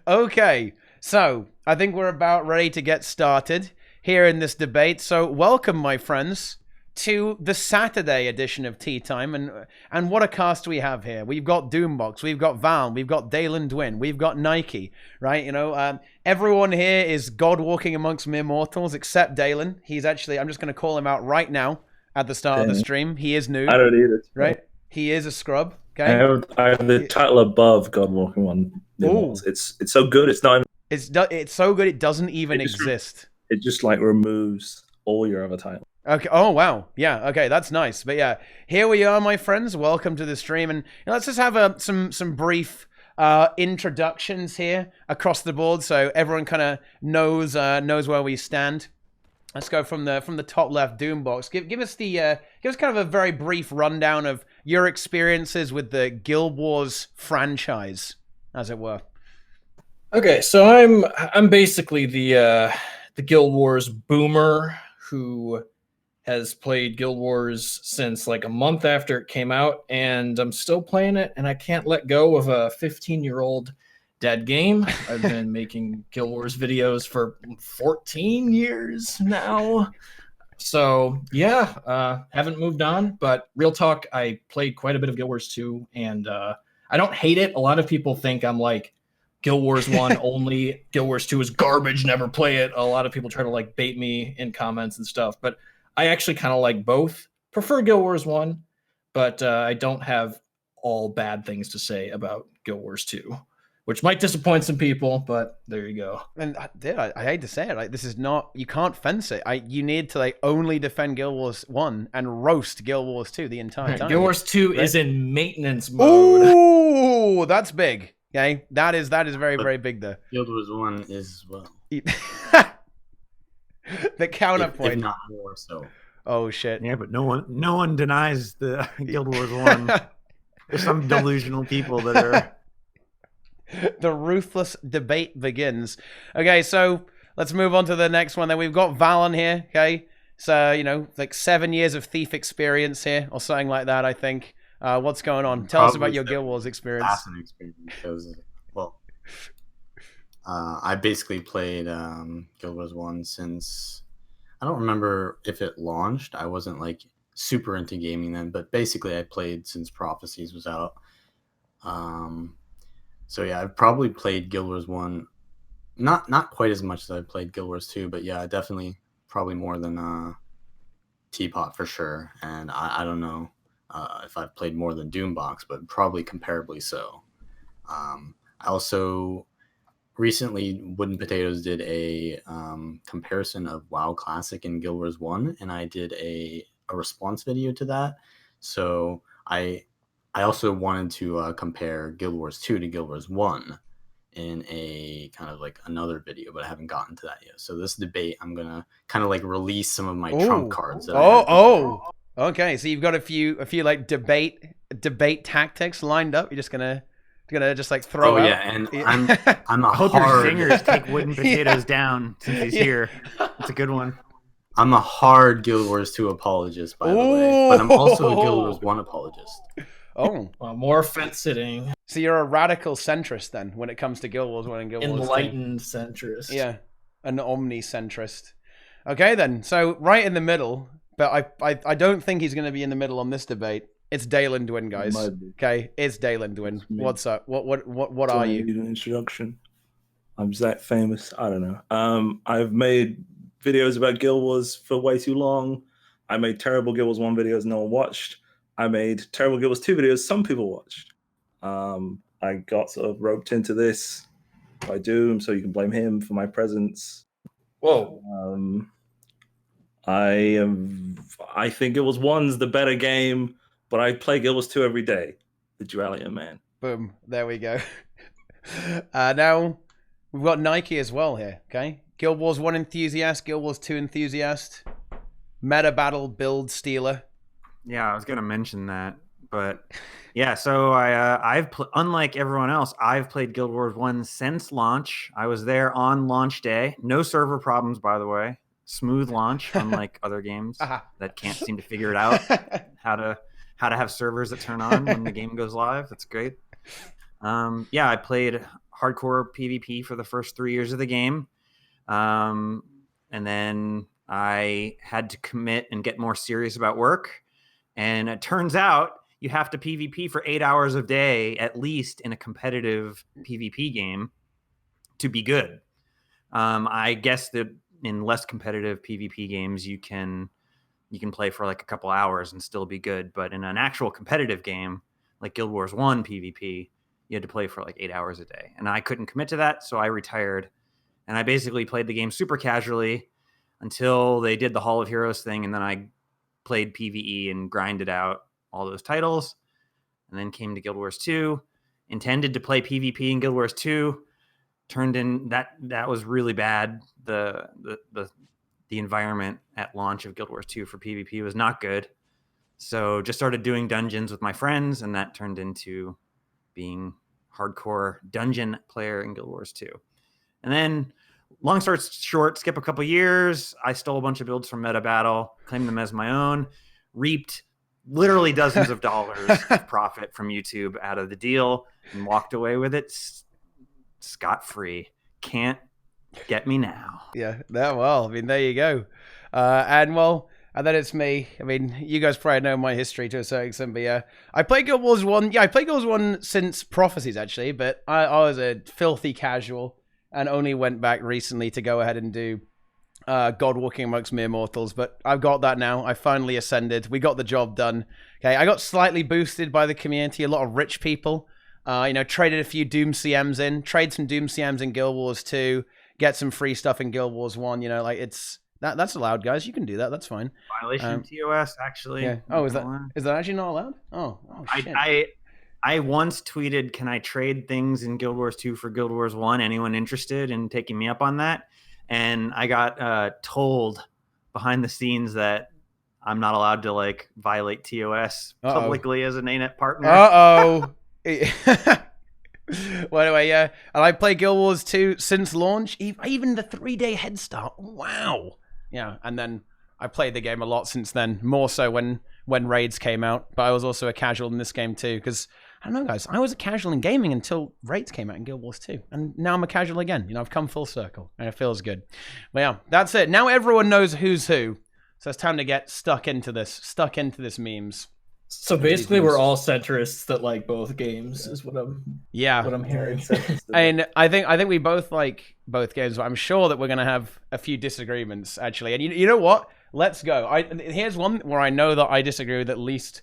Okay, so I think we're about ready to get started here in this debate. So welcome, my friends, to the Saturday edition of Tea Time, and what a cast we have here. We've got Doombox, we've got Vallun, we've got Daelin, Dwin, we've got Nike, right? Everyone here is God walking amongst mere mortals except Daelin. He's actually, I'm just going to call him out right now at the start of the stream. He is I noob, don't either. right? He is a scrub. I Okay. have the title above God Walking on the walls. It's so good. It's not. It's so good it doesn't even It just, exist. it just like removes all your other titles. Okay. Oh wow. Yeah. Okay. That's nice. But yeah, here we are, my friends. Welcome to the stream, and let's just have some brief introductions here across the board, so everyone kind of knows where we stand. Let's go from the top left, Doombox. Give us kind of a very brief rundown of your experiences with the Guild Wars franchise, as it were. Okay, so I'm basically the Guild Wars boomer who has played Guild Wars since like a month after it came out, and I'm still playing it, and I can't let go of a 15-year-old dead game. I've been making Guild Wars videos for 14 years now. So yeah, haven't moved on, but real talk, I played quite a bit of Guild Wars 2, and I don't hate it. A lot of people think I'm like Guild Wars 1 only, Guild Wars 2 is garbage, never play it. A lot of people try to like bait me in comments and stuff, but I actually kind of like both. Prefer Guild Wars 1, but I don't have all bad things to say about Guild Wars 2. Which might disappoint some people, but there you go. And I hate to say it, like, this is not, you can't fence it. You need to like only defend Guild Wars 1 and roast Guild Wars 2 the entire time. Guild Wars 2 is in maintenance mode. Ooh, that's big. Okay, that is very, very big there. Guild Wars 1 is as well. The counterpoint. If not more so. Oh shit. Yeah, but no one denies the Guild Wars 1. There's some delusional people that are. The ruthless debate begins. Okay, so let's move on to the next one. Then we've got Vallun here. Okay, so like 7 years of Thief experience here, or something like that. I think. What's going on? Tell us about your Guild Wars experience. Assassin experience, because I basically played Guild Wars 1 since, I don't remember if it launched. I wasn't like super into gaming then, but basically I played since Prophecies was out. So yeah, I've probably played Guild Wars 1, not quite as much as I've played Guild Wars 2, but yeah, definitely probably more than Teapot for sure. And I don't know if I've played more than Doombox, but probably comparably so. I also recently, Wooden Potatoes did a comparison of WoW Classic and Guild Wars 1, and I did a response video to that. So I also wanted to compare Guild Wars 2 to Guild Wars 1 in a kind of like another video, but I haven't gotten to that yet. So this debate, I'm going to kind of like release some of my trump cards. Okay. So you've got a few like debate tactics lined up. You're just gonna just like throw out. Oh yeah, and I'm a Hope hard... your singers take Wooden Potatoes down since he's here. It's a good one. I'm a hard Guild Wars 2 apologist, by the way, but I'm also a Guild Wars 1 apologist. Oh, well, more fence sitting. So you're a radical centrist then when it comes to Guild Wars 1 and Guild Wars 2. Enlightened centrist. Yeah, an omnicentrist. Okay then, so right in the middle, but I don't think he's going to be in the middle on this debate. It's Daelin Dwin, guys. Okay, it's Daelin Dwin. What's up? What are you? Need an introduction. I'm Zach Famous. I don't know. I've made videos about Guild Wars for way too long. I made terrible Guild Wars 1 videos no one watched. I made terrible Guild Wars 2 videos some people watched. I got sort of roped into this by Doom, so you can blame him for my presence. Whoa. I think Guild Wars 1's the better game, but I play Guild Wars 2 every day. The Dualian man. Boom. There we go. Now we've got Nike as well here. Okay, Guild Wars 1 enthusiast, Guild Wars 2 enthusiast, meta battle build stealer. Yeah, I was gonna mention that, but yeah. So unlike everyone else, I've played Guild Wars 1 since launch. I was there on launch day. No server problems, by the way. Smooth launch, unlike other games that can't seem to figure it out. How to have servers that turn on when the game goes live. That's great. Yeah, I played hardcore PvP for the first 3 years of the game. And then I had to commit and get more serious about work. And it turns out you have to PvP for 8 hours a day, at least in a competitive PvP game, to be good. I guess that in less competitive PvP games, you can play for like a couple hours and still be good. But in an actual competitive game, like Guild Wars 1 PvP, you had to play for like 8 hours a day. And I couldn't commit to that, so I retired. And I basically played the game super casually until they did the Hall of Heroes thing. And then I played PvE and grinded out all those titles. And then came to Guild Wars 2, intended to play PvP in Guild Wars 2. Turned in that was really bad. The environment at launch of Guild Wars 2 for PvP was not good. So just started doing dungeons with my friends, and that turned into being hardcore dungeon player in Guild Wars 2. And then, long story short, skip a couple years, I stole a bunch of builds from Meta Battle, claimed them as my own, reaped literally dozens of dollars of profit from YouTube out of the deal, and walked away with it scot-free. Can't get me now. Yeah, well, I mean, there you go. And then it's me. I mean, you guys probably know my history to a certain extent, but yeah, I played Guild Wars 1. Yeah, I played Guild Wars 1 since Prophecies, actually, but I was a filthy casual and only went back recently to go ahead and do God Walking Amongst Mere Mortals, but I've got that now. I finally ascended. We got the job done. Okay, I got slightly boosted by the community. A lot of rich people, traded a few Doom CMs in, trade some Doom CMs in Guild Wars 2, get some free stuff in Guild Wars 1. It's that's allowed, guys. You can do that. That's fine. Violation of TOS, actually. Yeah. Oh, is that actually not allowed? Oh shit. I once tweeted, "Can I trade things in Guild Wars 2 for Guild Wars 1? Anyone interested in taking me up on that?" And I got told behind the scenes that I'm not allowed to like violate TOS publicly as an ANET partner. Well, anyway, yeah. And I played Guild Wars 2 since launch, even the 3-day head start. Wow. Yeah, and then I played the game a lot since then, more so when raids came out. But I was also a casual in this game too, because I don't know, guys. I was a casual in gaming until raids came out in Guild Wars 2, and now I'm a casual again. I've come full circle, and it feels good. But yeah, that's it. Now everyone knows who's who, so it's time to get stuck into this memes. So basically, we're all centrists that like both games, is what I'm hearing. And I think we both like both games, but I'm sure that we're gonna have a few disagreements actually. And you know what? Let's go. Here's one where I know that I disagree with at least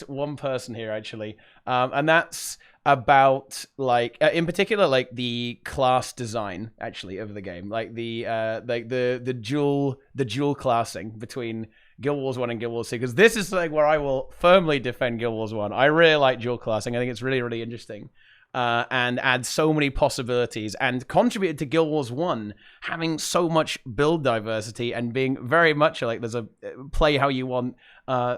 one person here actually, and that's about in particular the class design actually of the game, like the dual classing between Guild Wars 1 and Guild Wars 2, because this is where I will firmly defend Guild Wars 1. I really like dual classing. I think it's really, really interesting and adds so many possibilities and contributed to Guild Wars 1 having so much build diversity and being very much there's a play how you want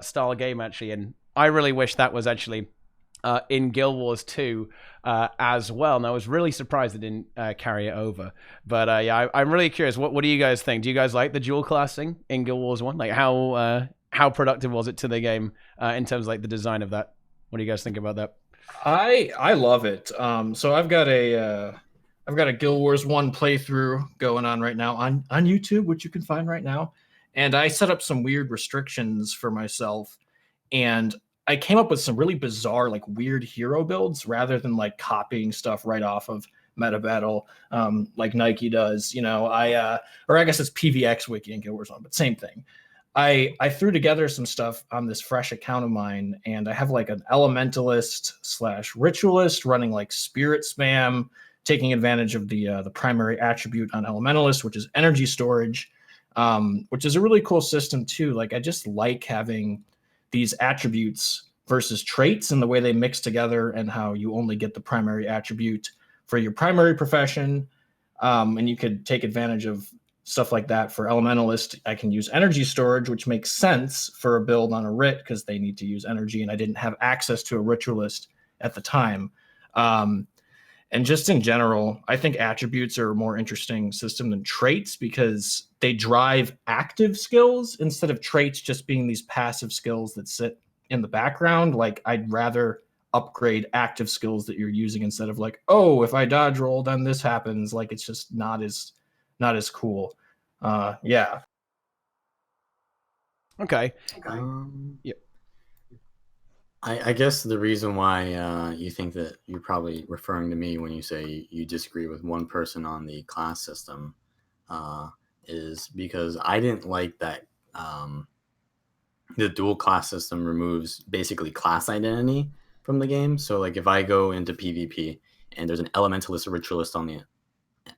style game actually. And I really wish that was actually in Guild Wars 2 as well, and I was really surprised it didn't carry it over. But I'm really curious. What do you guys think? Do you guys like the dual classing in Guild Wars 1? Like how productive was it to the game in terms of the design of that? What do you guys think about that? I love it. So I've got a Guild Wars 1 playthrough going on right now on YouTube, which you can find right now, and I set up some weird restrictions for myself, and I came up with some really bizarre, weird hero builds rather than copying stuff right off of Meta Battle, like Nike does. or I guess it's PVX Wiki and Guild Wars 1, but same thing. I threw together some stuff on this fresh account of mine, and I have an elementalist / ritualist running spirit spam, taking advantage of the primary attribute on elementalist, which is energy storage, which is a really cool system too. I just like having these attributes versus traits and the way they mix together, and how you only get the primary attribute for your primary profession. And you could take advantage of stuff like that. For elementalist, I can use energy storage, which makes sense for a build on a writ because they need to use energy, and I didn't have access to a ritualist at the time. And just in general, I think attributes are a more interesting system than traits because they drive active skills instead of traits just being these passive skills that sit in the background. I'd rather upgrade active skills that you're using instead of like, oh, if I dodge roll, then this happens. Like it's just not as cool. Yeah. Okay. Yep. I guess the reason why you think that you're probably referring to me when you say you disagree with one person on the class system is because I didn't like that the dual class system removes basically class identity from the game. So like if I go into PvP and there's an elementalist or ritualist on the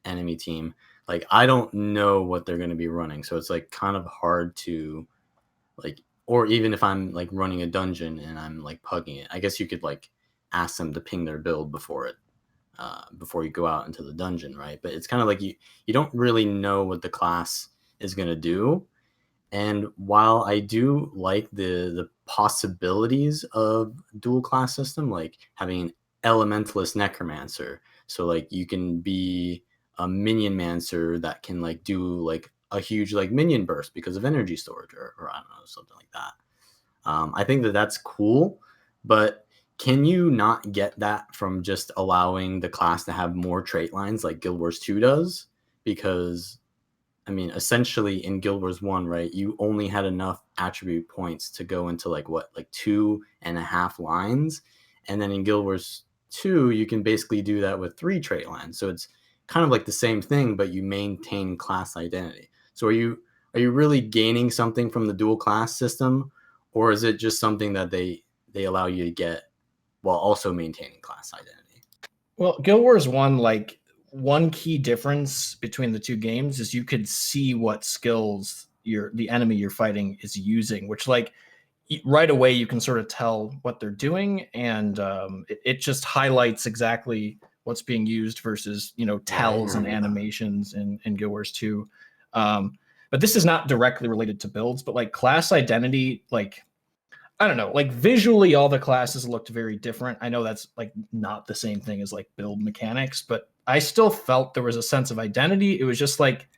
enemy team, like I don't know what they're going to be running. So it's like kind of hard to like, or even if I'm like running a dungeon and I'm like pugging it, I guess you could like ask them to ping their build before you go out into the dungeon, right? But it's kind of like you don't really know what the class is going to do. And while I do like the possibilities of dual class system, like having an elementalist necromancer, so like you can be a minion mancer that can like do like a huge like minion burst because of energy storage or I don't know, something like that. I think that that's cool, but can you not get that from just allowing the class to have more trait lines like Guild Wars 2 does? Because I mean, essentially in Guild Wars 1, right, you only had enough attribute points to go into like 2.5 lines. And then in Guild Wars 2, you can basically do that with 3 trait lines. So it's kind of like the same thing, but you maintain class identity. So are you really gaining something from the dual class system, or is it just something that they allow you to get while also maintaining class identity? Well, Guild Wars 1, like one key difference between the two games is you could see what skills the enemy you're fighting is using, which like right away you can sort of tell what they're doing, and it just highlights exactly what's being used versus tells and animations in Guild Wars 2. But this is not directly related to builds, but like class identity, like I don't know, like visually all the classes looked very different. I know that's like not the same thing as like build mechanics, but I still felt there was a sense of identity. It was just like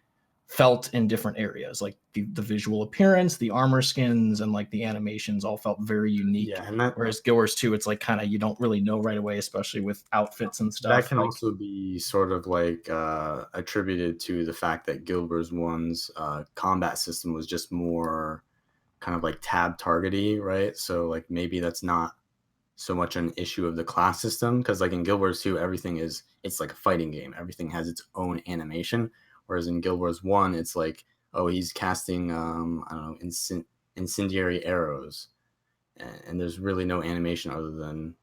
felt in different areas, like the visual appearance, the armor skins, and like the animations all felt very unique. Yeah, and whereas Guild Wars 2, it's like kind of you don't really know right away, especially with outfits and stuff. That can also be sort of like attributed to the fact that Guild Wars 1's combat system was just more kind of like tab targety, right? So like maybe that's not so much an issue of the class system, because like in Guild Wars 2, it's like a fighting game. Everything has its own animation. Whereas in Guild Wars 1, it's like, oh, he's casting, I don't know, incendiary arrows. And there's really no animation other than,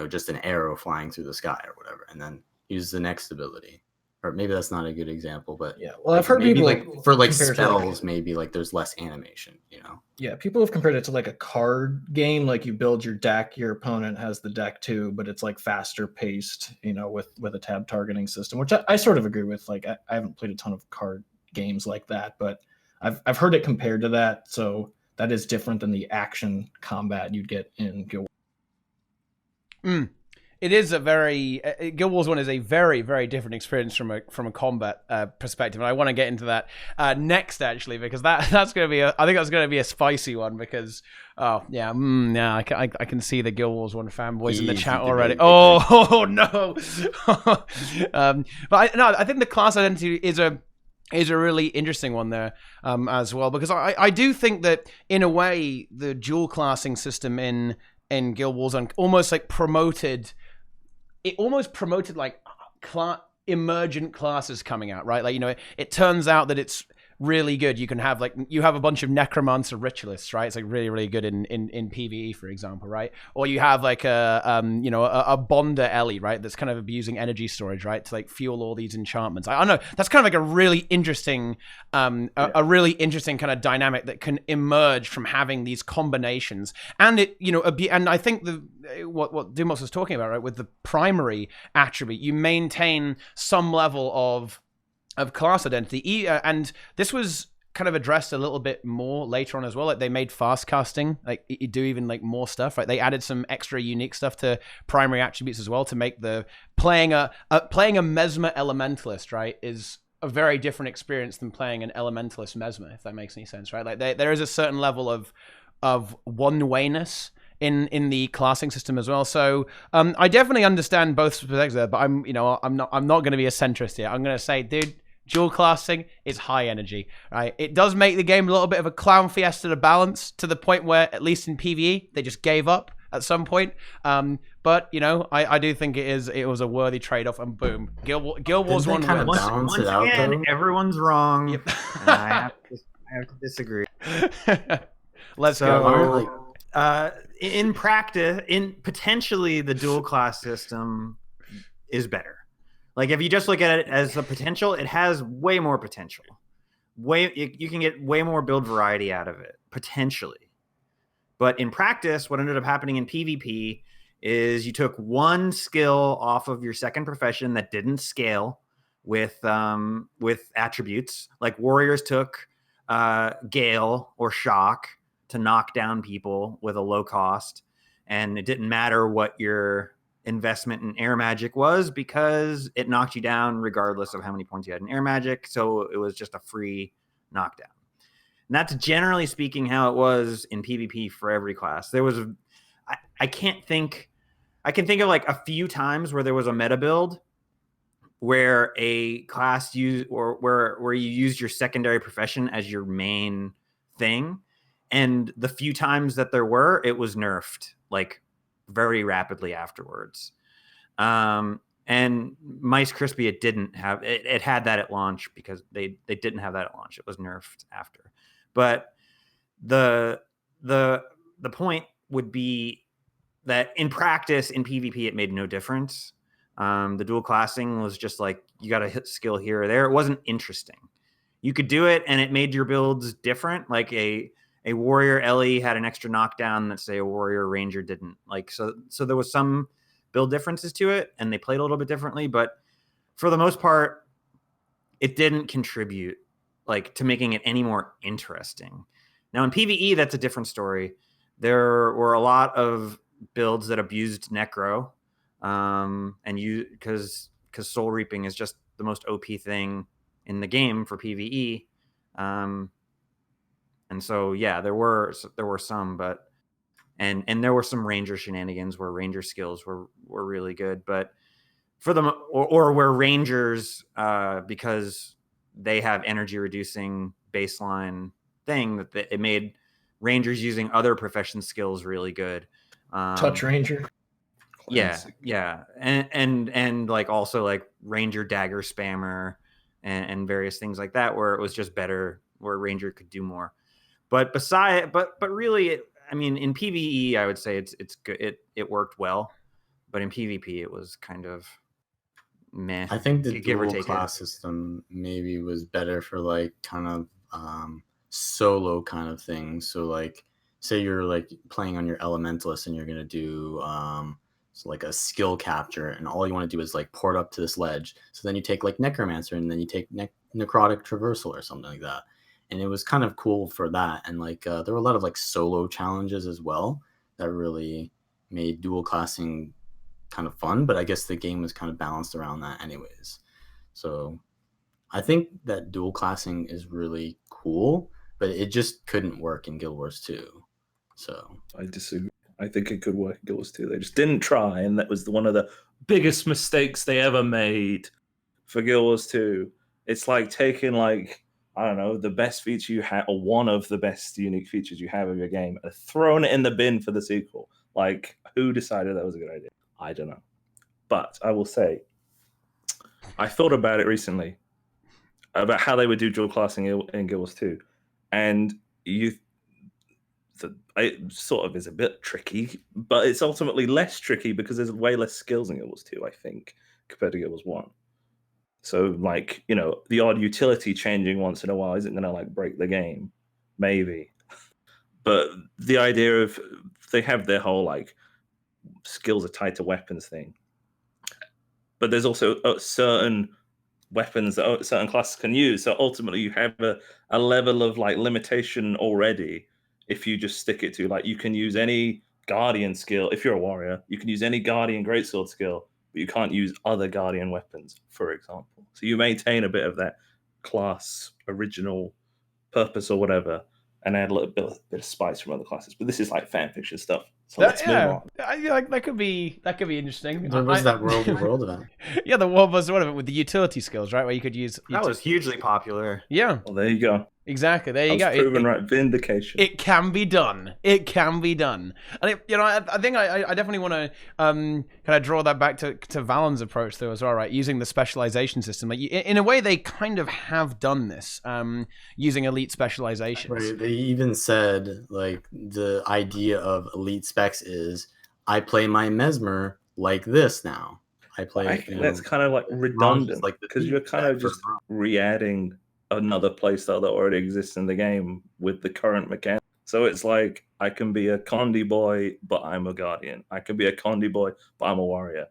just an arrow flying through the sky or whatever. And then use the next ability. Or maybe that's not a good example, but yeah. Well, I've heard maybe people like for like spells, maybe like there's less animation, Yeah, people have compared it to like a card game. Like you build your deck, your opponent has the deck too, but it's like faster paced, with a tab targeting system, which I sort of agree with. Like I haven't played a ton of card games like that, but I've heard it compared to that. So that is different than the action combat you'd get in Guild Wars. It is a very Guild Wars 1 is a very, very different experience from a combat perspective, and I want to get into that next actually, because that's going to be I think that's going to be a spicy one, because I can see the Guild Wars 1 fanboys in the chat already. Oh no, but I think the class identity is a really interesting one there as well, because I do think that in a way the dual classing system in Guild Wars almost promoted like emergent classes coming out, right? Like, it turns out that it's really good. You can have a bunch of necromancer ritualists, right? It's like really, really good in PvE, for example, right? Or you have like a Bonder Ellie, right? That's kind of abusing energy storage, right? To like fuel all these enchantments. I don't know. That's kind of like a really interesting, a really interesting kind of dynamic that can emerge from having these combinations. And and I think what Dimos was talking about, right? With the primary attribute, you maintain some level of class identity, and this was kind of addressed a little bit more later on as well. Like they made fast casting, like you do even like more stuff, right? They added some extra unique stuff to primary attributes as well to make the playing a Mesmer Elementalist, right, is a very different experience than playing an Elementalist Mesmer, if that makes any sense, right? Like there is a certain level of one-wayness in the classing system as well. So I definitely understand both perspectives there, but I'm not going to be a centrist here. I'm going to say, dude, dual classing is high energy, right? It does make the game a little bit of a clown fiesta to balance, to the point where, at least in PvE, they just gave up at some point. But I do think it was a worthy trade-off, and boom, Guild Wars 1 kind of wins. balance it Once out, again, though? everyone's wrong. Yep. And I have to disagree. Let's So, go. in practice, potentially the dual class system is better. Like, if you just look at it as the potential, it has way more potential. You can get way more build variety out of it, potentially. But in practice, what ended up happening in PvP is you took one skill off of your second profession that didn't scale with attributes. Like, warriors took Gale or Shock to knock down people with a low cost, and it didn't matter what your investment in air magic was, because it knocked you down regardless of how many points you had in air magic. So it was just a free knockdown. And that's generally speaking how it was in PvP for every class. There was I can think of like a few times where there was a meta build where a class where you used your secondary profession as your main thing, and the few times that there were, it was nerfed like very rapidly afterwards. And Mice Crispy, it didn't have it had that at launch, because they didn't have that at launch. It was nerfed after. But the point would be that in practice, in PvP, it made no difference. The dual classing was just like, you got to hit skill here or there. It wasn't interesting. You could do it, and it made your builds different. Like a warrior Ellie had an extra knockdown that, say, a warrior ranger didn't. Like, so there was some build differences to it, and they played a little bit differently. But for the most part, it didn't contribute like to making it any more interesting. Now in PvE, that's a different story. There were a lot of builds that abused Necro, and you because Soul Reaping is just the most OP thing in the game for PvE, and so yeah, there were some, but and there were some ranger shenanigans where ranger skills were really good, but for them, or where rangers, because they have energy reducing baseline thing, that it made rangers using other profession skills really good. Touch Ranger. Classic. Yeah, and like also like ranger dagger spammer and various things like that, where it was just better, where ranger could do more. But really, I mean, in PvE, I would say it's good. It worked well, but in PvP, it was kind of meh. I think the give or dual take class system maybe was better for like kind of solo kind of things. So like, say you're like playing on your elementalist and you're gonna do so like a skill capture, and all you want to do is like port up to this ledge. So then you take like necromancer, and then you take necrotic traversal or something like that. And it was kind of cool for that. And like there were a lot of like solo challenges as well that really made dual classing kind of fun, but I guess the game was kind of balanced around that anyways. So I think that dual classing is really cool, but it just couldn't work in Guild Wars 2. So I disagree. I think it could work in Guild Wars 2. They just didn't try, and that was one of the biggest mistakes they ever made for Guild Wars 2. It's like taking, like, I don't know, the best feature you have, or one of the best unique features you have of your game, and throwing it in the bin for the sequel. Like, who decided that was a good idea? I don't know. But I will say, I thought about it recently, about how they would do dual classing in Guild Wars 2. And it sort of is a bit tricky, but it's ultimately less tricky because there's way less skills in Guild Wars 2, I think, compared to Guild Wars 1. So, like, you know, the odd utility changing once in a while isn't going to, like, break the game. Maybe. But the idea of, they have their whole, like, skills are tied to weapons thing. But there's also certain weapons that certain classes can use. So ultimately you have a level of, like, limitation already if you just stick it to, like, you can use any Guardian skill. If you're a warrior, you can use any Guardian Greatsword skill, but you can't use other Guardian weapons, for example. So you maintain a bit of that class original purpose or whatever, and add a little bit of spice from other classes. But this is like fan fiction stuff, So let's move on. that could be interesting. There was that world event. Yeah, the world was one of it with the utility skills, right? Where you could use That was hugely popular. Yeah, Well, there you go. exactly. There you I go. was proven right. Vindication. It can be done. It can be done. And I think I definitely want to kind of draw that back to Vallun's approach though as well, right? Using the specialization system, like in a way, they kind of have done this, using elite specializations. Right. They even said like the idea of elite specs is I play my Mesmer like this now. I play. That's kind of like redundant, like because you're kind of just re-adding another playstyle that already exists in the game with the current mechanics. So it's like I can be a Condi boy, but I'm a Guardian. I can be a Condi boy, but I'm a warrior.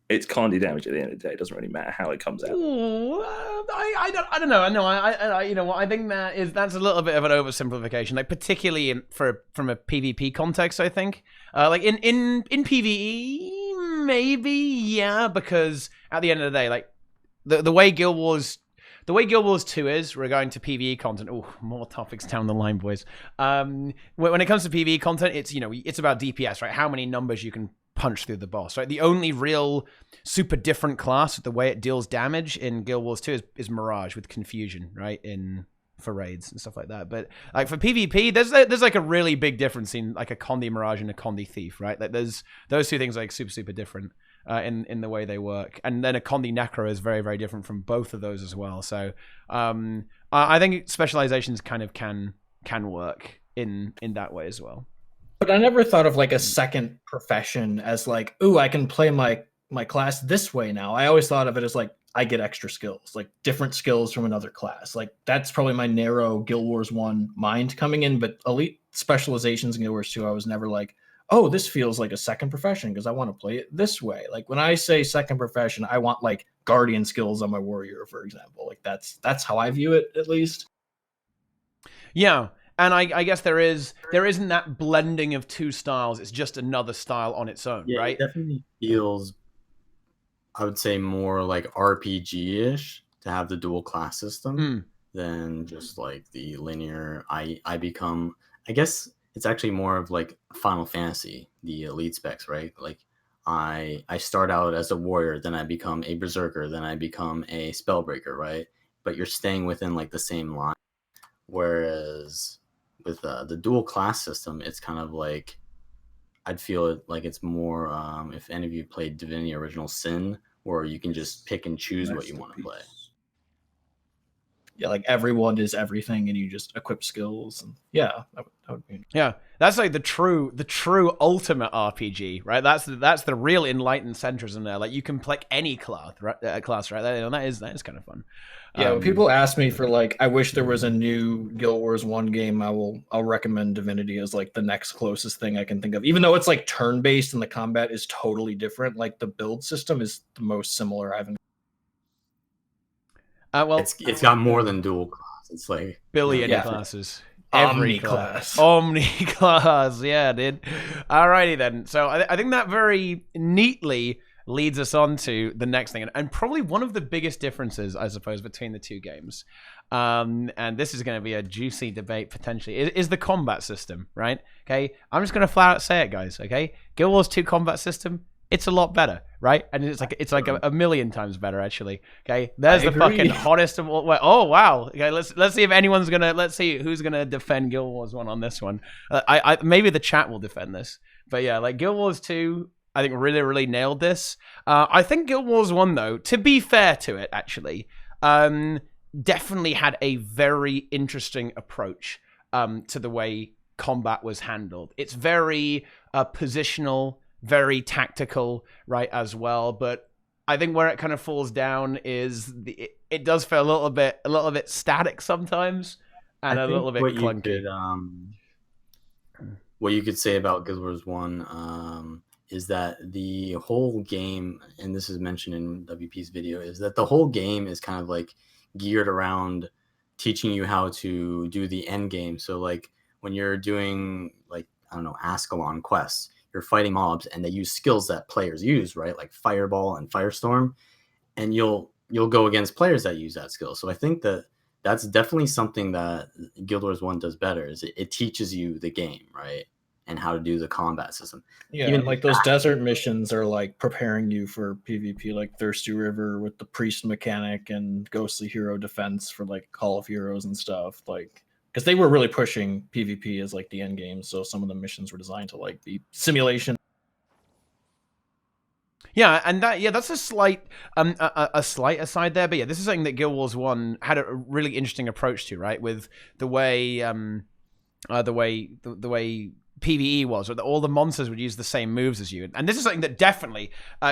It's Condi damage at the end of the day. It doesn't really matter how it comes out. Ooh, I don't know. No, I you know what? I think that's a little bit of an oversimplification, like particularly from a PvP context. I think, like in PvE, maybe yeah, because at the end of the day, like the way Guild Wars 2 is, we're going to PvE content. Oh, more topics down the line, boys. When it comes to PvE content, it's about DPS, right? How many numbers you can punch through the boss, right? The only real super different class with the way it deals damage in Guild Wars 2 is Mirage with Confusion, right? For raids and stuff like that. But like for PvP, there's like a really big difference in like a Condi Mirage and a Condi Thief, right? Like there's those two things like super different in the way they work. And then a Condi Necro is very, very different from both of those as well. So I think specializations kind of can work in that way as well. But I never thought of like a second profession as like, ooh, I can play my class this way now. I always thought of it as like I get extra skills, like different skills from another class. Like that's probably my narrow Guild Wars 1 mind coming in. But elite specializations in Guild Wars 2, I was never like, oh, this feels like a second profession because I want to play it this way. Like when I say second profession, I want like guardian skills on my warrior, for example. Like that's how I view it, at least. Yeah. And I guess there isn't that blending of two styles. It's just another style on its own, yeah, right? It definitely feels, I would say, more like RPG-ish to have the dual class system than just like the linear. I guess it's actually more of like Final Fantasy, the elite specs, right? Like I start out as a warrior, then I become a berserker, then I become a spellbreaker, right? But you're staying within like the same line. Whereas with the dual class system, it's kind of like, I'd feel like it's more, if any of you played Divinity Original Sin, where you can just pick and choose what you want to play. Yeah, like everyone is everything, and you just equip skills. And yeah, that would be. Yeah, that's like the true ultimate RPG, right? That's the real enlightened centrism there. Like you can pick any class, right? That is kind of fun. Yeah, when people ask me for like, I wish there was a new Guild Wars 1 game, I'll recommend Divinity as like the next closest thing I can think of. Even though it's like turn-based and the combat is totally different, like the build system is the most similar I've. Well, it's got more than dual class. It's like billion classes. Omni class. Omni class. Yeah, dude. Alrighty then. So I think that very neatly leads us on to the next thing, and probably one of the biggest differences, I suppose, between the two games. And this is going to be a juicy debate potentially. Is the combat system, right? Okay, I'm just going to flat out say it, guys. Okay, Guild Wars 2 combat system. It's a lot better, right? And it's like a million times better, actually. Okay, there's the fucking hottest of all. Oh wow. Okay, let's see if anyone's gonna. Let's see who's gonna defend Guild Wars 1 on this one. I maybe the chat will defend this, but yeah, like Guild Wars 2, I think really nailed this. I think Guild Wars 1 though, to be fair to it, actually, definitely had a very interesting approach to the way combat was handled. It's very positional. Very tactical, right, as well. But I think where it kind of falls down is it does feel a little bit static sometimes, and a little bit clunky. What you could say about Guild Wars 1 is that the whole game, and this is mentioned in WP's video, is that the whole game is kind of like geared around teaching you how to do the end game. So like when you're doing like, I don't know, Ascalon quests, you're fighting mobs and they use skills that players use, right? Like Fireball and Firestorm, and you'll go against players that use that skill. So I think that that's definitely something that Guild Wars 1 does better, is it teaches you the game, right? and how to do the combat system. Yeah, Even like those desert missions are like preparing you for PvP, like Thirsty River with the priest mechanic and Ghostly Hero defense for like Call of Heroes and stuff. Like, because they were really pushing PvP as like the end game, so some of the missions were designed to like be simulation. Yeah, and that's a slight a slight aside there, but yeah, this is something that Guild Wars 1 had a really interesting approach to, right? With the way the way PvE was, or all the monsters would use the same moves as you. And this is something that definitely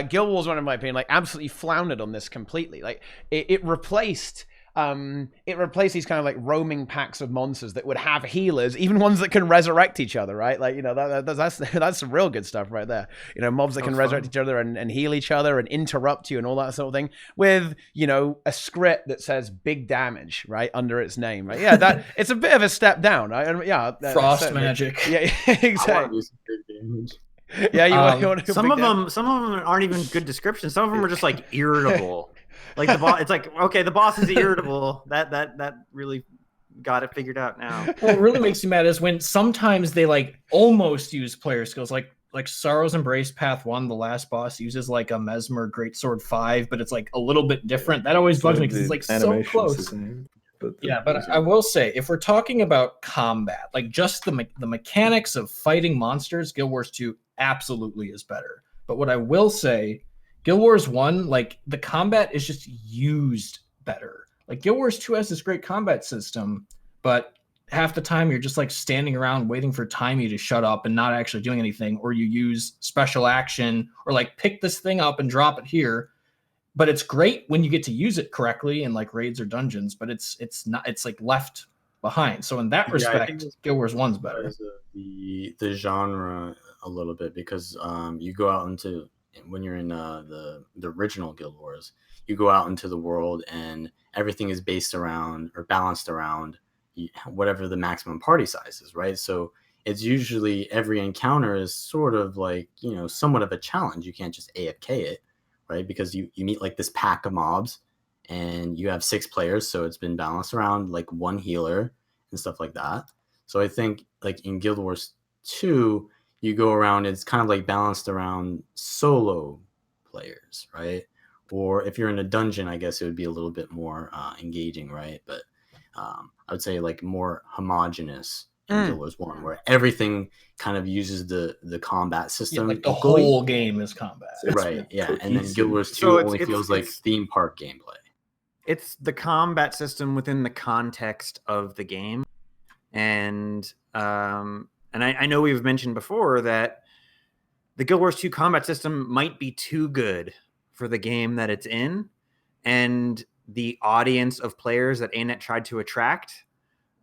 Guild Wars 1, in my opinion, like absolutely floundered on this completely. Like it replaced these kind of like roaming packs of monsters that would have healers, even ones that can resurrect each other, right? Like, you know, that's some real good stuff right there. You know, mobs that can resurrect each other and heal each other and interrupt you and all that sort of thing, with, you know, a script that says big damage right under its name, right? Yeah, that it's a bit of a step down, right? And yeah, Frost magic. Yeah, exactly. Yeah, you want to some of them aren't even good descriptions. Some of them are just like irritable. Like the boss, it's like, okay, the boss is irritable. That really got it figured out now. What really makes me mad is when sometimes they like almost use player skills, like Sorrow's Embrace Path 1, the last boss uses like a Mesmer Greatsword 5, but it's like a little bit different. That always bugs me because it's like so close. But I will say, if we're talking about combat, like just the mechanics of fighting monsters, Guild Wars 2 absolutely is better. But what I will say, Guild Wars 1, like the combat is just used better. Like Guild Wars 2 has this great combat system, but half the time you're just like standing around waiting for Timey to shut up and not actually doing anything, or you use special action or like pick this thing up and drop it here. But it's great when you get to use it correctly in like raids or dungeons, but it's not, it's like left behind. So in that respect, Guild Wars 1's better. The genre a little bit, because you go out into, when you're in the original Guild Wars, you go out into the world and everything is based around or balanced around whatever the maximum party size is, right? So it's usually every encounter is sort of like, you know, somewhat of a challenge. You can't just AFK it, right? Because you meet like this pack of mobs and you have 6 players, so it's been balanced around like one healer and stuff like that. So I think like in Guild Wars 2, you go around, it's kind of like balanced around solo players, right? Or if you're in a dungeon, I guess it would be a little bit more engaging, right? But I would say like more homogenous in Guild Wars 1, where everything kind of uses the combat system. Yeah, like the whole game is combat. Right, yeah. And then Guild Wars 2 only feels like theme park gameplay. It's the combat system within the context of the game. And I know we've mentioned before that the Guild Wars 2 combat system might be too good for the game that it's in, and the audience of players that ArenaNet tried to attract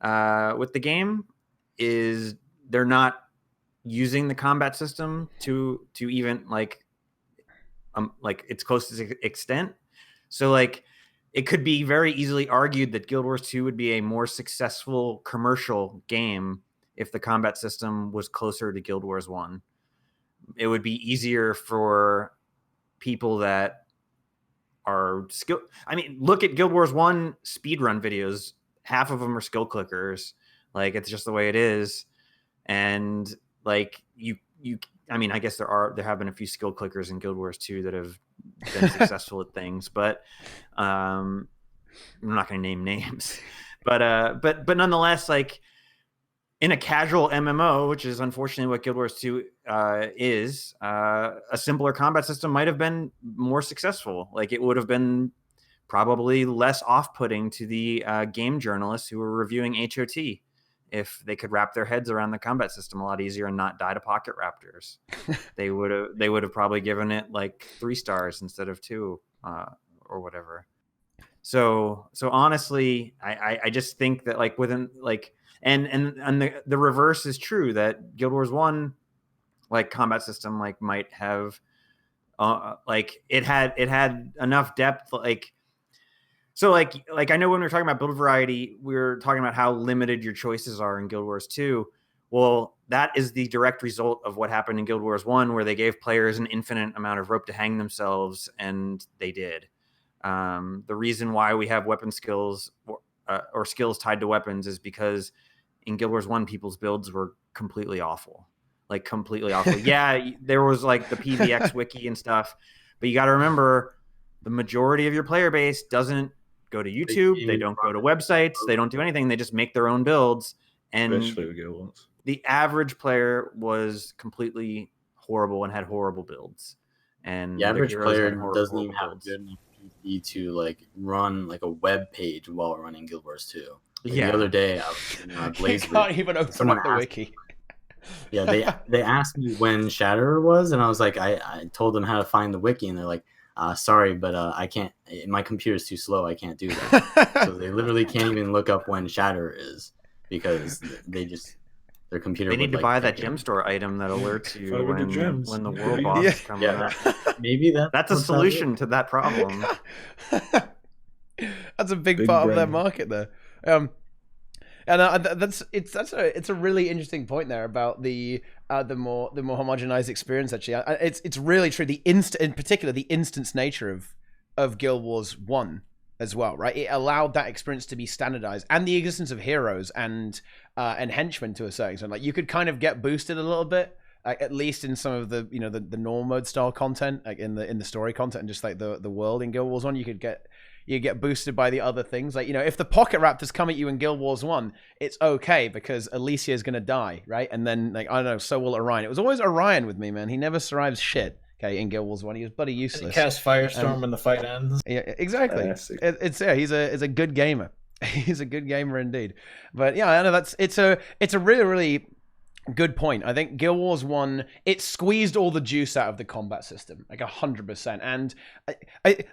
with the game is they're not using the combat system to even like its closest extent. So like it could be very easily argued that Guild Wars 2 would be a more successful commercial game if the combat system was closer to Guild Wars 1. It would be easier for people that are skill. I mean, look at Guild Wars 1 speedrun videos. Half of them are skill clickers. Like, it's just the way it is. And like I mean, I guess there have been a few skill clickers in Guild Wars 2 that have been successful at things, but I'm not going to name names. But nonetheless, like in a casual MMO, which is unfortunately what Guild Wars 2 is, a simpler combat system might have been more successful. Like it would have been probably less off-putting to the game journalists who were reviewing HOT if they could wrap their heads around the combat system a lot easier and not die to pocket raptors. they would have probably given it like 3 stars instead of 2 or whatever. So honestly, I just think that like within like and the reverse is true, that Guild Wars 1 like combat system like might have like it had enough depth, like so like I know when we were talking about build variety, we were talking about how limited your choices are in Guild Wars 2. Well, that is the direct result of what happened in Guild Wars 1, where they gave players an infinite amount of rope to hang themselves, and they did. The reason why we have weapon skills or skills tied to weapons is because in Guild Wars 1, people's builds were completely awful. like completely awful. Yeah, there was like the PVX wiki and stuff, but you got to remember the majority of your player base doesn't go to YouTube. They don't go to websites. They don't do anything. They just make their own builds. And Especially with Guild Wars. the average player was completely horrible and had horrible builds. And The average heroes player had doesn't even horrible have builds. good enough PC to like run like a web page while running Guild Wars 2. Like, Yeah. the other day, I was in You Blaze can't even open someone up the asked- wiki. Yeah, they asked me when Shatterer was, and I was like, I told them how to find the wiki, and they're like, sorry, but I can't. My computer's too slow. I can't do that. So they literally can't even look up when Shatterer is because their computer. They need would, to like, buy pick that it. gem store item that alerts you 500 gems. when the world Yeah. boss Yeah. is coming up. Maybe That's a solution to that problem. That's a big Big part of their brain. market there. And it's a really interesting point there about the more homogenized experience. Actually, it's really true. In particular, the instance nature of Guild Wars 1 as well, right? It allowed that experience to be standardized, and the existence of heroes and henchmen to a certain extent. Like you could kind of get boosted a little bit, at least in some of the the normal mode style content, like in the story content, and just like the world in Guild Wars 1, you get boosted by the other things. Like, if the pocket raptors come at you in Guild Wars 1, it's okay because Alicia is going to die, right? And then, like, I don't know, so will Orion. It was always Orion with me, man. He never survives shit, okay, in Guild Wars 1. He was bloody And he useless. casts Firestorm when the fight ends. Yeah, exactly. He's a good gamer. He's a good gamer indeed. But yeah, I know it's a really, really good point. I think Guild Wars 1, it squeezed all the juice out of the combat system, like 100%. And it's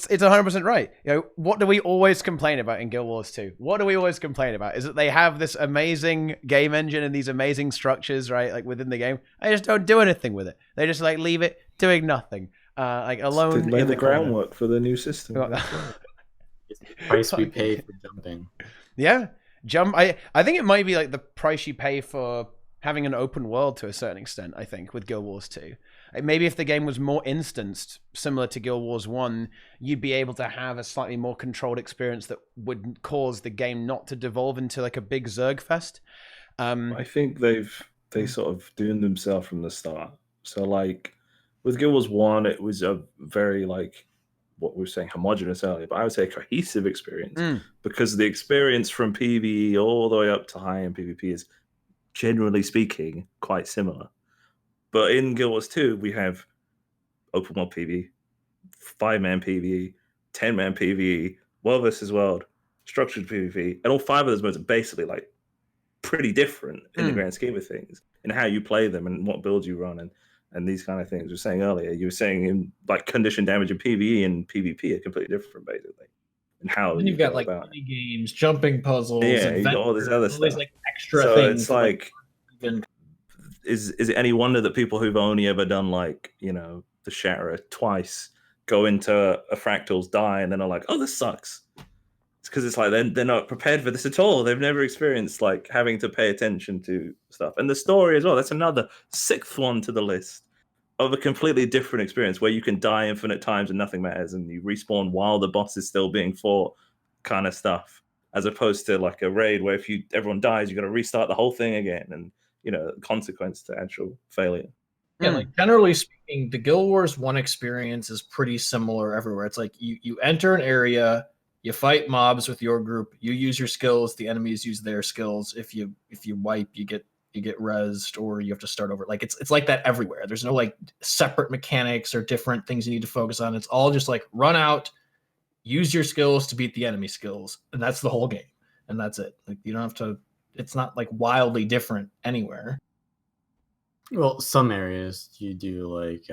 100% right. What do we always complain about in Guild Wars 2? What do we always complain about? Is that they have this amazing game engine and these amazing structures, right? Like within the game, they just don't do anything with it. They just like leave it doing nothing, like alone Didn't lay in the corner. groundwork for the new system. Well, That's right. It's the price we pay for jumping. Yeah. I think it might be like the price you pay for having an open world to a certain extent, I think, with Guild Wars 2. Like maybe if the game was more instanced, similar to Guild Wars 1, you'd be able to have a slightly more controlled experience that would cause the game not to devolve into like a big Zerg fest. I think they sort of doomed themselves from the start. So like with Guild Wars 1, it was a very like what we were saying homogenous earlier, but I would say a cohesive experience because the experience from PvE all the way up to high-end PvP is generally speaking quite similar. But in Guild Wars 2, we have open world PvE, 5-man PvE, 10-man PvE, world versus world, structured PvP, and all 5 of those modes are basically like pretty different in the grand scheme of things in how you play them and what builds you run and these kind of things. You were saying earlier, you were saying in like condition damage in PvE and PvP are completely different basically. And how Then you've got like mini games, jumping puzzles, yeah, you got all this other stuff. Like extra so things. it's like is it any wonder that people who've only ever done like the Shatterer twice go into a Fractals, die, and then are like, oh, this sucks. It's because it's like they're not prepared for this at all. They've never experienced like having to pay attention to stuff. And the story as well, that's another 6th one to the list of a completely different experience where you can die infinite times and nothing matters and you respawn while the boss is still being fought kind of stuff, as opposed to like a raid where if everyone dies, you got to restart the whole thing again and consequence to actual failure. Yeah, like generally speaking, the Guild Wars 1 experience is pretty similar everywhere. It's like you enter an area, you fight mobs with your group, you use your skills, the enemies use their skills. If you wipe, you get rezzed or you have to start over. Like it's like that everywhere. There's no like separate mechanics or different things you need to focus on. It's all just like run out, use your skills to beat the enemy skills, and that's the whole game. And that's it. Like you don't have to. It's not like wildly different anywhere. Well, some areas you do like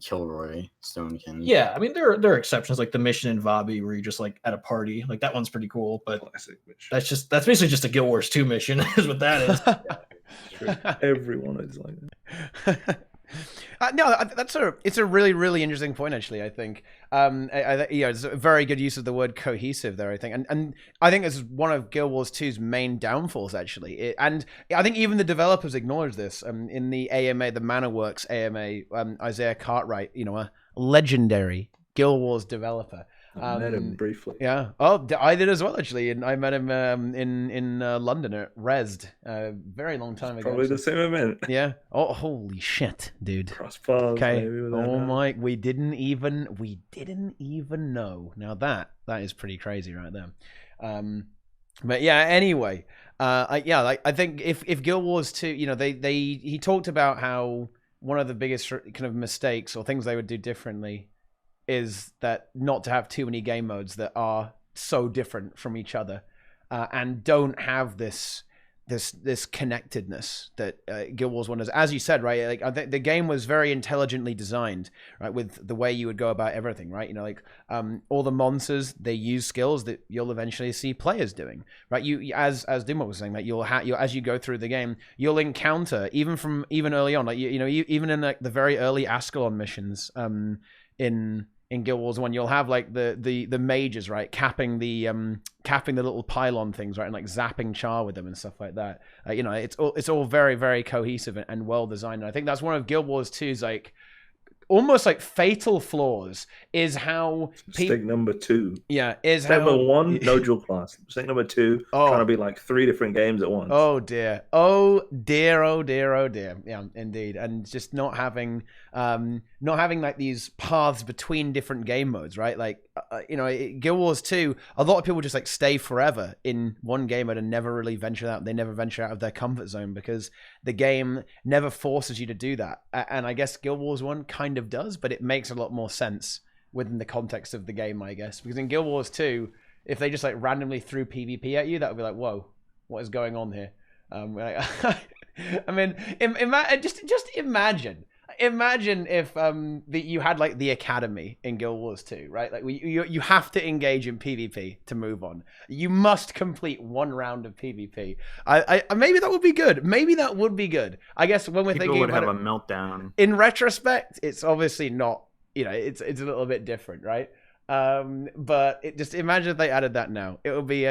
Kilroy, Stonekin. Yeah, I mean there are exceptions like the mission in Vabi where you're just like at a party. Like that one's pretty cool, but Classic, which that's basically just a Guild Wars 2 mission is what that is. everyone is like that. No, it's a really, really interesting point, actually, I think. It's a very good use of the word cohesive there, I think. And I think this is one of Guild Wars 2's main downfalls, actually. And I think even the developers acknowledge this. In the AMA, the ManaWorks AMA, Isaiah Cartwright, a legendary Guild Wars developer, I met him briefly. Yeah. Oh, I did as well actually, and I met him in London at Resd a very long time ago. Probably the same event. Yeah. Oh, holy shit, dude. Cross paths, Okay. maybe. With Oh that. my, we didn't even know. Now that is pretty crazy right there. But yeah. Anyway, I think if Guild Wars 2, you know, he talked about how one of the biggest kind of mistakes or things they would do differently is that not to have too many game modes that are so different from each other and don't have this connectedness that Guild Wars 1 does. As you said, right? Like I think the game was very intelligently designed, right? With the way you would go about everything, right? You know, like all the monsters, they use skills that you'll eventually see players doing, right? You as Dimwit was saying, that you'll as you go through the game, you'll encounter even early on, like even in like the very early Ascalon missions, in Guild Wars 1, you'll have like the mages, right, capping the little pylon things, right, and like zapping Char with them and stuff like that. You know, it's all very, very cohesive and well designed. And I think that's one of Guild Wars 2's like almost like fatal flaws is how Mistake number 2. Yeah, is Mistake how number 1, no dual class. Mistake number 2, trying to be like 3 different games at once. Oh dear. Oh dear. Oh dear. Oh dear. Yeah, indeed. And just not having like these paths between different game modes, right? Like, you know, Guild Wars 2, a lot of people just like stay forever in one game mode and never really venture out. They never venture out of their comfort zone because the game never forces you to do that. And I guess Guild Wars 1 kind of does, but it makes a lot more sense within the context of the game, I guess. Because in Guild Wars 2, if they just like randomly threw PvP at you, that would be like, whoa, what is going on here? I mean, just imagine if you had like the academy in Guild Wars 2, right? Like you have to engage in PvP to move on. You must complete one round of PvP. I maybe that would be good. Maybe that would be good. I guess when we're People thinking would about have it, a meltdown. in retrоспect, it's obviously not. You know, it's a little bit different, right? But just imagine if they added that now. It will be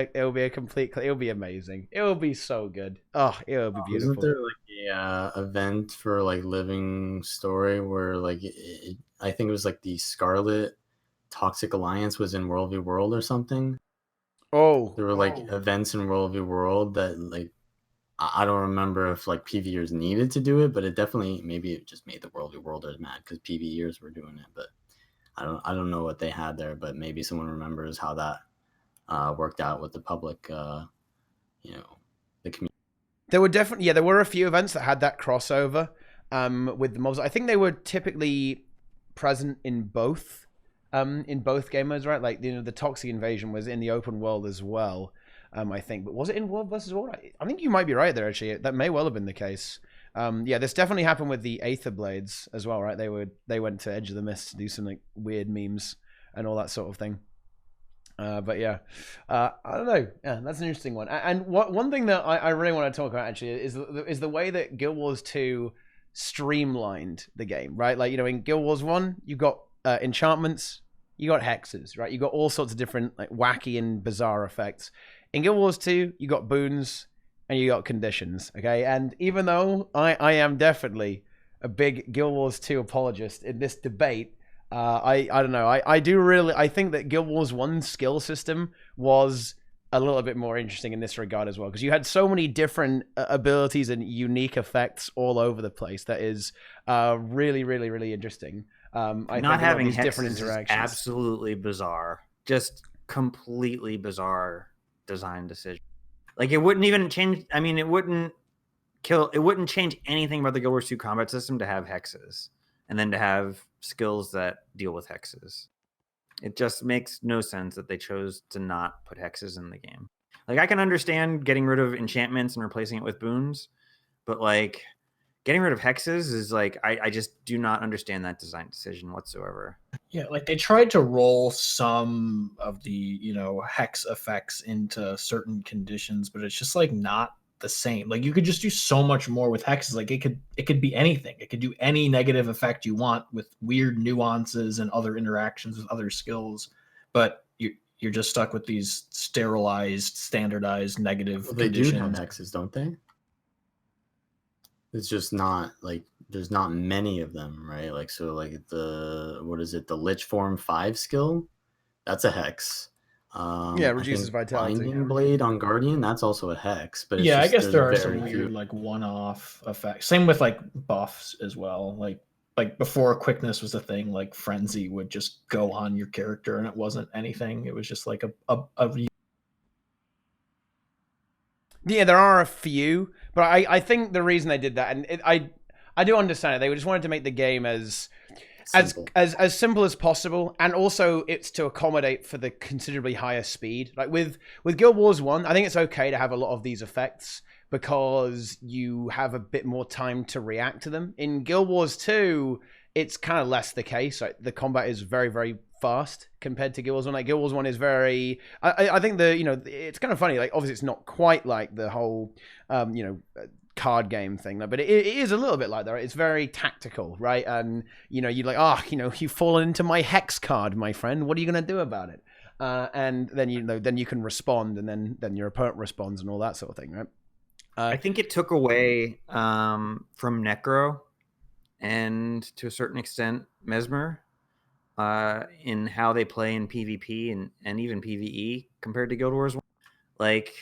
amazing. It will be so good. Oh, it will be beautiful. Wasn't there like a event for like Living Story where like I think it was like the Scarlet Toxic Alliance was in World v World or something? Oh, there were like events in World v World that like I don't remember if like PvEers needed to do it, but it definitely maybe it just made the World v Worlders mad because PvEers were doing it, but. I don't know what they had there, but maybe someone remembers how that worked out with the public, the community. There were definitely, there were a few events that had that crossover with the mobs. I think they were typically present in both game modes, right? Like, you know, the Toxic Invasion was in the open world as well, I think. But was it in World versus World? I think you might be right there, actually. That may well have been the case. Yeah, this definitely happened with the Aether Blades as well, right? They went to Edge of the Mist to do some like weird memes and all that sort of thing. But yeah, I don't know. Yeah, that's an interesting one. And one thing that I really want to talk about actually is the way that Guild Wars 2 streamlined the game, right? Like, you know, in Guild Wars 1, you got enchantments, you got hexes, right? You got all sorts of different like wacky and bizarre effects. In Guild Wars 2, you got boons. And you got conditions, okay? And even though I am definitely a big Guild Wars 2 apologist in this debate, I don't know. I think that Guild Wars 1's skill system was a little bit more interesting in this regard as well, because you had so many different abilities and unique effects all over the place. That is really, really, really interesting. I Not think having these different hexes is interactions. absolutely bizarre. Just completely bizarre design decision. Like, it wouldn't even change. I mean, it wouldn't change anything about the Guild Wars 2 combat system to have hexes and then to have skills that deal with hexes. It just makes no sense that they chose to not put hexes in the game. Like, I can understand getting rid of enchantments and replacing it with boons, but like getting rid of hexes is like, I just do not understand that design decision whatsoever. Yeah, like they tried to roll some of the, you know, hex effects into certain conditions, but it's just like not the same. Like you could just do so much more with hexes. Like it could be anything. It could do any negative effect you want with weird nuances and other interactions with other skills, but you're just stuck with these sterilized, standardized negative conditions. They do have hexes, don't they? It's just not like there's not many of them, right? Like, so like the Lich Form 5 skill That's a hex. Yeah, I reduces think vitality. Binding Blade on Guardian, that's also a hex, but it's Yeah, I just guess there's there are some very weird few. like one-off effects. Same with like buffs as well. Like before quickness was a thing, like frenzy would just go on your character and it wasn't anything. It was just like a Yeah, there are a few, but I think the reason they did that, and I do understand it. They just wanted to make the game as Simple. as simple as possible, and also it's to accommodate for the considerably higher speed. Like with Guild Wars 1, I think it's okay to have a lot of these effects because you have a bit more time to react to them. In Guild Wars 2, it's kind of less the case. Like the combat is very, very fast compared to Guild Wars 1. Like Guild Wars 1 is very I think it's kind of funny. Like obviously it's not quite like the whole card game thing, but it is a little bit like that. Right? It's very tactical, right? And you're like, you've fallen into my hex card, my friend. What are you going to do about it? And then then you can respond, and then your opponent responds, and all that sort of thing, right? I think it took away from Necro and to a certain extent Mesmer in how they play in PvP and even PvE compared to Guild Wars 1. Like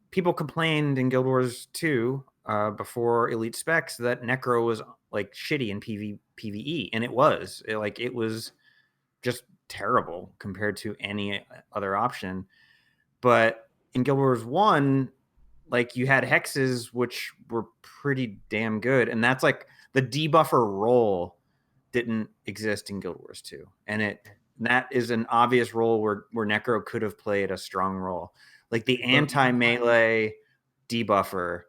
people complained in Guild Wars 2 before Elite Specs that Necro was like shitty in PvE, and it was just terrible compared to any other option. But in Guild Wars 1, like you had hexes which were pretty damn good, and that's like the debuffer role didn't exist in Guild Wars 2, and that is an obvious role where Necro could have played a strong role, like the anti-melee debuffer,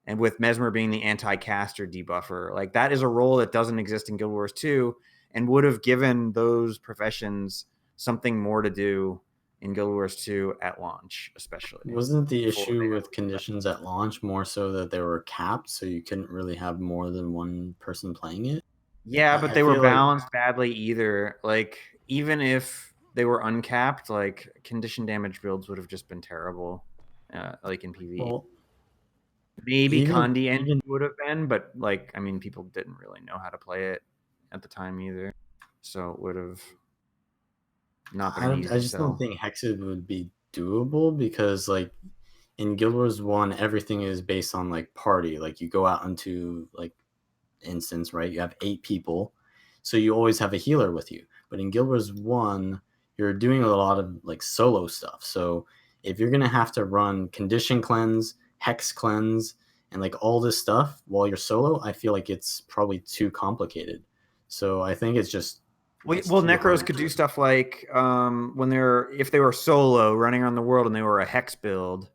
and with Mesmer being the anti-caster debuffer. Like that is a role that doesn't exist in Guild Wars 2 and would have given those professions something more to do in Guild Wars 2 at launch, especially. Wasn't the issue with conditions at launch more so that they were capped, so you couldn't really have more than one person playing it? Yeah, but they were balanced badly either. Like, even if they were uncapped, like, condition damage builds would have just been terrible, like in PvE. Well, maybe Condi Engine would have been, but, like, I mean, people didn't really know how to play it at the time either. So it would have not been easy. I just don't think hexes would be doable because, like, in Guild Wars 1, everything is based on, like, party. Like, you go out into, like, instance, right? You have 8 people, so you always have a healer with you. But in Guild Wars 1, you're doing a lot of like solo stuff. So if you're gonna have to run condition cleanse, hex cleanse, and like all this stuff while you're solo, I feel like it's probably too complicated. So I think it's just well, Necros could do stuff like if they were solo running around the world and they were a hex build,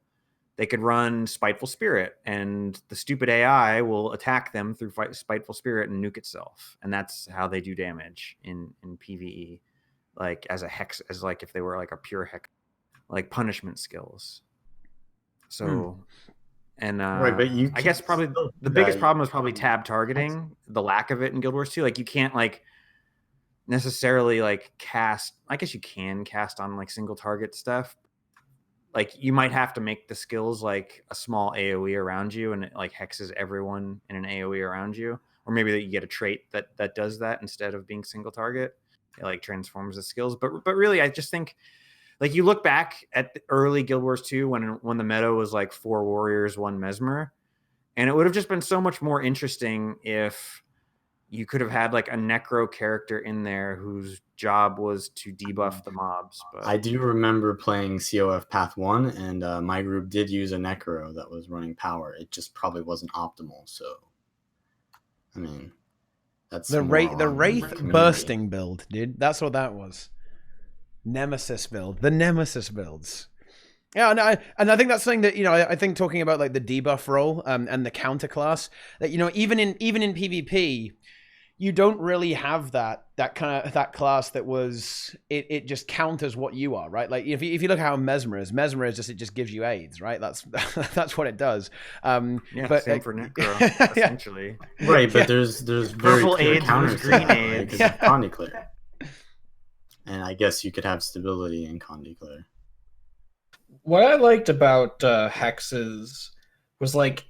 they could run Spiteful Spirit, and the stupid AI will attack them through Spiteful Spirit and nuke itself, and that's how they do damage in PvE, like as a hex, as like if they were like a pure hex, like punishment skills. So, and right, but I guess probably the biggest problem is probably tab targeting, the lack of it in Guild Wars 2. Like you can't like necessarily like cast. I guess you can cast on like single target stuff. Like you might have to make the skills like a small AoE around you, and it like hexes everyone in an AoE around you, or maybe that you get a trait that does that instead of being single target. It like transforms the skills, but really, I just think like you look back at the early Guild Wars 2 when the meta was like 4 warriors, 1 mesmer, and it would have just been so much more interesting if you could have had like a necro character in there whose job was to debuff the mobs. But I do remember playing COF Path 1, and my group did use a necro that was running power. It just probably wasn't optimal. So, I mean, that's the Wraith bursting build, dude. That's what that was. Nemesis build. The Nemesis builds. Yeah, and I think that's something that I think talking about like the debuff role and the counter class, that even in PvP, you don't really have that class that was it just counters what you are, right? Like if you look at how Mesmer is just, it just gives you aids, right? That's what it does. But same for Necro, essentially. Right, but there's very purple clear aids counters versus green to that, aids. because of Condiclair. And I guess you could have stability in Condiclair. What I liked about hexes was like,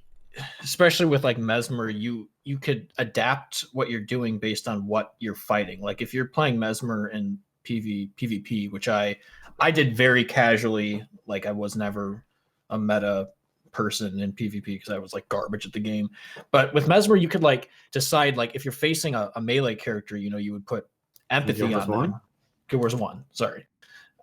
especially with like Mesmer, you could adapt what you're doing based on what you're fighting. Like if you're playing Mesmer in PvP, which I did very casually. Like I was never a meta person in PvP because I was like garbage at the game. But with Mesmer, you could like decide like if you're facing a melee character, you would put empathy on them. Guild Wars 1, sorry.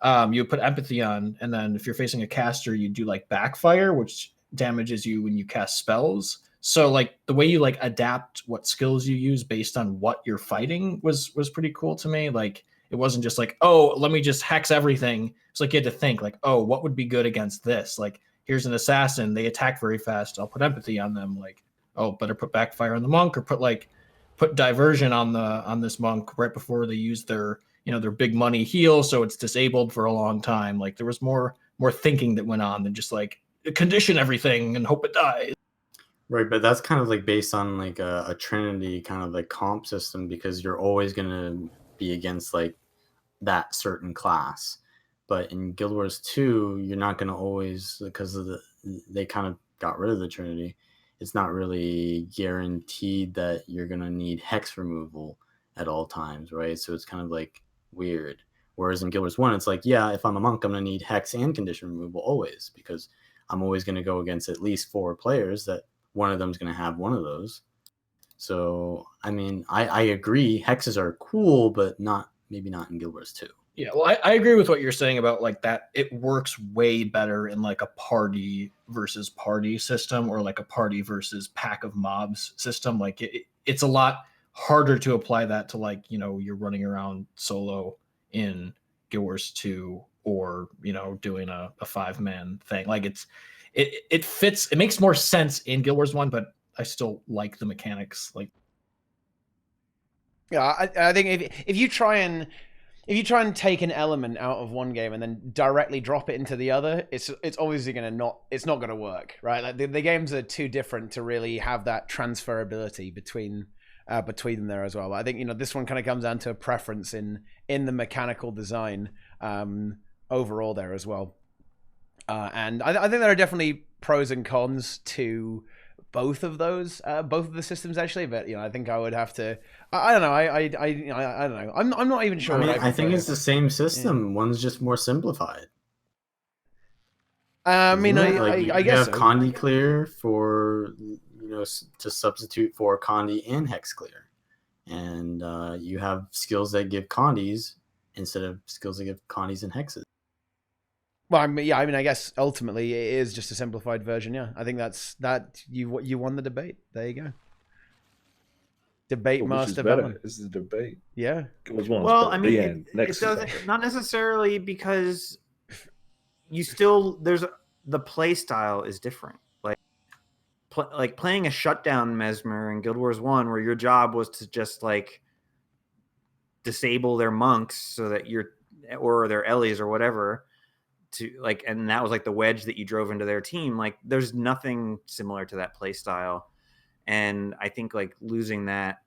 You would put empathy on, and then if you're facing a caster, you do like backfire, which damages you when you cast spells. So like the way you like adapt what skills you use based on what you're fighting was pretty cool to me. Like it wasn't just like, oh, let me just hex everything. It's like you had to think like, oh, what would be good against this? Like here's an assassin, they attack very fast. I'll put empathy on them. Like, oh, better put backfire on the monk, or put diversion on this monk right before they use their their big money heal, so it's disabled for a long time. Like there was more thinking that went on than just like condition everything and hope it dies. Right, but that's kind of like based on like a Trinity kind of like comp system, because you're always going to be against like that certain class. But in Guild Wars 2, you're not going to always, because of they kind of got rid of the Trinity. It's not really guaranteed that you're going to need hex removal at all times, right? So it's kind of like weird. Whereas in Guild Wars 1, it's like, yeah, if I'm a monk, I'm going to need hex and condition removal always, because I'm always going to go against at least 4 players that one of them is going to have one of those. So, I mean, I agree. Hexes are cool, but maybe not in Guild Wars 2. Yeah, well, I agree with what you're saying about like that. It works way better in like a party versus party system, or like a party versus pack of mobs system. Like it's a lot harder to apply that to like, you're running around solo in Guild Wars 2, or, doing a 5-man thing. Like it fits, it makes more sense in Guild Wars 1, but I still like the mechanics. Like, yeah, I think if you try and take an element out of one game and then directly drop it into the other, it's obviously it's not gonna work, right? Like the games are too different to really have that transferability between them there as well. I think this one kind of comes down to a preference in the mechanical design overall there as well. And I think there are definitely pros and cons to both of those, both of the systems actually. But I think I would have to. I don't know. I don't know. I'm not even sure. I think it's the same system. Yeah. One's just more simplified. I mean, I guess you have so. Condi clear for to substitute for Condi and hex clear, and you have skills that give Condis instead of skills that give Condis and hexes. Well, I guess ultimately it is just a simplified version. Yeah, I think you won the debate. There you go. Debate master. Better. This is a debate. Yeah. Well, I mean, it doesn't, not necessarily, because the play style is different. Like playing a shutdown Mesmer in Guild Wars 1, where your job was to just like disable their monks so that or their Ellies or whatever, and that was like the wedge that you drove into their team. Like there's nothing similar to that play style. And I think like losing that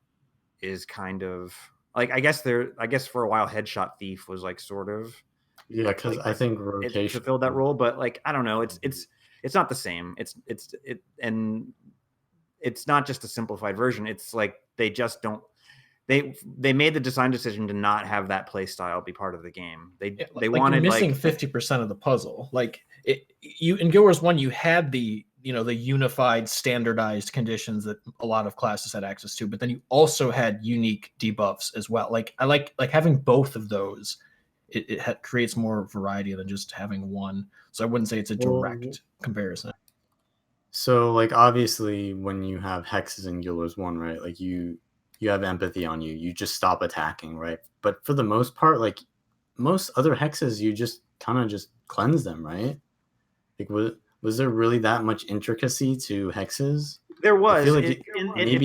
is kind of like, I guess for a while Headshot Thief was like sort of, because I think rotation it fulfilled that role, but like I don't know, it's not the same. And it's not just a simplified version. It's like they just don't. They made the design decision to not have that play style be part of the game. They wanted you're missing 50% of the puzzle. Like you in Guild Wars 1, you had the the unified standardized conditions that a lot of classes had access to, but then you also had unique debuffs as well. Like I like having both of those. It creates more variety than just having one. So I wouldn't say it's a direct comparison. So like obviously when you have hexes in Guild Wars 1, right? Like you have empathy on you. You just stop attacking, right? But for the most part, like most other hexes, you just kind of just cleanse them, right? Like was there really that much intricacy to hexes? There was. I feel like it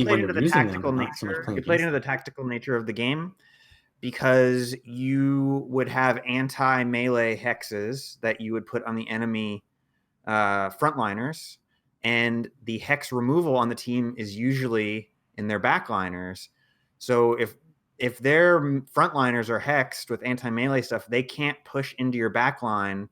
played into the tactical nature. It played into the tactical nature of the game, because you would have anti-melee hexes that you would put on the enemy frontliners, and the hex removal on the team is usually in their backliners. So if their frontliners are hexed with anti-melee stuff, they can't push into your backline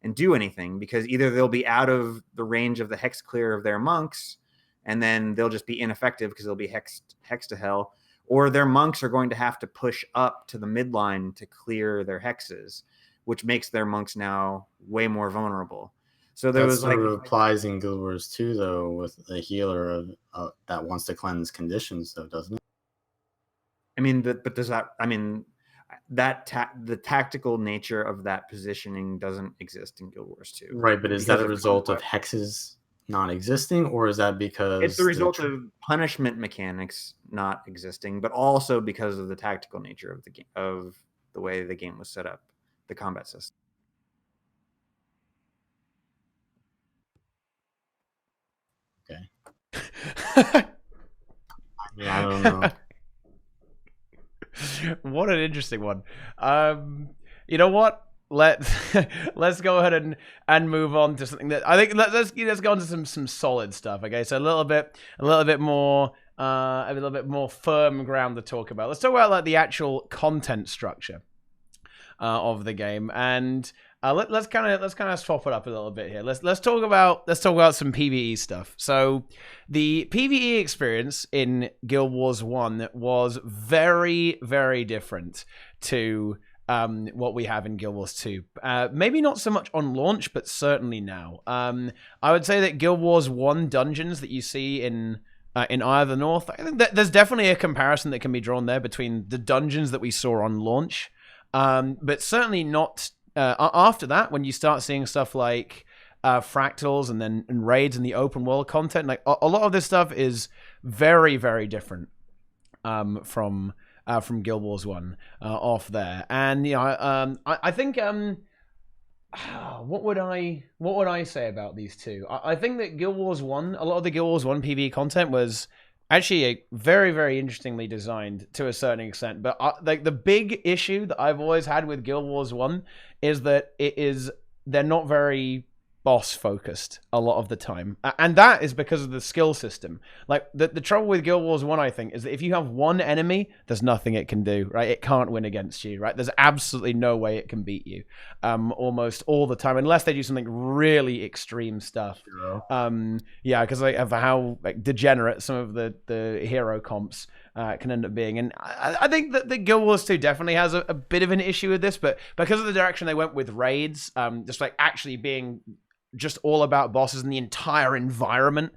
and do anything, because either they'll be out of the range of the hex clear of their monks, and then they'll just be ineffective because they'll be hexed to hell, or their monks are going to have to push up to the midline to clear their hexes, which makes their monks now way more vulnerable. So there That was sort of applies in Guild Wars 2, though, with a healer that wants to cleanse conditions, though, doesn't it? I mean, but does that? I mean, the tactical nature of that positioning doesn't exist in Guild Wars 2. Right, but is that a result of hexes not existing, or is that because it's the result of punishment mechanics not existing, but also because of the tactical nature of the game, of the way the game was set up, the combat system? Okay. I don't know. What an interesting one. You know what? Let's go ahead and move on to something that I think let's go on to some solid stuff. Okay, so a little bit more firm ground to talk about. Let's talk about like the actual content structure of the game, and let's kind of swap it up a little bit here. Let's talk about some PvE stuff. So the PvE experience in Guild Wars 1 was very, very different to what we have in Guild Wars 2. Maybe not so much on launch, but certainly now. I would say that Guild Wars 1 dungeons that you see in Eye of the North, I think that there's definitely a comparison that can be drawn there between the dungeons that we saw on launch, but certainly not after that, when you start seeing stuff like fractals and raids and the open world content. Like a lot of this stuff is very, very different from Guild Wars 1 off there. And you know, I think what would I say about these two? I think that Guild Wars 1, a lot of the Guild Wars 1 PvE content was actually very, very interestingly designed to a certain extent. But like the big issue that I've always had with Guild Wars 1 is that they're not very boss focused a lot of the time, and that is because of the skill system. Like the trouble with Guild Wars 1, I think, is that if you have one enemy, there's nothing it can do, right? It can't win against you, right? There's absolutely no way it can beat you almost all the time, unless they do something really extreme stuff. Yeah, because like of how like degenerate some of the hero comps can end up being. And I think that the Guild Wars 2 definitely has a bit of an issue with this, but because of the direction they went with raids, just like actually being just all about bosses and the entire environment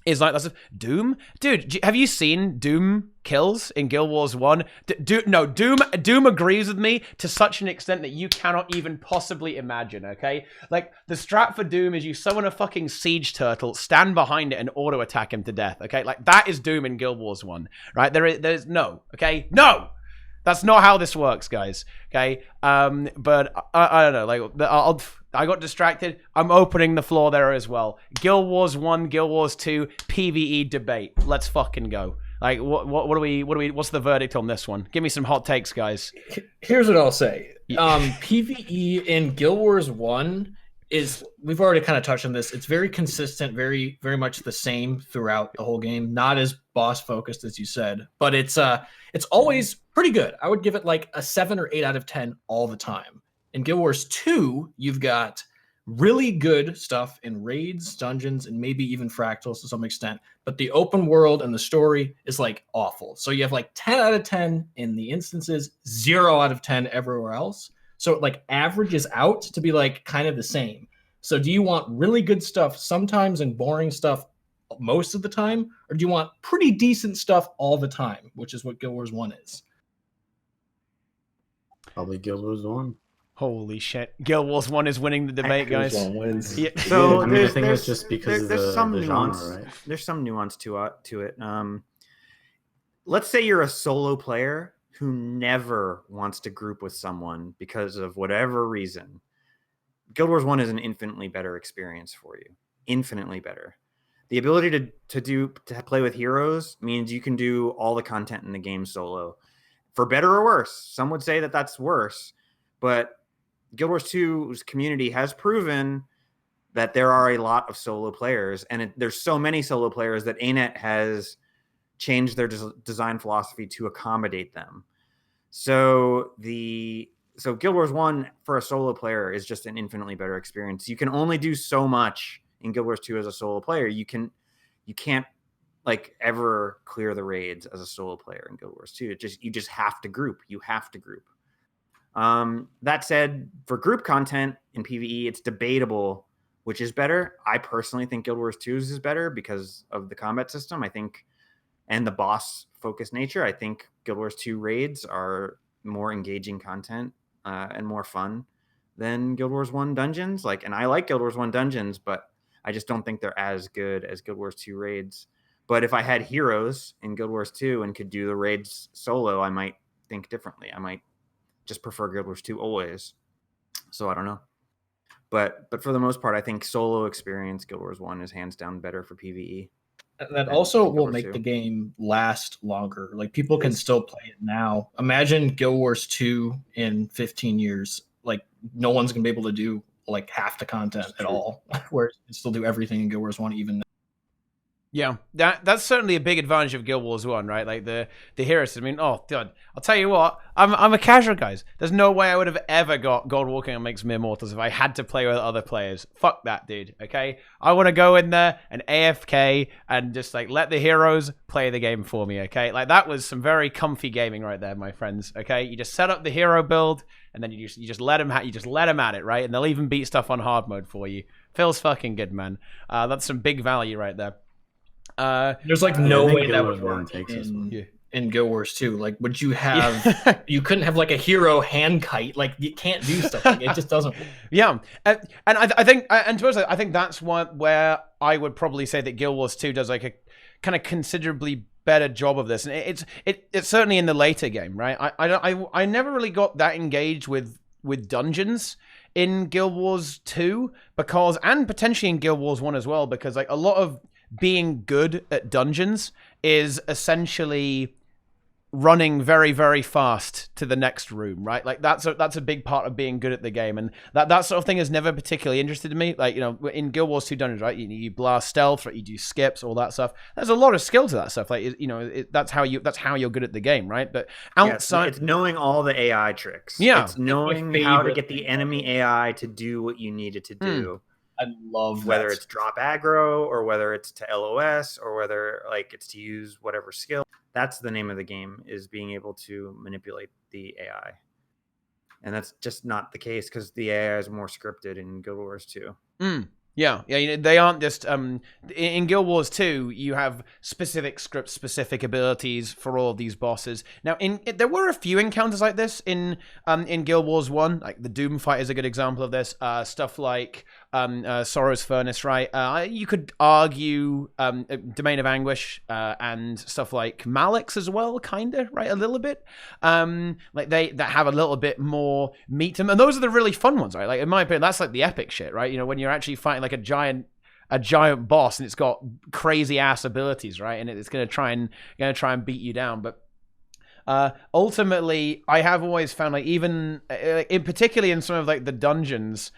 is like that's Doom. Dude, have you seen Doom kills in Guild Wars 1? Doom agrees with me to such an extent that you cannot even possibly imagine, okay? Like, the strat for Doom is you summon a fucking siege turtle, stand behind it, and auto-attack him to death, okay? Like, that is Doom in Guild Wars 1, right? There's no, okay? No! That's not how this works, guys, okay? But I don't know, like, I got distracted. I'm opening the floor there as well. Guild Wars 1, Guild Wars 2, PvE debate. Let's fucking go. Like, what's the verdict on this one? Give me some hot takes, guys. Here's what I'll say. PvE in Guild Wars 1 is, we've already kind of touched on this. It's very consistent, very, very much the same throughout the whole game. Not as boss focused as you said, but it's always pretty good. I would give it like a 7 or 8 out of 10 all the time. In Guild Wars 2, you've got really good stuff in raids, dungeons, and maybe even fractals to some extent. But the open world and the story is like awful. So you have like 10 out of 10 in the instances, 0 out of 10 everywhere else. So it like averages out to be like kind of the same. So do you want really good stuff sometimes and boring stuff most of the time? Or do you want pretty decent stuff all the time, which is what Guild Wars 1 is? Probably Guild Wars 1. Holy shit. Guild Wars 1 is winning the debate, guys. Wins. Yeah. So I mean, I think it's just because there's some nuance. Genre, right? There's some nuance to it. Let's say you're a solo player who never wants to group with someone because of whatever reason. Guild Wars 1 is an infinitely better experience for you. Infinitely better. The ability to play with heroes means you can do all the content in the game solo. For better or worse. Some would say that that's worse, but Guild Wars 2's community has proven that there are a lot of solo players, and there's so many solo players that ArenaNet has changed their design philosophy to accommodate them. So Guild Wars 1 for a solo player is just an infinitely better experience. You can only do so much in Guild Wars 2 as a solo player. You can't like ever clear the raids as a solo player in Guild Wars 2. You just have to group. You have to group. That said, for group content in PvE, it's debatable which is better. I personally think Guild Wars 2's is better because of the combat system, I think, and the boss focused nature. I think Guild Wars 2 raids are more engaging content and more fun than Guild Wars 1 dungeons. Like, and I like Guild Wars 1 dungeons, but I just don't think they're as good as Guild Wars 2 raids. But if I had heroes in Guild Wars 2 and could do the raids solo, I might think differently. I might just prefer Guild Wars 2 always. So I don't know. But for the most part, I think solo experience Guild Wars 1 is hands down better for PvE. That also will make the game last longer. Like, people can still play it now. Imagine Guild Wars 2 in 15 years. Like, no one's going to be able to do like half the content at all, where you can still do everything in Guild Wars 1 even now. Yeah, that's certainly a big advantage of Guild Wars 1, right? Like the heroes. I mean, oh, dude, I'll tell you what, I'm a casual, guys. There's no way I would have ever got Gold Walking and Makes Mere Mortals if I had to play with other players. Fuck that, dude, okay? I want to go in there and AFK and just, like, let the heroes play the game for me, okay? Like, that was some very comfy gaming right there, my friends, okay? You just set up the hero build, and then you just let them at it, right? And they'll even beat stuff on hard mode for you. Feels fucking good, man. That's some big value right there. There's like no way that would One work takes this one. in Guild Wars 2. Like, would you have? You couldn't have like a hero hand kite. Like, you can't do stuff. Like, it just doesn't work. Yeah, and I think, and to us, I think that's where I would probably say that Guild Wars 2 does like a kind of considerably better job of this, and it's certainly in the later game, right? I never really got that engaged with dungeons in Guild Wars 2 because, and potentially in Guild Wars 1 as well, because like a lot of being good at dungeons is essentially running very, very fast to the next room, right? Like that's a big part of being good at the game, and that sort of thing has never particularly interested me. Like, you know, in Guild Wars 2 dungeons, right? You blast stealth, right? You do skips, all that stuff. There's a lot of skill to that stuff. Like, you know, that's how you're good at the game, right? But outside, it's knowing all the AI tricks. Yeah, it's knowing how to get the enemy AI to do what you need it to do. I love whether that. it's drop aggro or whether it's to LOS or whether like it's to use whatever skill. That's the name of the game, is being able to manipulate the AI. And that's just not the case because the AI is more scripted in Guild Wars 2. Yeah, you know, they aren't just in Guild Wars 2. You have specific scripts, specific abilities for all of these bosses. Now, there were a few encounters like this in Guild Wars 1. Like the Doom fight is a good example of this. Stuff like Sorrow's Furnace, right? You could argue Domain of Anguish and stuff like Malix as well, kinda, right? A little bit. Like that have a little bit more meat to them, and those are the really fun ones, right? Like in my opinion, that's like the epic shit, right? You know, when you're actually fighting like a giant boss and it's got crazy ass abilities, right? And it's gonna try and beat you down, but. Ultimately, I have always found, like, even particularly in some of like the dungeons,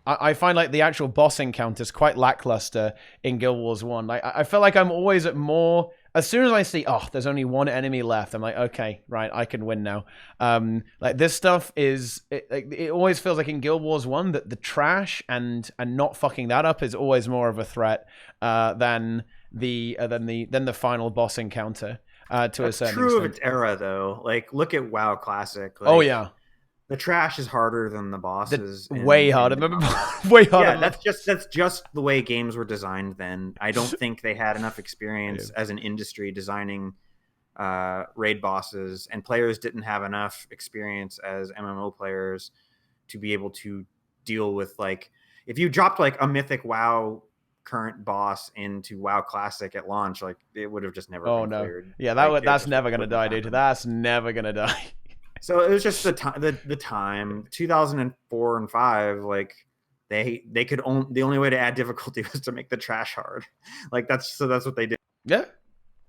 I find like the actual boss encounters quite lackluster in Guild Wars 1. Like, I feel like I'm always at more. As soon as I see, oh, there's only one enemy left, I'm like, okay, right, I can win now. Like this stuff it always feels like in Guild Wars 1 that the trash and not fucking that up is always more of a threat than the final boss encounter. To That's a certain true extent. of its era, though. Like, look at WoW Classic. Like, Oh yeah, the trash is harder than the bosses. way harder. Way harder. Yeah, that's just the way games were designed then. I don't think they had enough experience as an industry designing raid bosses, and players didn't have enough experience as MMO players to be able to deal with, like, if you dropped like a mythic WoW current boss into WoW Classic at launch, like, it would have just never been cleared. Yeah, like, that's never gonna die, dude. That's never gonna die. So it was just the time 2004 and 5, like they could the only way to add difficulty was to make the trash hard. Like that's what they did. Yeah.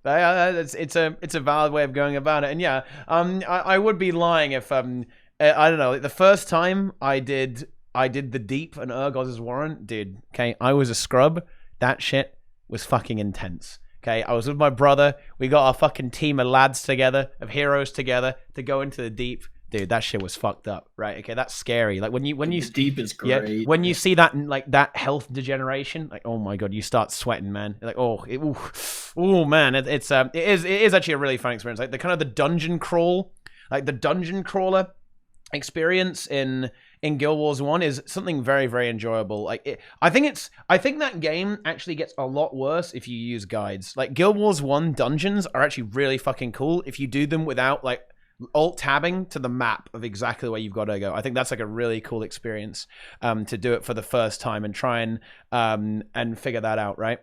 It's a valid way of going about it. And yeah, I would be lying if I don't know, like the first time I did the Deep and Urgos's Warrant, dude, okay, I was a scrub. That shit was fucking intense. Okay, I was with my brother. We got our fucking team of lads together, of heroes together, to go into the Deep, dude, that shit was fucked up, right? Okay, that's scary. Like when you The deep is yeah, great. when you see that like that health degeneration, like oh my god, you start sweating, man. Like oh man, it is actually a really fun experience. Like the kind of the dungeon crawl, like the dungeon crawler experience in Guild Wars 1 is something very, very enjoyable. Like I think that game actually gets a lot worse if you use guides. Like Guild Wars 1 dungeons are actually really fucking cool if you do them without like alt tabbing to the map of exactly where you've got to go. I think that's like a really cool experience to do it for the first time and try and figure that out, right?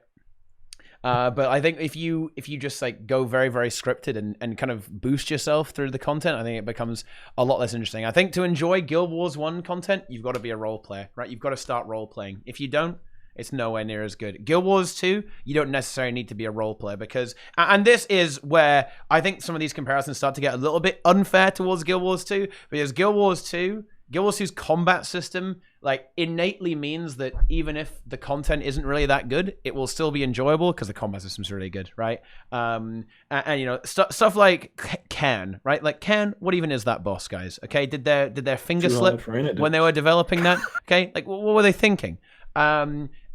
But I think if you just like go very, very scripted and kind of boost yourself through the content, I think it becomes a lot less interesting. I think to enjoy Guild Wars 1 content, you've got to be a role player, right? You've got to start role playing. If you don't, it's nowhere near as good. Guild Wars 2, you don't necessarily need to be a role player because, and this is where I think some of these comparisons start to get a little bit unfair towards Guild Wars 2, because Guild Wars 2's combat system like innately means that even if the content isn't really that good, it will still be enjoyable because the combat system's really good, right? And you know, stuff like Can, right? Like Can, what even is that boss, guys? Okay, did their finger Too slip hard for ArenaNet. when they were developing that? Okay, like what were they thinking?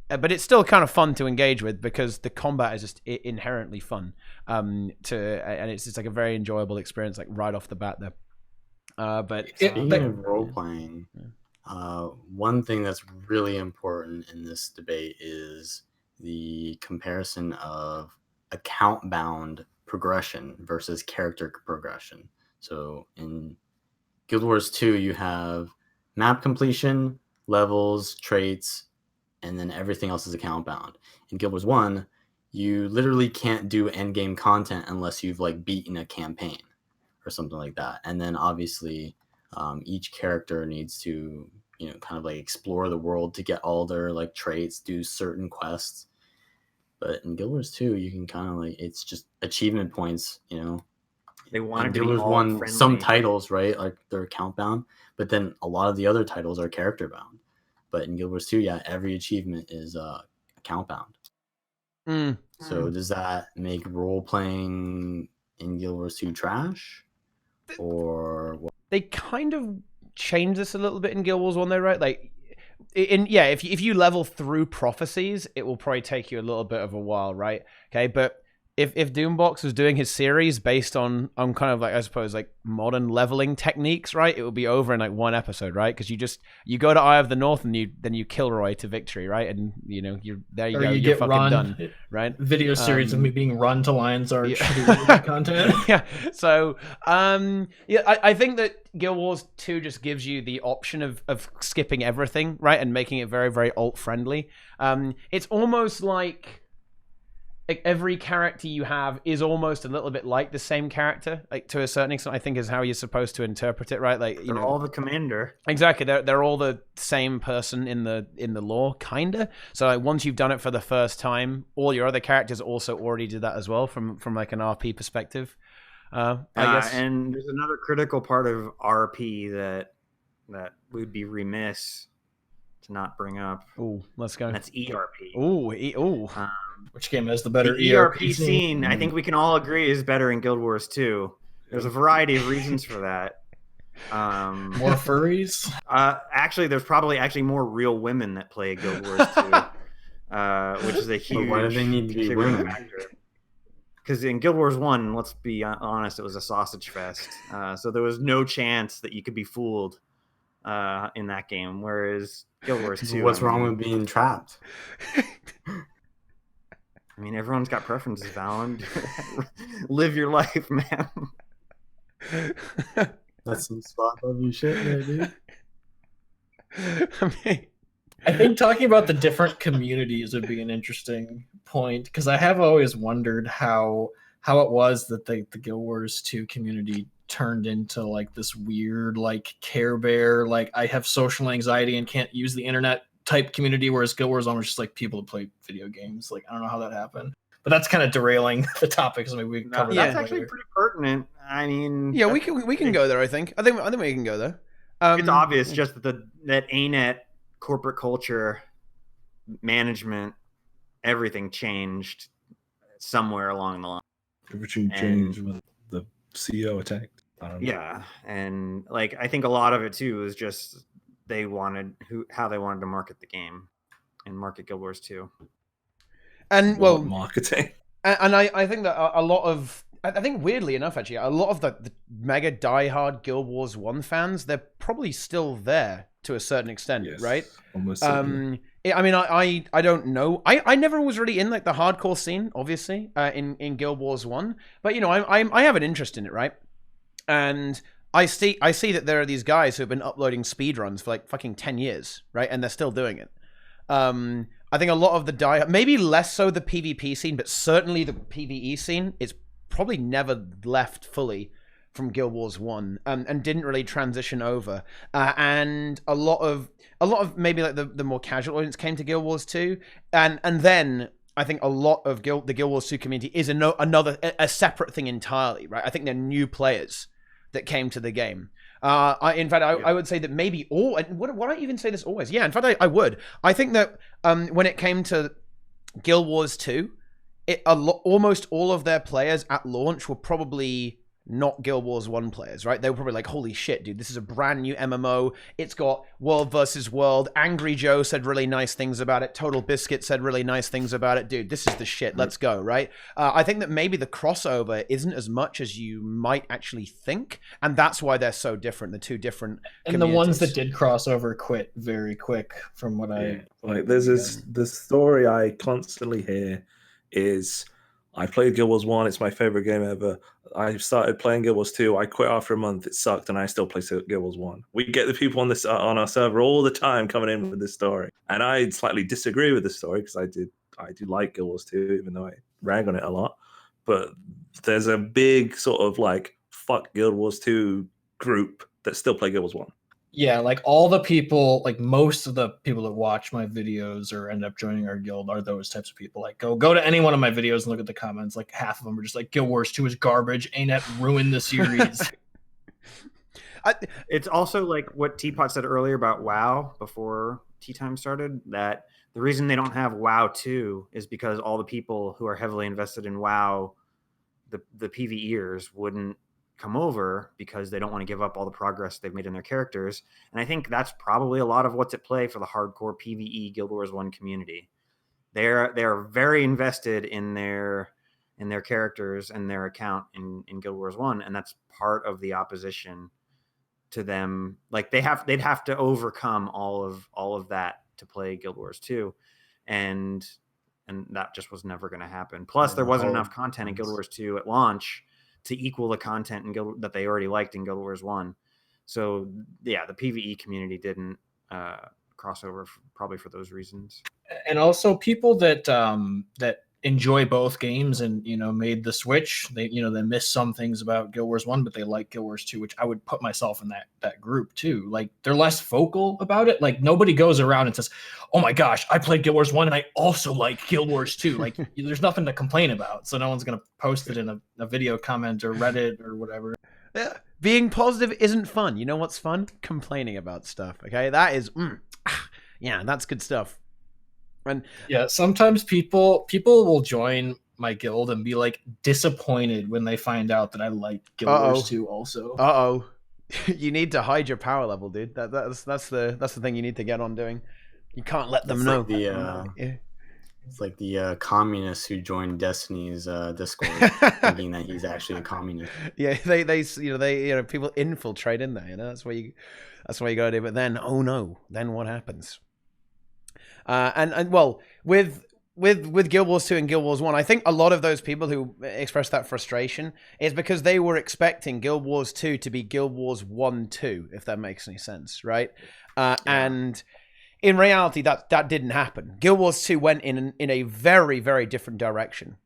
But it's still kind of fun to engage with because the combat is just inherently fun. And it's just like a very enjoyable experience, like right off the bat there. But speaking of role playing, one thing that's really important in this debate is the comparison of account bound progression versus character progression. So in Guild Wars 2, you have map completion, levels, traits, and then everything else is account bound. In Guild Wars 1, you literally can't do end game content unless you've like beaten a campaign or something like that. And then obviously each character needs to, you know, kind of like explore the world to get all their like traits, do certain quests. But in Guild Wars 2, you can kind of like, it's just achievement points, you know. They wanted to Guild be Wars all 1, friendly. some titles, right, like they're account bound, but then a lot of the other titles are character bound. But in Guild Wars 2, yeah, every achievement is account bound. So does that make role playing in Guild Wars 2 trash? Or what? They kind of changed this a little bit in Guild Wars 1 though, right? Like if you level through prophecies, it will probably take you a little bit of a while, right? Okay, but if Doombox was doing his series based on kind of like, I suppose, like modern leveling techniques, right, it would be over in like one episode, right? Because you go to Eye of the North and you kill Roy to victory, right? And you know you're get fucking run, done, right? Video series of me being run to Lion's Arch yeah. content. Yeah. So I think that Guild Wars 2 just gives you the option of skipping everything, right, and making it very, very alt friendly. It's almost like every character you have is almost a little bit like the same character, like to a certain extent, I think is how you're supposed to interpret it, right? Like, you They're know, all the commander. Exactly. They're all the same person in the lore, kinda. So like once you've done it for the first time, all your other characters also already did that as well from like an RP perspective. I guess. And there's another critical part of RP that would be remiss to not bring up. Ooh, let's go. And that's ERP. Ooh. Which game has the better The ERP scene, I think we can all agree, is better in Guild Wars 2. There's a variety of reasons for that. More furries? Actually, there's probably more real women that play Guild Wars 2, which is a huge. But why do they need to be women? Because in Guild Wars 1, let's be honest, it was a sausage fest. So there was no chance that you could be fooled in that game. Whereas Guild Wars 2. What's wrong with being trapped? I mean, everyone's got preferences, Vallun. Live your life, man. That's some spot you shit there, dude. I think talking about the different communities would be an interesting point, because I have always wondered how it was that the Guild Wars 2 community turned into like this weird like Care Bear, like I have social anxiety and can't use the internet type community, whereas Guild Wars 1 was just like people who play video games. Like I don't know how that happened, but that's kind of derailing the topic. So maybe we can cover that. That's actually pretty pertinent. I mean, yeah, we can go there. I think we can go there. It's obvious just that ANET corporate culture, management, everything changed somewhere along the line. Everything changed when the CEO attacked. I don't know. Yeah, and like I think a lot of it too is just they wanted how they wanted to market the game and market Guild Wars 2. And What well, marketing. and I think that a lot of, I think weirdly enough, actually, a lot of the mega diehard Guild Wars 1 fans, they're probably still there to a certain extent, Yes, right? almost certainly. I mean, I don't know. I never was really in like the hardcore scene, obviously, in Guild Wars 1, but you know, I have an interest in it, right? And I see that there are these guys who have been uploading speedruns for like fucking 10 years, right? And they're still doing it. I think a lot of the maybe less so the PvP scene, but certainly the PvE scene is probably never left fully from Guild Wars 1, and didn't really transition over. And a lot of maybe like the more casual audience came to Guild Wars 2, and then I think a lot of the Guild Wars 2 community is a separate thing entirely, right? I think they're new players that came to the game. In fact, I would say that maybe all, and would I even say this always? Yeah, in fact, I would. I think that when it came to Guild Wars 2, almost all of their players at launch were probably not Guild Wars 1 players, right? They were probably like, holy shit, dude, this is a brand new MMO. It's got world versus world. Angry Joe said really nice things about it. Total Biscuit said really nice things about it. Dude, this is the shit. Let's go, right? I think that maybe the crossover isn't as much as you might actually think, and that's why they're so different, the two different And the ones that did crossover quit very quick from what like there's this story I constantly hear is I played Guild Wars 1, it's my favorite game ever. I started playing Guild Wars 2, I quit after a month, it sucked, and I still play Guild Wars 1. We get the people on our server all the time coming in with this story. And I slightly disagree with this story because I do like Guild Wars 2, even though I rag on it a lot. But there's a big sort of like fuck Guild Wars 2 group that still play Guild Wars 1. Yeah, like all the people, like most of the people that watch my videos or end up joining our guild are those types of people. Like go to any one of my videos and look at the comments. Like half of them are just like, Guild Wars 2 is garbage. ArenaNet ruined the series. It's also like what Teapot said earlier about WoW before Tea Time started, that the reason they don't have WoW 2 is because all the people who are heavily invested in WoW, the PvEers, wouldn't come over because they don't want to give up all the progress they've made in their characters. And I think that's probably a lot of what's at play for the hardcore PvE Guild Wars 1 community. They're very invested in their characters and their account in Guild Wars 1, and that's part of the opposition to them. Like they'd have to overcome all of that to play Guild Wars 2, and that just was never going to happen. Plus, there wasn't enough content in Guild Wars 2 at launch to equal the content in that they already liked in Guild Wars 1. So yeah, the PvE community didn't cross over probably for those reasons. And also people that that enjoy both games and made the switch, they miss some things about Guild Wars 1, but they like Guild Wars 2, which I would put myself in that group too. Like they're less vocal about it. Like nobody goes around and says, oh my gosh, I played Guild Wars 1 and I also like Guild Wars 2. Like there's nothing to complain about, so no one's gonna post it in a video comment or Reddit or whatever. Yeah. Being positive isn't fun. You know what's fun? Complaining about stuff. Okay, that is yeah, that's good stuff. And yeah, sometimes people will join my guild and be like disappointed when they find out that I like Guild Wars 2 also. You need to hide your power level, dude. That's the thing you need to get on doing. You can't let them know. It's like the communists who joined Destiny's Discord, thinking that he's actually a communist. Yeah, they people infiltrate in there. That's what you gotta do. But then, oh no, then what happens? And well, with Guild Wars 2 and Guild Wars 1, I think a lot of those people who express that frustration is because they were expecting Guild Wars 2 to be Guild Wars 1-2, if that makes any sense, right? And in reality, that didn't happen. Guild Wars 2 went in a very, very different direction.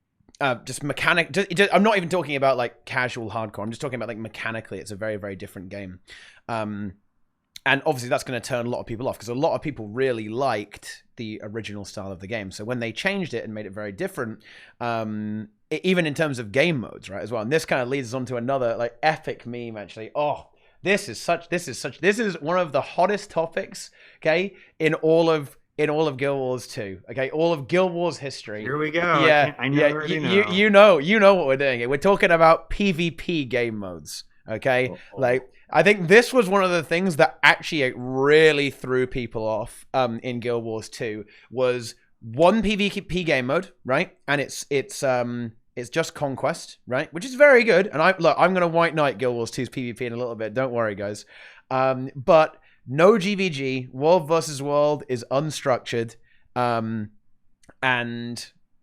Just mechanic. I'm not even talking about like casual hardcore. I'm just talking about like mechanically. It's a very, very different game. And obviously that's going to turn a lot of people off because a lot of people really liked the original style of the game. So when they changed it and made it very different, even in terms of game modes, right, as well. And this kind of leads us on to another like epic meme, actually. Oh, this is one of the hottest topics, okay, in all of Guild Wars 2, okay, all of Guild Wars history. Here we go. Yeah, I know. you know what we're doing here. We're talking about PvP game modes. Okay, like I think this was one of the things that actually really threw people off in Guild Wars 2 was one PvP game mode, right? And it's just Conquest, right? Which is very good. And I'm gonna White Knight Guild Wars 2's PvP in a little bit. Don't worry, guys. But no GVG. World versus World is unstructured, and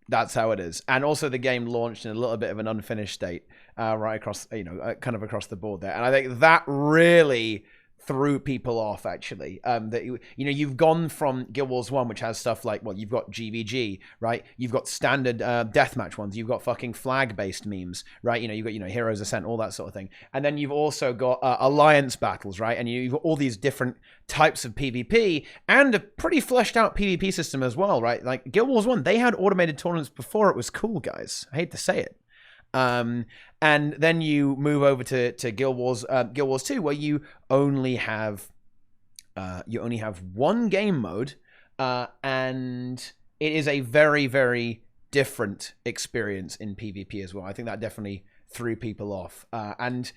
that's how it is. And also, the game launched in a little bit of an unfinished state, right across, kind of across the board there. And I think that really threw people off, actually. That you've gone from Guild Wars 1, which has stuff like, well, you've got GVG, right? You've got standard deathmatch ones. You've got fucking flag-based memes, right? You've got Heroes Ascent, all that sort of thing. And then you've also got alliance battles, right? And you've got all these different types of PvP and a pretty fleshed out PvP system as well, right? Like Guild Wars 1, they had automated tournaments before it was cool, guys. I hate to say it. And then you move over to Guild Wars 2, where you only have one game mode, and it is a very, very different experience in PvP as well. I think that definitely threw people off. And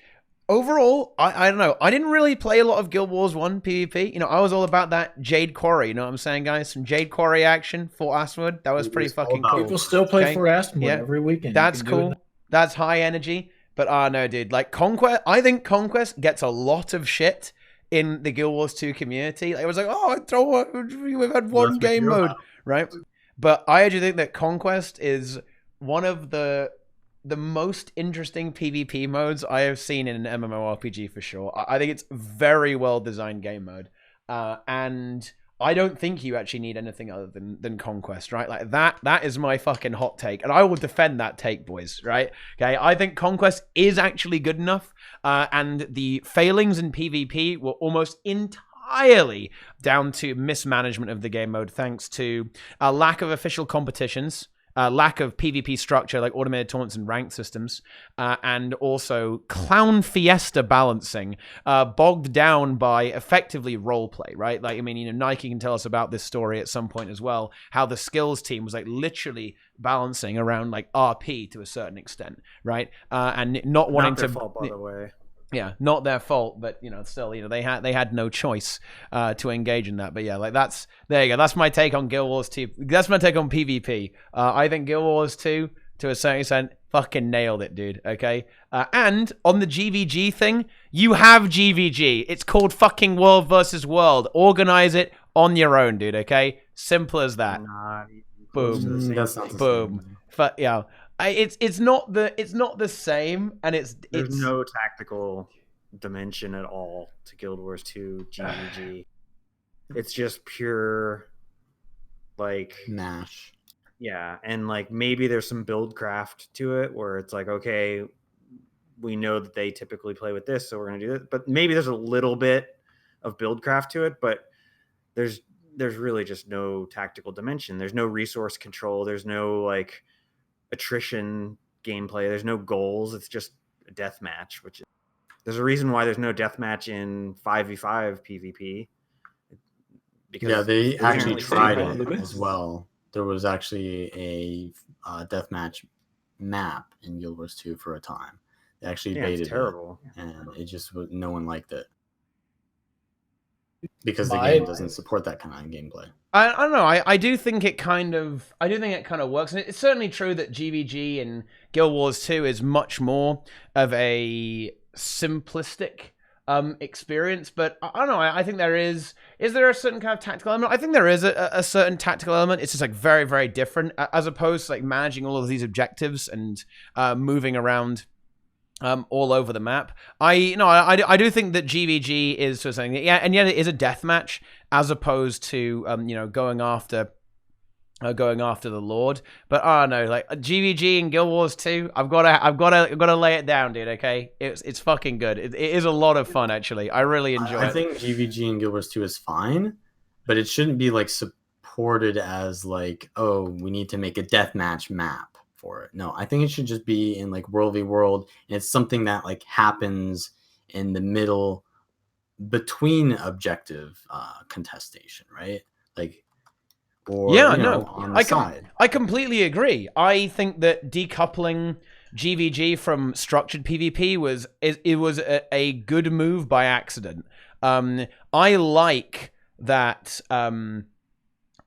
overall, I don't know. I didn't really play a lot of Guild Wars 1 PvP. I was all about that Jade Quarry. You know what I'm saying, guys? Some Jade Quarry action for Astwood. That was pretty fucking cool. People still play for Astwood every weekend. That's cool. That's high energy. But no, dude. Like Conquest, I think Conquest gets a lot of shit in the Guild Wars 2 community. Like, it was like, we've had one game mode, right? But I actually think that Conquest is one of the most interesting PvP modes I have seen in an MMORPG for sure. I think it's very well designed game mode, and I don't think you actually need anything other than Conquest, right? Like that is my fucking hot take, and I will defend that take, boys, right? Okay, I think Conquest is actually good enough, and the failings in PvP were almost entirely down to mismanagement of the game mode, thanks to a lack of official competitions, lack of PvP structure like automated taunts and ranked systems, and also clown fiesta balancing, bogged down by effectively roleplay, right? Like, Nike can tell us about this story at some point as well, how the skills team was like literally balancing around like RP to a certain extent, right? And not wanting to fault, by the way. Yeah, not their fault, but still, they had no choice to engage in that. But yeah, like there you go. That's my take on Guild Wars 2. That's my take on PvP. I think Guild Wars 2, to a certain extent, fucking nailed it, dude. Okay, and on the GVG thing, you have GVG. It's called fucking World versus World. Organize it on your own, dude. Okay, simple as that. Boom. That's not boom. Yeah. It's not the same, and there's no tactical dimension at all to Guild Wars 2 GVG. It's just pure like Nash. Yeah, and like maybe there's some build craft to it where it's like, okay, we know that they typically play with this, so we're gonna do it. But maybe there's a little bit of build craft to it, but there's really just no tactical dimension. There's no resource control. There's no like attrition gameplay. There's no goals. It's just a death match, which is, there's a reason why there's no death match in 5v5 PvP. Because they actually tried it as well. There was actually a deathmatch map in Guild Wars 2 for a time. They actually baited terrible. It, and it just was, no one liked it because the game doesn't support that kind of gameplay. I don't know. I do think it kind of works. And it's certainly true that GVG in Guild Wars 2 is much more of a simplistic experience, but I don't know. I think there is there a certain kind of tactical element? I think there is a certain tactical element. It's just like very, very different as opposed to like managing all of these objectives and moving around all over the map. I do think that GVG is sort of something, and yet it is a death match as opposed to going after the Lord. But I don't know, like GVG in Guild Wars 2, I've got to lay it down, dude. Okay, it's fucking good. It is a lot of fun, actually. I really enjoy it. I think GVG in Guild Wars 2 is fine, but it shouldn't be like supported as like, oh, we need to make a deathmatch map for it. No, I think it should just be in like World v World, and it's something that like happens in the middle between objective contestation, right? Like, or on the side. I completely agree. I think that decoupling GVG from structured PvP was a good move by accident. I like that.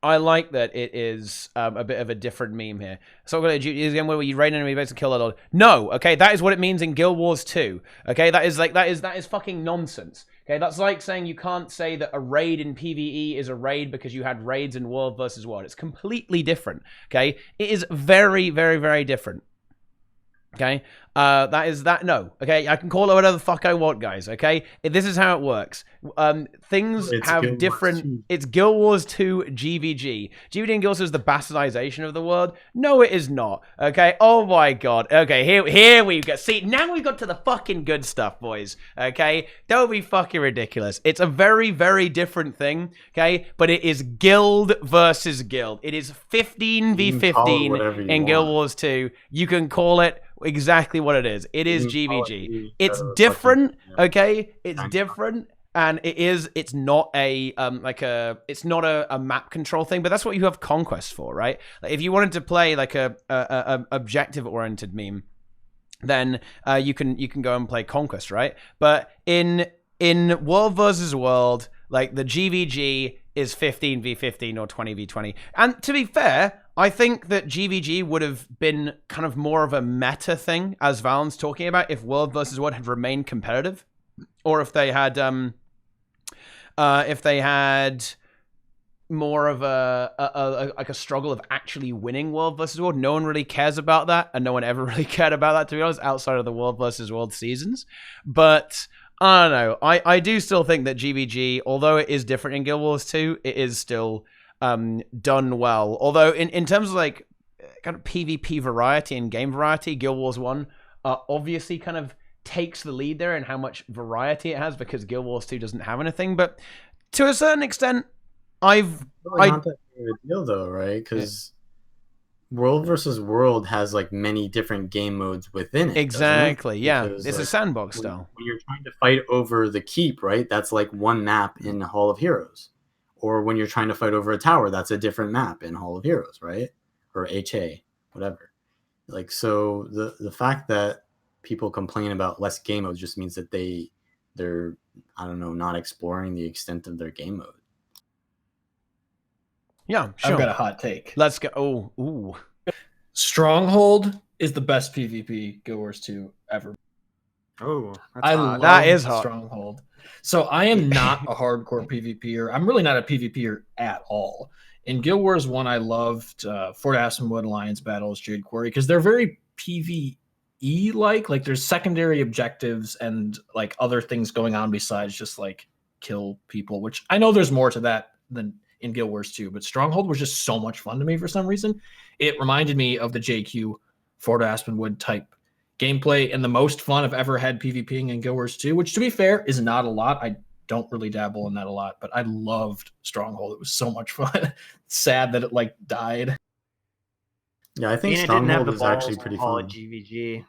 I like that it is a bit of a different meme here. So we're going to use again where you raid enemy base and kill a lot. No, okay, that is what it means in Guild Wars 2. Okay, that is fucking nonsense. Okay, that's like saying you can't say that a raid in PvE is a raid because you had raids in World versus World. It's completely different. Okay, it is very, very, very different. Okay, that is that. No, okay, I can call it whatever the fuck I want, guys. Okay, this is how it works. Things have different. It's Guild Wars 2 GVG. GVG and Guild Wars is the bastardization of the word. No, it is not. Okay. Oh my god. Okay, here we go. See, now we got to the fucking good stuff, boys. Okay, don't be fucking ridiculous. It's a very, very different thing. Okay, but it is guild versus guild. It is 15v15 in Guild Wars 2. You can call it exactly what it is. It is GVG. It's different, okay? It's different, and it's not a it's not a map control thing, but that's what you have Conquest for, right? Like if you wanted to play like a objective oriented meme, then you can go and play Conquest, right? But in World versus World, like the GVG is 15v15 or 20v20. And to be fair, I think that GVG would have been kind of more of a meta thing, as Vallun's talking about, if World versus World had remained competitive, or if they had more of a struggle of actually winning World versus World. No one really cares about that, and no one ever really cared about that, to be honest, outside of the World versus World seasons. But I don't know. I do still think that GVG, although it is different in Guild Wars 2, it is still done well. Although in terms of like kind of PvP variety and game variety, Guild Wars 1 obviously kind of takes the lead there in how much variety it has, because Guild Wars 2 doesn't have anything. But to a certain extent, not that big of a deal though, right? Because World versus World has like many different game modes within it. Exactly, yeah. Because, it's a sandbox style. When you're trying to fight over the keep, right? That's like one map in Hall of Heroes. Or when you're trying to fight over a tower, that's a different map in Hall of Heroes, right? Or HA, whatever. Like, so the fact that people complain about less game modes just means that they're I don't know, not exploring the extent of their game mode. Yeah, sure. I've got a hot take. Let's go. Oh, ooh. Stronghold is the best PvP Guild Wars 2 ever. Oh, I love that is hot. Stronghold. So I am not a hardcore PvPer. I'm really not a PvPer at all. In Guild Wars 1, I loved Fort Aspenwood, Alliance Battles, Jade Quarry, because they're very PvE-like. Like there's secondary objectives and like other things going on besides just like kill people, which I know there's more to that than in Guild Wars 2, but Stronghold was just so much fun to me for some reason. It reminded me of the JQ Fort Aspenwood type gameplay, and the most fun I've ever had PvPing in Guild Wars 2, which to be fair is not a lot. I don't really dabble in that a lot, but I loved Stronghold. It was so much fun. Sad that it like died. Yeah, I think Stronghold is actually pretty fun. GVG.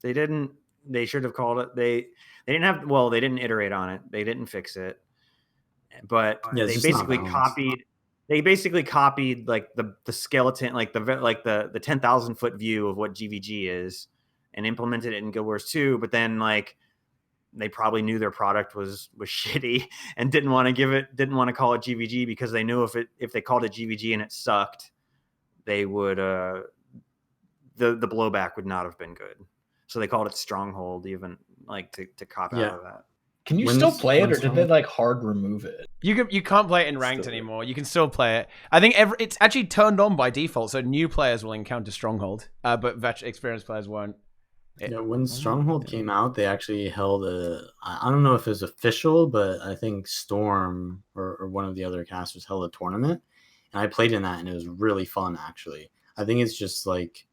They should have called it. They didn't iterate on it. They didn't fix it. But yeah, they basically copied like the skeleton, like the 10,000 foot view of what GVG is, and implemented it in Guild Wars 2. But then like they probably knew their product was shitty and didn't want to call it GVG, because they knew if they called it GVG and it sucked, they would the blowback would not have been good. So they called it Stronghold, even like to cop out of that. Can you still play it, or did they like hard remove it? You can't play it in ranked anymore. You can still play it. I think it's actually turned on by default, so new players will encounter Stronghold, but experienced players won't. Yeah, when Stronghold came out, they actually held I don't know if it was official, but I think Storm or one of the other casters held a tournament, and I played in that, and it was really fun, actually. I think it's just like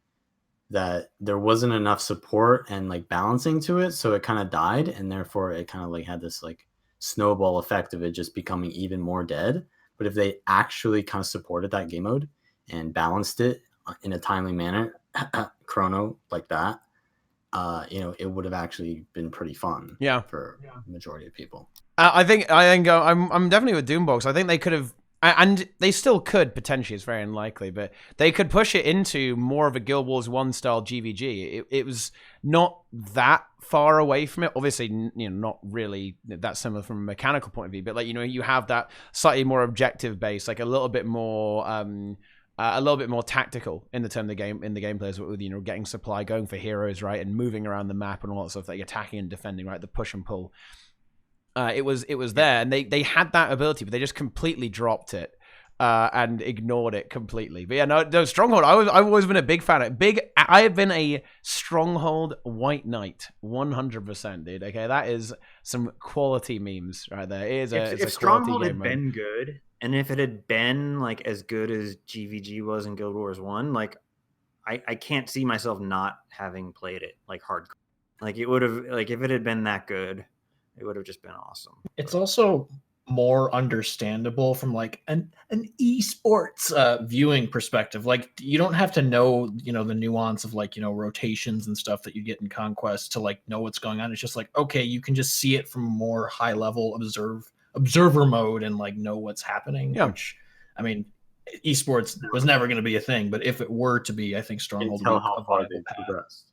that there wasn't enough support and like balancing to it, so it kind of died, and therefore it kind of like had this like snowball effect of it just becoming even more dead. But if they actually kind of supported that game mode and balanced it in a timely manner, chrono like that, it would have actually been pretty fun. Yeah, for the majority of people. I'm definitely with Doombox. I think they could have And they still could potentially. It's very unlikely, but they could push it into more of a Guild Wars 1 style GVG. It was not that far away from it. Obviously, not really that similar from a mechanical point of view, but like you have that slightly more objective base, like a little bit more tactical in the term of the game, in the gameplay, with getting supply, going for heroes, right, and moving around the map and all that stuff, like attacking and defending, right, the push and pull. It was there, and they had that ability, but they just completely dropped it and ignored it completely. But yeah, no, Stronghold. I've always been a big fan of it. I have been a Stronghold White Knight, 100%, dude. Okay, that is some quality memes right there. It is if Stronghold had been good, and if it had been like as good as GVG was in Guild Wars 1, like I can't see myself not having played it like hardcore. Like it would have, like if it had been that good, it would have just been awesome. It's also more understandable from like an esports viewing perspective. Like you don't have to know, the nuance of like, rotations and stuff that you get in Conquest to like know what's going on. It's just like, okay, you can just see it from more high level observer mode and like know what's happening. Yeah. Which, I mean, esports was never going to be a thing, but if it were to be, I think Stronghold would be a viable path.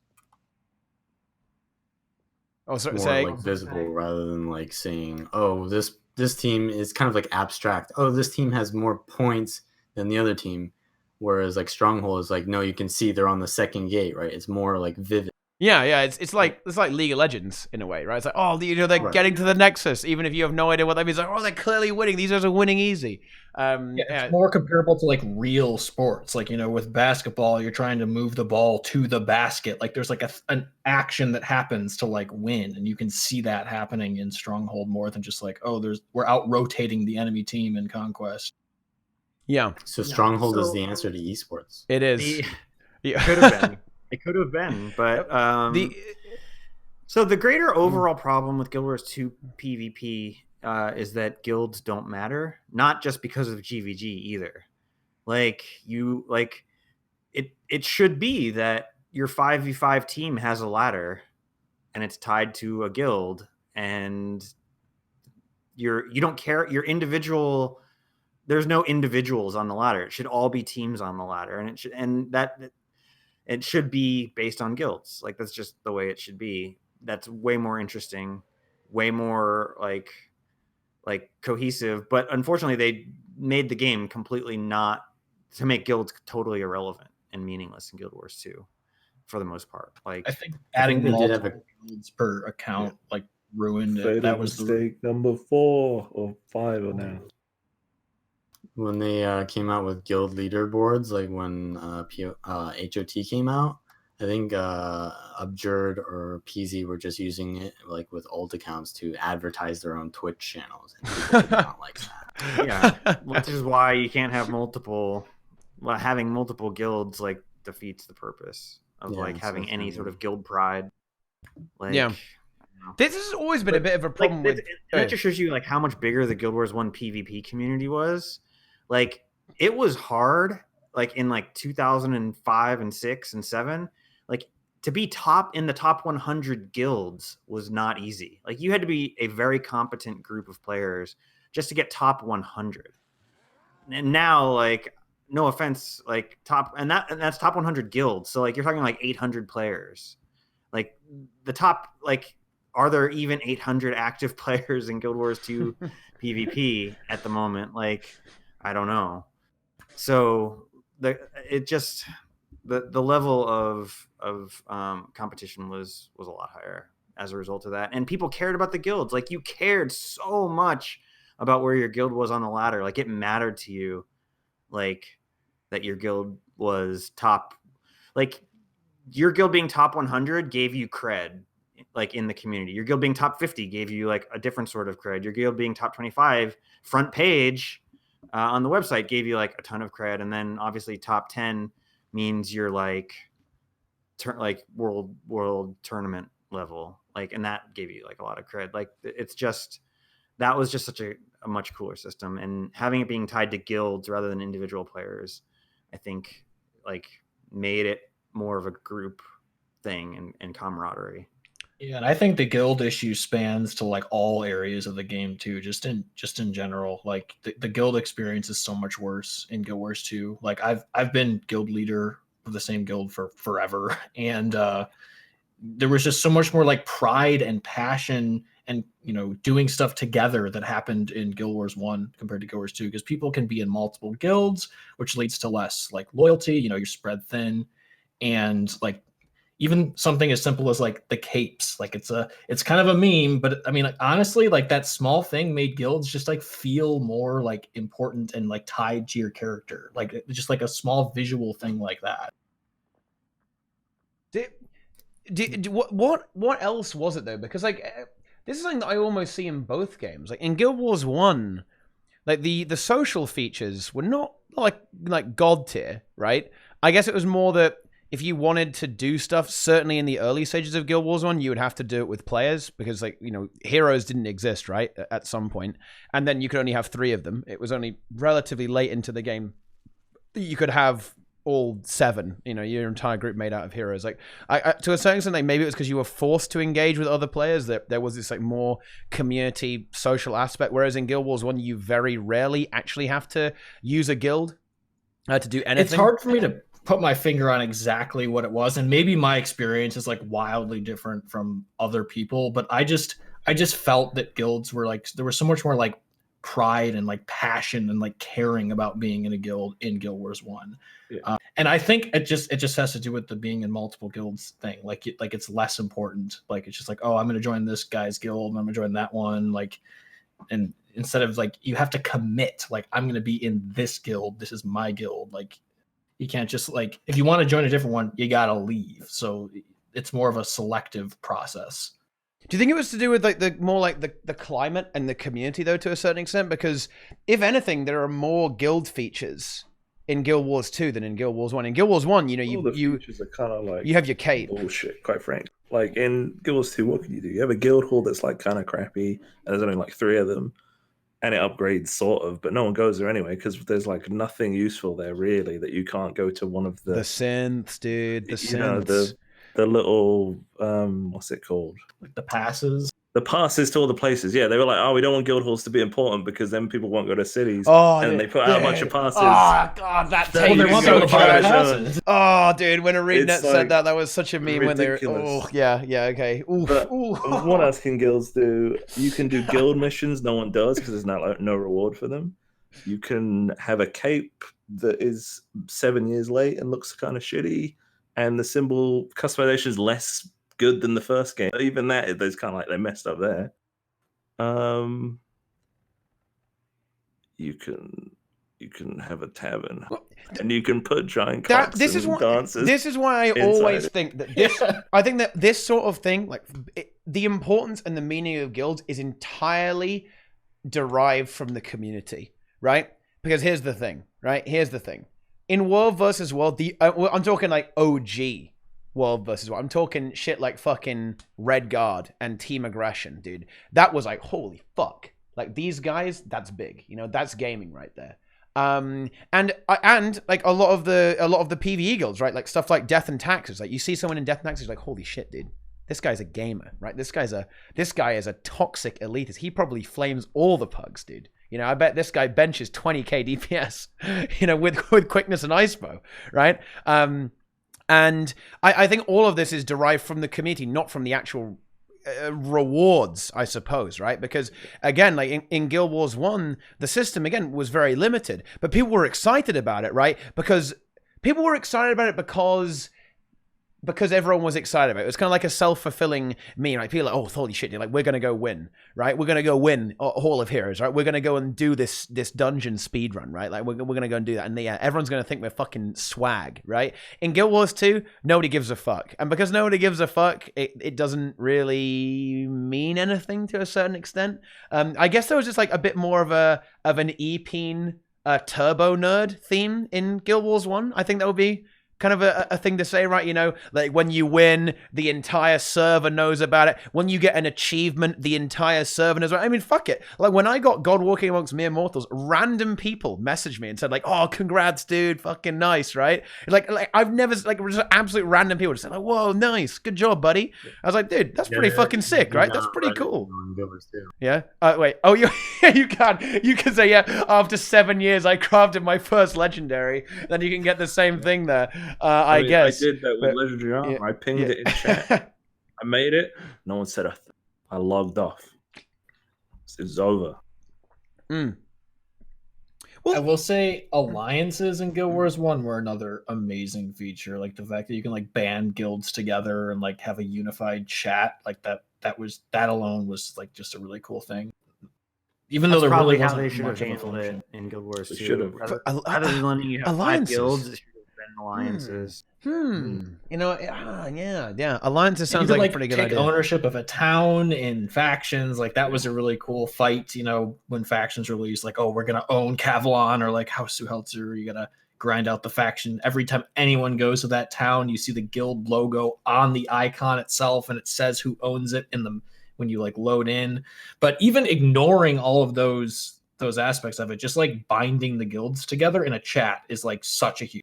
Oh, so more say like visible rather than like saying, oh, this team is kind of like abstract. Oh, this team has more points than the other team, whereas like Stronghold is like, no, you can see they're on the second gate, right? It's more like vivid. Yeah, it's like League of Legends in a way, right? It's like, oh, they're Right. getting to the Nexus, even if you have no idea what that means. Like, oh, they're clearly winning. These guys are winning easy. It's more comparable to like real sports. Like, with basketball, you're trying to move the ball to the basket. Like there's like an action that happens to like win, and you can see that happening in Stronghold more than just like, oh, we're out rotating the enemy team in Conquest. Yeah. So Stronghold is the answer to esports. It is. Yeah. Could have been. It could have been, but so the greater overall problem with Guild Wars 2 PvP is that guilds don't matter, not just because of GVG either. Like it should be that your 5v5 team has a ladder and it's tied to a guild, and you don't care your individual. There's no individuals on the ladder. It should all be teams on the ladder, and it should be based on guilds. Like that's just the way it should be. That's way more interesting, way more like cohesive. But unfortunately, they made the game completely not to make guilds totally irrelevant and meaningless in Guild Wars 2 for the most part. Like I think adding they did multiple guilds per account like ruined it. Fatal That was mistake number 4 or 5 or now. When they came out with guild leaderboards, like when HOT came out, I think Abjurd or PZ were just using it like with old accounts to advertise their own Twitch channels. And people did not like that. Yeah, which is why you can't have multiple. Well, having multiple guilds like defeats the purpose of like having any sort of guild pride. Like, yeah. This has always been a bit of a problem with. That just shows you like how much bigger the Guild Wars 1 PvP community was. Like it was hard, like in like 2005 and 6 and 7, like to be in the top 100 guilds was not easy. Like you had to be a very competent group of players just to get top 100. And now, like, no offense, like that's top 100 guilds. So like you're talking like 800 players. Like the top, like, are there even 800 active players in Guild Wars 2 PvP at the moment? Like, I don't know. So the level of competition was a lot higher as a result of that, and people cared about the guilds. Like you cared so much about where your guild was on the ladder. Like it mattered to you, like that your guild was top. Like your guild being top 100 gave you cred, like in the community. Your guild being top 50 gave you like a different sort of cred. Your guild being top 25 front page on the website gave you like a ton of cred, and then obviously top 10 means you're like world tournament level, like, and that gave you like a lot of cred. Like it's just that was just such a much cooler system, and having it being tied to guilds rather than individual players, I think like made it more of a group thing and camaraderie. Yeah, and I think the guild issue spans to like all areas of the game too. Just in general, like the guild experience is so much worse in Guild Wars 2. Like I've been guild leader of the same guild for forever, and there was just so much more like pride and passion and doing stuff together that happened in Guild Wars 1 compared to Guild Wars 2, because people can be in multiple guilds, which leads to less like loyalty. You're spread thin, and like even something as simple as like the capes, like it's kind of a meme, but I mean, like, honestly, like that small thing made guilds just like feel more like important and like tied to your character, like just like a small visual thing like that. What else was it though? Because like this is something that I almost see in both games. Like in Guild Wars 1, like the social features were not like god tier, right? I guess it was more that if you wanted to do stuff, certainly in the early stages of Guild Wars 1, you would have to do it with players because, like, heroes didn't exist, right, at some point. And then you could only have 3 of them. It was only relatively late into the game you could have all 7, your entire group made out of heroes. Like, to a certain extent, like, maybe it was because you were forced to engage with other players that there was this, like, more community social aspect, whereas in Guild Wars 1, you very rarely actually have to use a guild to do anything. It's hard for me to put my finger on exactly what it was, and maybe my experience is like wildly different from other people, but I just felt that guilds were like, there was so much more like pride and like passion and like caring about being in a guild in Guild Wars 1. Yeah. And I think it just has to do with the being in multiple guilds thing. Like it's less important. Like it's just like, oh, I'm going to join this guy's guild and I'm going to join that one. Like, and instead of like, you have to commit, like, I'm going to be in this guild. This is my guild. Like, you can't just like, if you want to join a different one, you got to leave. So it's more of a selective process. Do you think it was to do with like the climate and the community though, to a certain extent? Because if anything, there are more guild features in Guild Wars 2 than in Guild Wars 1. In Guild Wars 1, the features are kind of like you have your cape. Bullshit, quite frankly. Like in Guild Wars 2, what can you do? You have a guild hall that's like kind of crappy, and there's only like 3 of them. And it upgrades sort of, but no one goes there anyway because there's like nothing useful there really that you can't go to one of the synths, dude. The synths. The little what's it called? Like the passes. The passes to all the places. Yeah, they were like, oh, we don't want guild halls to be important because then people won't go to cities. Oh, and they put out a bunch of passes. Oh god, that takes they want them to buy passes. Oh, dude, when ArenaNet It's said like that was such a meme when they were. Oh, yeah, okay. Oof, But oof. what else can guilds do? You can do guild missions. No one does because there's no reward for them. You can have a cape that is 7 years late and looks kind of shitty, and the symbol customization is less good than the first game. Even that, there's kind of like they messed up there. You can have a tavern, and you can put giant clocks and dances. This is why I always think that this. I think that this sort of thing, like the importance and the meaning of guilds, is entirely derived from the community, right? Because here's the thing, right? Here's the thing. In World versus World, I'm talking like OG World versus World. I'm talking shit like fucking Red Guard and Team Aggression, dude. That was like, holy fuck. Like these guys, that's big. That's gaming right there. And like a lot of the PvE guilds, right? Like stuff like Death and Taxes. Like you see someone in Death and Taxes, like, holy shit, dude. This guy's a gamer, right? This guy is a toxic elitist. He probably flames all the pugs, dude. I bet this guy benches 20k DPS, with quickness and ice bow, right? And I think all of this is derived from the community, not from the actual rewards, I suppose, right? Because again, like in Guild Wars 1, the system again was very limited, but people were excited about it, right? Because everyone was excited about it. It was kind of like a self-fulfilling meme, right? People are like, oh, holy shit, like, we're going to go win, right? We're going to go win Hall of Heroes, right? We're going to go and do this dungeon speed run, right? Like, we're going to go and do that. And everyone's going to think we're fucking swag, right? In Guild Wars 2, nobody gives a fuck. And because nobody gives a fuck, it doesn't really mean anything to a certain extent. I guess there was just like a bit more of an Turbo nerd theme in Guild Wars 1. I think that would be kind of a thing to say, right? You know, like when you win, the entire server knows about it. When you get an achievement, the entire server knows about it. I mean, fuck it. Like when I got God Walking Amongst Mere Mortals, random people messaged me and said like, "Oh, congrats, dude, fucking nice," right? Like I've never like just absolute random people just said like, "Whoa, nice, good job, buddy." I was like, "Dude, that's pretty fucking sick, right? That's pretty cool." Yeah. Wait. Oh, you you can say yeah. After 7 years, I crafted my first legendary. Then you can get the same thing there. I mean, guess I did that with Legendary Armor. yeah, I pinged it in chat. I made it. No one said a thing. I logged off. It's over. I will say alliances in Guild Wars 1 were another amazing feature. Like the fact that you can like band guilds together and like have a unified chat, like that alone was like just a really cool thing. Even though there really wasn't they should have much of a handled function. it in Guild Wars 2. should have. Rather than letting you have 5 guilds, it should have been alliances. You know, yeah. Alliances You sounds could, like a pretty good take idea. ownership of a town in factions. Like that was a really cool fight. You know, when factions released, like, oh, we're gonna own Kavlon or like House Suhelzer. You gotta grind out the faction. Every time anyone goes to that town, you see the guild logo on the icon itself, and it says who owns it in the when you like load in. But even ignoring all of those aspects of it, just like binding the guilds together in a chat is like such a huge.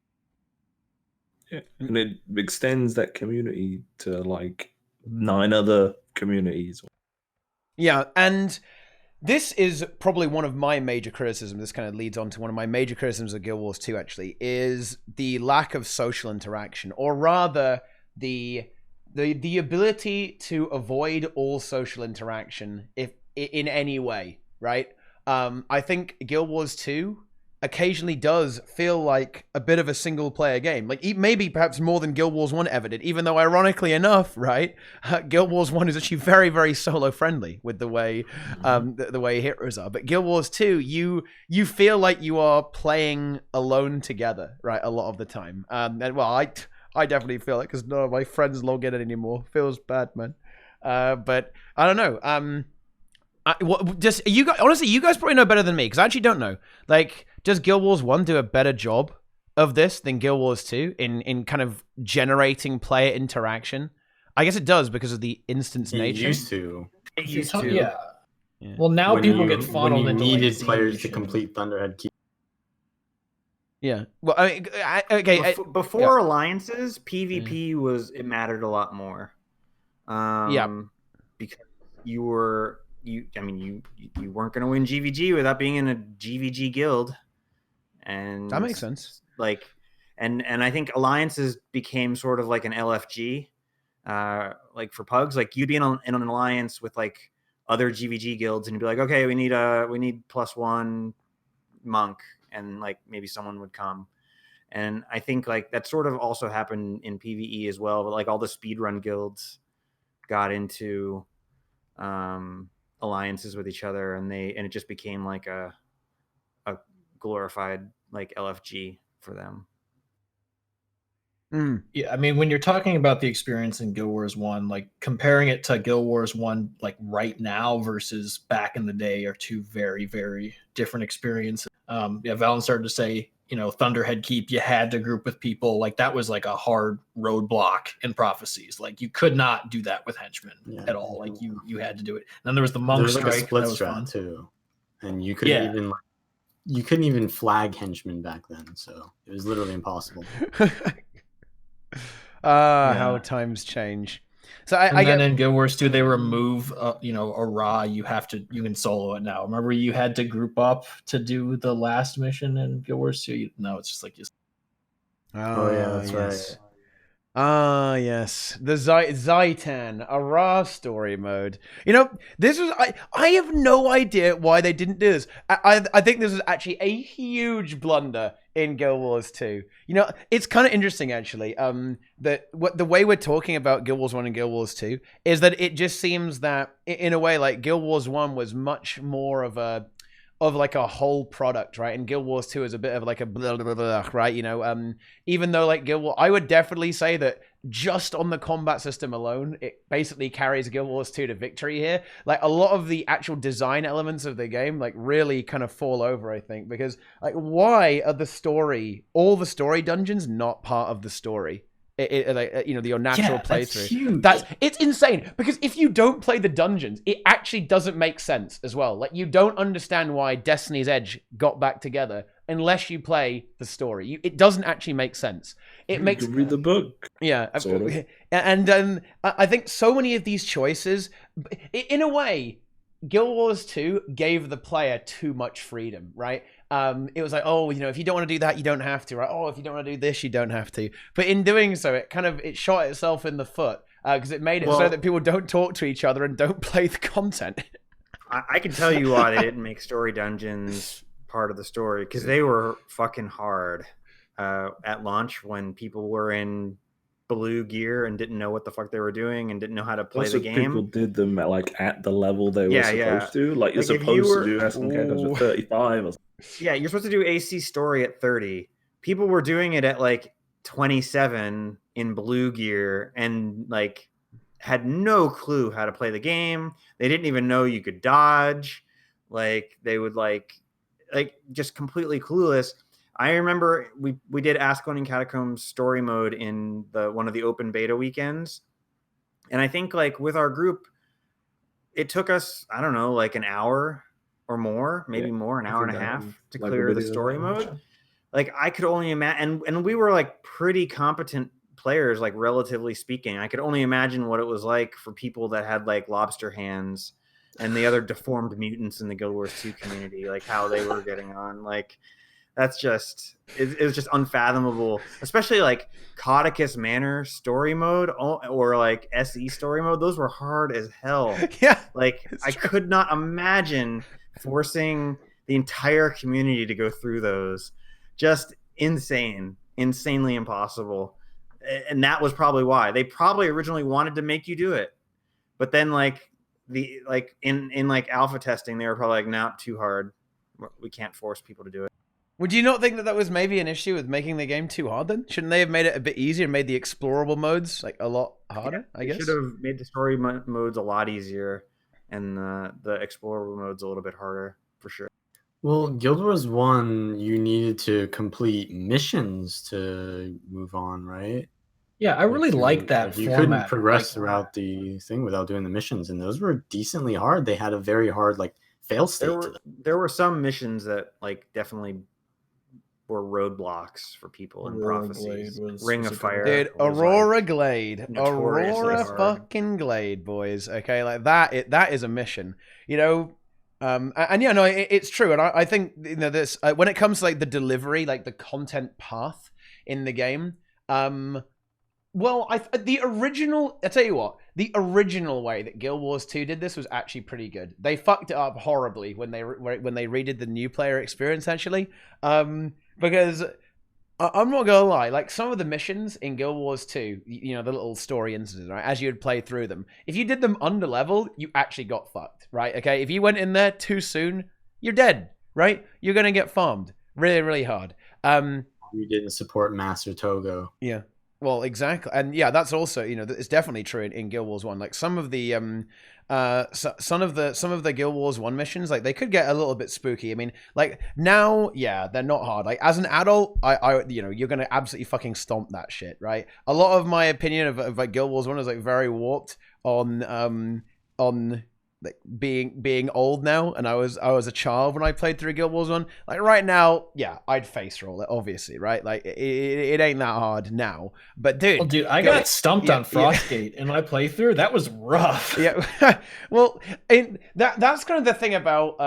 Yeah. And it extends that community to like 9 other communities. Yeah, and this is probably one of my major criticisms. This kind of leads on to one of my major criticisms of Guild Wars 2, actually, is the lack of social interaction, or rather, the ability to avoid all social interaction if in any way, right? I think Guild Wars 2 occasionally does feel like a bit of a single player game, like maybe perhaps more than Guild Wars 1 ever did, even though ironically enough, right, Guild Wars 1 is actually very, very solo friendly with the way the way heroes are. But Guild Wars 2, you feel like you are playing alone together, right, a lot of the time. And well, I definitely feel it because none of my friends log in anymore. Feels bad, man. But I don't know. You guys, honestly, you guys probably know better than me because I actually don't know. Like, does Guild Wars 1 do a better job of this than Guild Wars 2 in kind of generating player interaction? I guess it does because of the instance nature. It used to. Yeah. Well, now people get funneled into needed like players to complete Thunderhead Keep. Yeah. Well, I mean, okay. Before alliances, PvP it mattered a lot more. Because you weren't going to win GVG without being in a GVG guild, and that makes sense. Like, and I think alliances became sort of like an LFG, like for pugs. Like you'd be in an alliance with like other GVG guilds, and you'd be like, okay, we need +1 monk, and like maybe someone would come. And I think like that sort of also happened in PvE as well. But like all the speedrun guilds got into alliances with each other, and it just became like a glorified like LFG for them. Yeah, I mean, when you're talking about the experience in Guild Wars 1, like comparing it to Guild Wars 1 like right now versus back in the day are two very, very different experiences. Vallun started to say, you know, Thunderhead Keep, you had to group with people. Like that was like a hard roadblock in Prophecies. Like you could not do that with henchmen at all. Like you had to do it. And then there was the monk strike. Like a split that was strat fun too, and you couldn't even flag henchmen back then. So it was literally impossible. How times change. So I get in Guild Wars 2 they remove a Ra. You can solo it now. Remember you had to group up to do the last mission in Guild Wars 2? No, it's just like you. Oh yeah, that's right. Yes, the Zaitan, a Ra story mode. You know, this was I have no idea why they didn't do this. I think this was actually a huge blunder in Guild Wars 2. You know, it's kind of interesting actually. That the way we're talking about Guild Wars 1 and Guild Wars 2 is that it just seems that in a way like Guild Wars 1 was much more of a whole product, right? And Guild Wars 2 is a bit of like a blah, blah, blah, blah, right? You know, even though like Guild Wars, I would definitely say that just on the combat system alone, it basically carries Guild Wars 2 to victory here. Like, a lot of the actual design elements of the game, like, really kind of fall over, I think, because, like, why are all the story dungeons not part of the story? Your natural playthrough. It's insane, because if you don't play the dungeons, it actually doesn't make sense as well. Like, you don't understand why Destiny's Edge got back together unless you play the story. It doesn't actually make sense. It You makes can read the book. Yeah, Sort of. and I think so many of these choices, in a way, Guild Wars 2 gave the player too much freedom, right? It was like, oh, if you don't want to do that, you don't have to, right? Oh, if you don't want to do this, you don't have to. But in doing so, it shot itself in the foot, because it made it so that people don't talk to each other and don't play the content. I can tell you why they didn't make story dungeons part of the story, because they were fucking hard at launch when people were in blue gear and didn't know what the fuck they were doing and didn't know how to play the game. People did them at the level they were supposed to. Like, you're supposed to do SNK with 35 or something. Yeah, you're supposed to do AC story at 30. People were doing it at like 27 in blue gear and like had no clue how to play the game. They didn't even know you could dodge. Like, they would like just completely clueless. I remember we did Ascalon and Catacombs story mode in one of the open beta weekends. And I think like with our group, it took us, I don't know, like an hour or more, maybe more, an hour and a half to clear the story mode. Like, I could only imagine, and we were like pretty competent players, like relatively speaking. I could only imagine what it was like for people that had like lobster hands and the other deformed mutants in the Guild Wars 2 community, like how they were getting on. Like, that's just, it was just unfathomable, especially like Caudicus Manor story mode or like SE story mode. Those were hard as hell. Yeah. Like, I could not imagine forcing the entire community to go through those. Just insanely impossible. And that was probably why they probably originally wanted to make you do it. But then in alpha testing, they were probably like, nah, too hard. We can't force people to do it. Would you not think that was maybe an issue with making the game too hard then? Shouldn't they have made it a bit easier and made the explorable modes like a lot harder, I guess? Should have made the story modes a lot easier and the explorable modes a little bit harder, for sure. Well, Guild Wars 1, you needed to complete missions to move on, right? Yeah, I really like that you format. couldn't progress throughout the thing without doing the missions, and those were decently hard. They had a very hard fail state to them. There were some missions that definitely were roadblocks for people in Prophecies. Ring of Fire. Dude, Aurora Glade. Aurora fucking Glade, boys. Okay, like that is a mission. It's true. And I think this when it comes to the delivery, the content path in the game, the original way that Guild Wars 2 did this was actually pretty good. They fucked it up horribly when they redid the new player experience, actually. Because I'm not gonna lie, some of the missions in Guild Wars 2, the little story instances, right, as you would play through them, if you did them under level, you actually got fucked, right? Okay, if you went in there too soon, you're dead, right? You're gonna get farmed really, really hard. You didn't support Master Togo. Yeah. Well, exactly, and yeah, that's also it's definitely true in Guild Wars 1. Some of the some of the Guild Wars 1 missions, they could get a little bit spooky. I mean, now, yeah, they're not hard. As an adult, you're gonna absolutely fucking stomp that shit, right? A lot of my opinion of Guild Wars 1 is very warped on being old now, and I was a child when I played through Guild Wars 1. Right now, yeah, I'd face roll it, obviously, right? It ain't that hard now. But dude, I got stumped on Frostgate in my playthrough. That was rough. Yeah. Well, that's kind of the thing about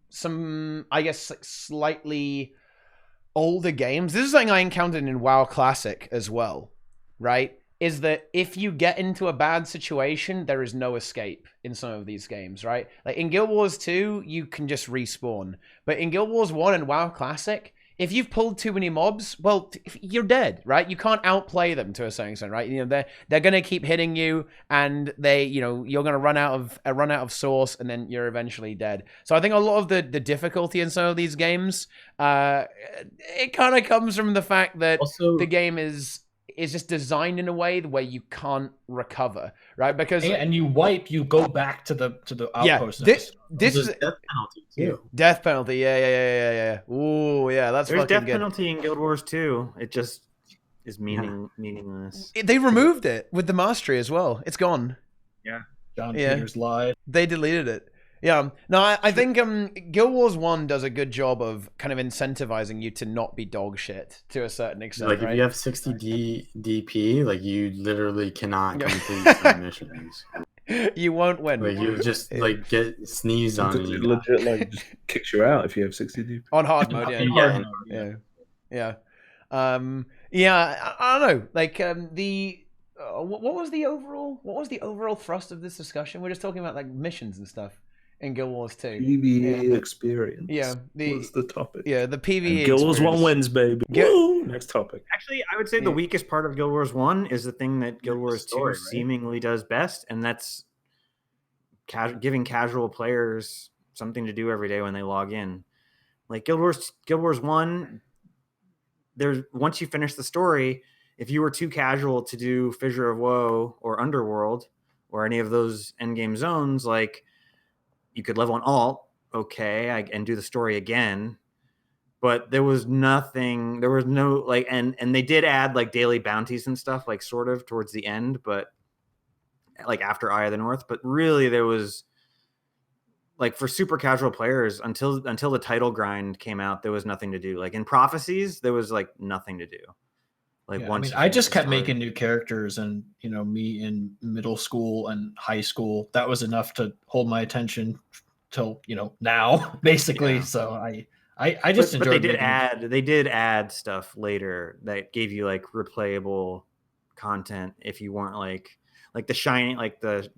some, I guess, slightly older games. This is something I encountered in WoW Classic as well, right? Is that if you get into a bad situation, there is no escape in some of these games, right? In Guild Wars 2, you can just respawn. But in Guild Wars 1 and WoW Classic, if you've pulled too many mobs, well, you're dead, right? You can't outplay them to a certain extent, right? They're gonna keep hitting you, and you're gonna run out of source, and then you're eventually dead. So I think a lot of the difficulty in some of these games, it kind of comes from the fact that the game is is just designed in a way where you can't recover, right? Because and you wipe, you go back to the outpost. this There's is death penalty too. death penalty. Yeah. Ooh, yeah, that's There's fucking death good. penalty in Guild Wars 2. It just is meaningless. They removed it with the mastery as well. It's gone. John Yeah. Peters lied. They deleted it. Yeah. No, I think Guild Wars 1 does a good job of kind of incentivizing you to not be dog shit to a certain extent. Like right? if you have 60 DP, like you literally cannot complete some missions. You won't win. Like you just like get sneezed on. It legit like just kicks you out if you have 60 DP. On hard mode, yeah. Yeah. I don't know. Like what was the overall thrust of this discussion? We're just talking about like missions and stuff in Guild Wars 2. PvE experience. Yeah, was the topic. Yeah, the PvE. Guild Wars 1 wins, baby. Woo! Next topic. Actually, I would say the weakest part of Guild Wars 1 is the thing that Guild Wars 2 story, right? seemingly does best, and that's giving casual players something to do every day when they log in. Like Guild Wars 1, there's once you finish the story, if you were too casual to do Fissure of Woe or Underworld or any of those endgame zones, like you could level an alt, and do the story again. But there was nothing, there was no like, and they did add like daily bounties and stuff, like sort of towards the end, but like after Eye of the North. But really, there was like for super casual players until the title grind came out, there was nothing to do. Like in Prophecies, there was like nothing to do. Like once I just kept making new characters, and me in middle school and high school, that was enough to hold my attention till now, basically. Yeah. So I just enjoyed. But they did add stuff later that gave you like replayable content if you weren't like the shining, like the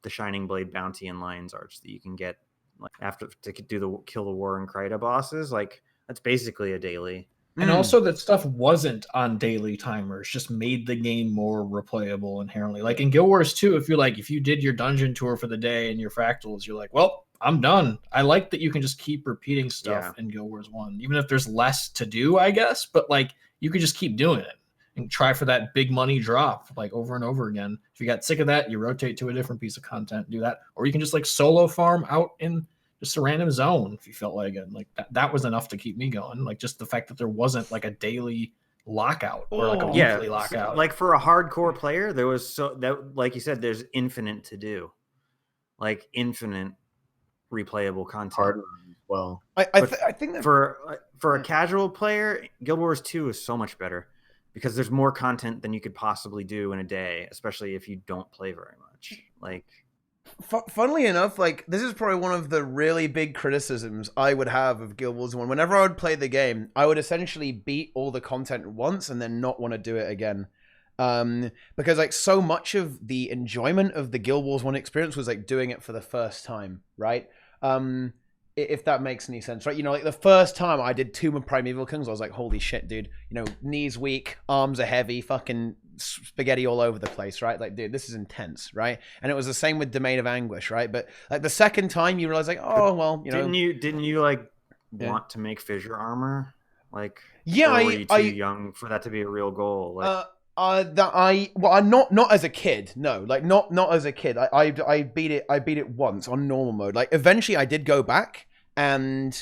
Shining Blade bounty and Lion's Arch that you can get like after to do the Kill the War and Kryta bosses. Like that's basically a daily. And also that stuff wasn't on daily timers, just made the game more replayable inherently. Like in Guild Wars 2, if you did your dungeon tour for the day and your fractals, you're like, well, I'm done. I like that you can just keep repeating stuff in Guild Wars 1, even if there's less to do, I guess. But like you could just keep doing it and try for that big money drop like over and over again. If you got sick of that, you rotate to a different piece of content, do that. Or you can just like solo farm out in just a random zone if you felt like it. Like that was enough to keep me going. Like just the fact that there wasn't like a daily lockout or like a weekly lockout. Like for a hardcore player, there was like you said, there's infinite to do, like infinite replayable content. Well, I think that for a casual player, Guild Wars 2 is so much better because there's more content than you could possibly do in a day, especially if you don't play very much. Like. Funnily enough, like this is probably one of the really big criticisms I would have of Guild Wars 1. Whenever I would play the game, I would essentially beat all the content once and then not want to do it again. Because like so much of the enjoyment of the Guild Wars 1 experience was like doing it for the first time, right? If that makes any sense, right? Like the first time I did Tomb of Primeval Kings, I was like, holy shit, dude. Knees weak, arms are heavy, fucking spaghetti all over the place, right? Like, dude, this is intense, right? And it was the same with Domain of Anguish, right? But like the second time you realize like, oh, well, Didn't you like want to make fissure armor? Like, yeah, or were you too young for that to be a real goal? Like, I'm not as a kid. No, like not as a kid. I beat it once on normal mode. Like eventually I did go back and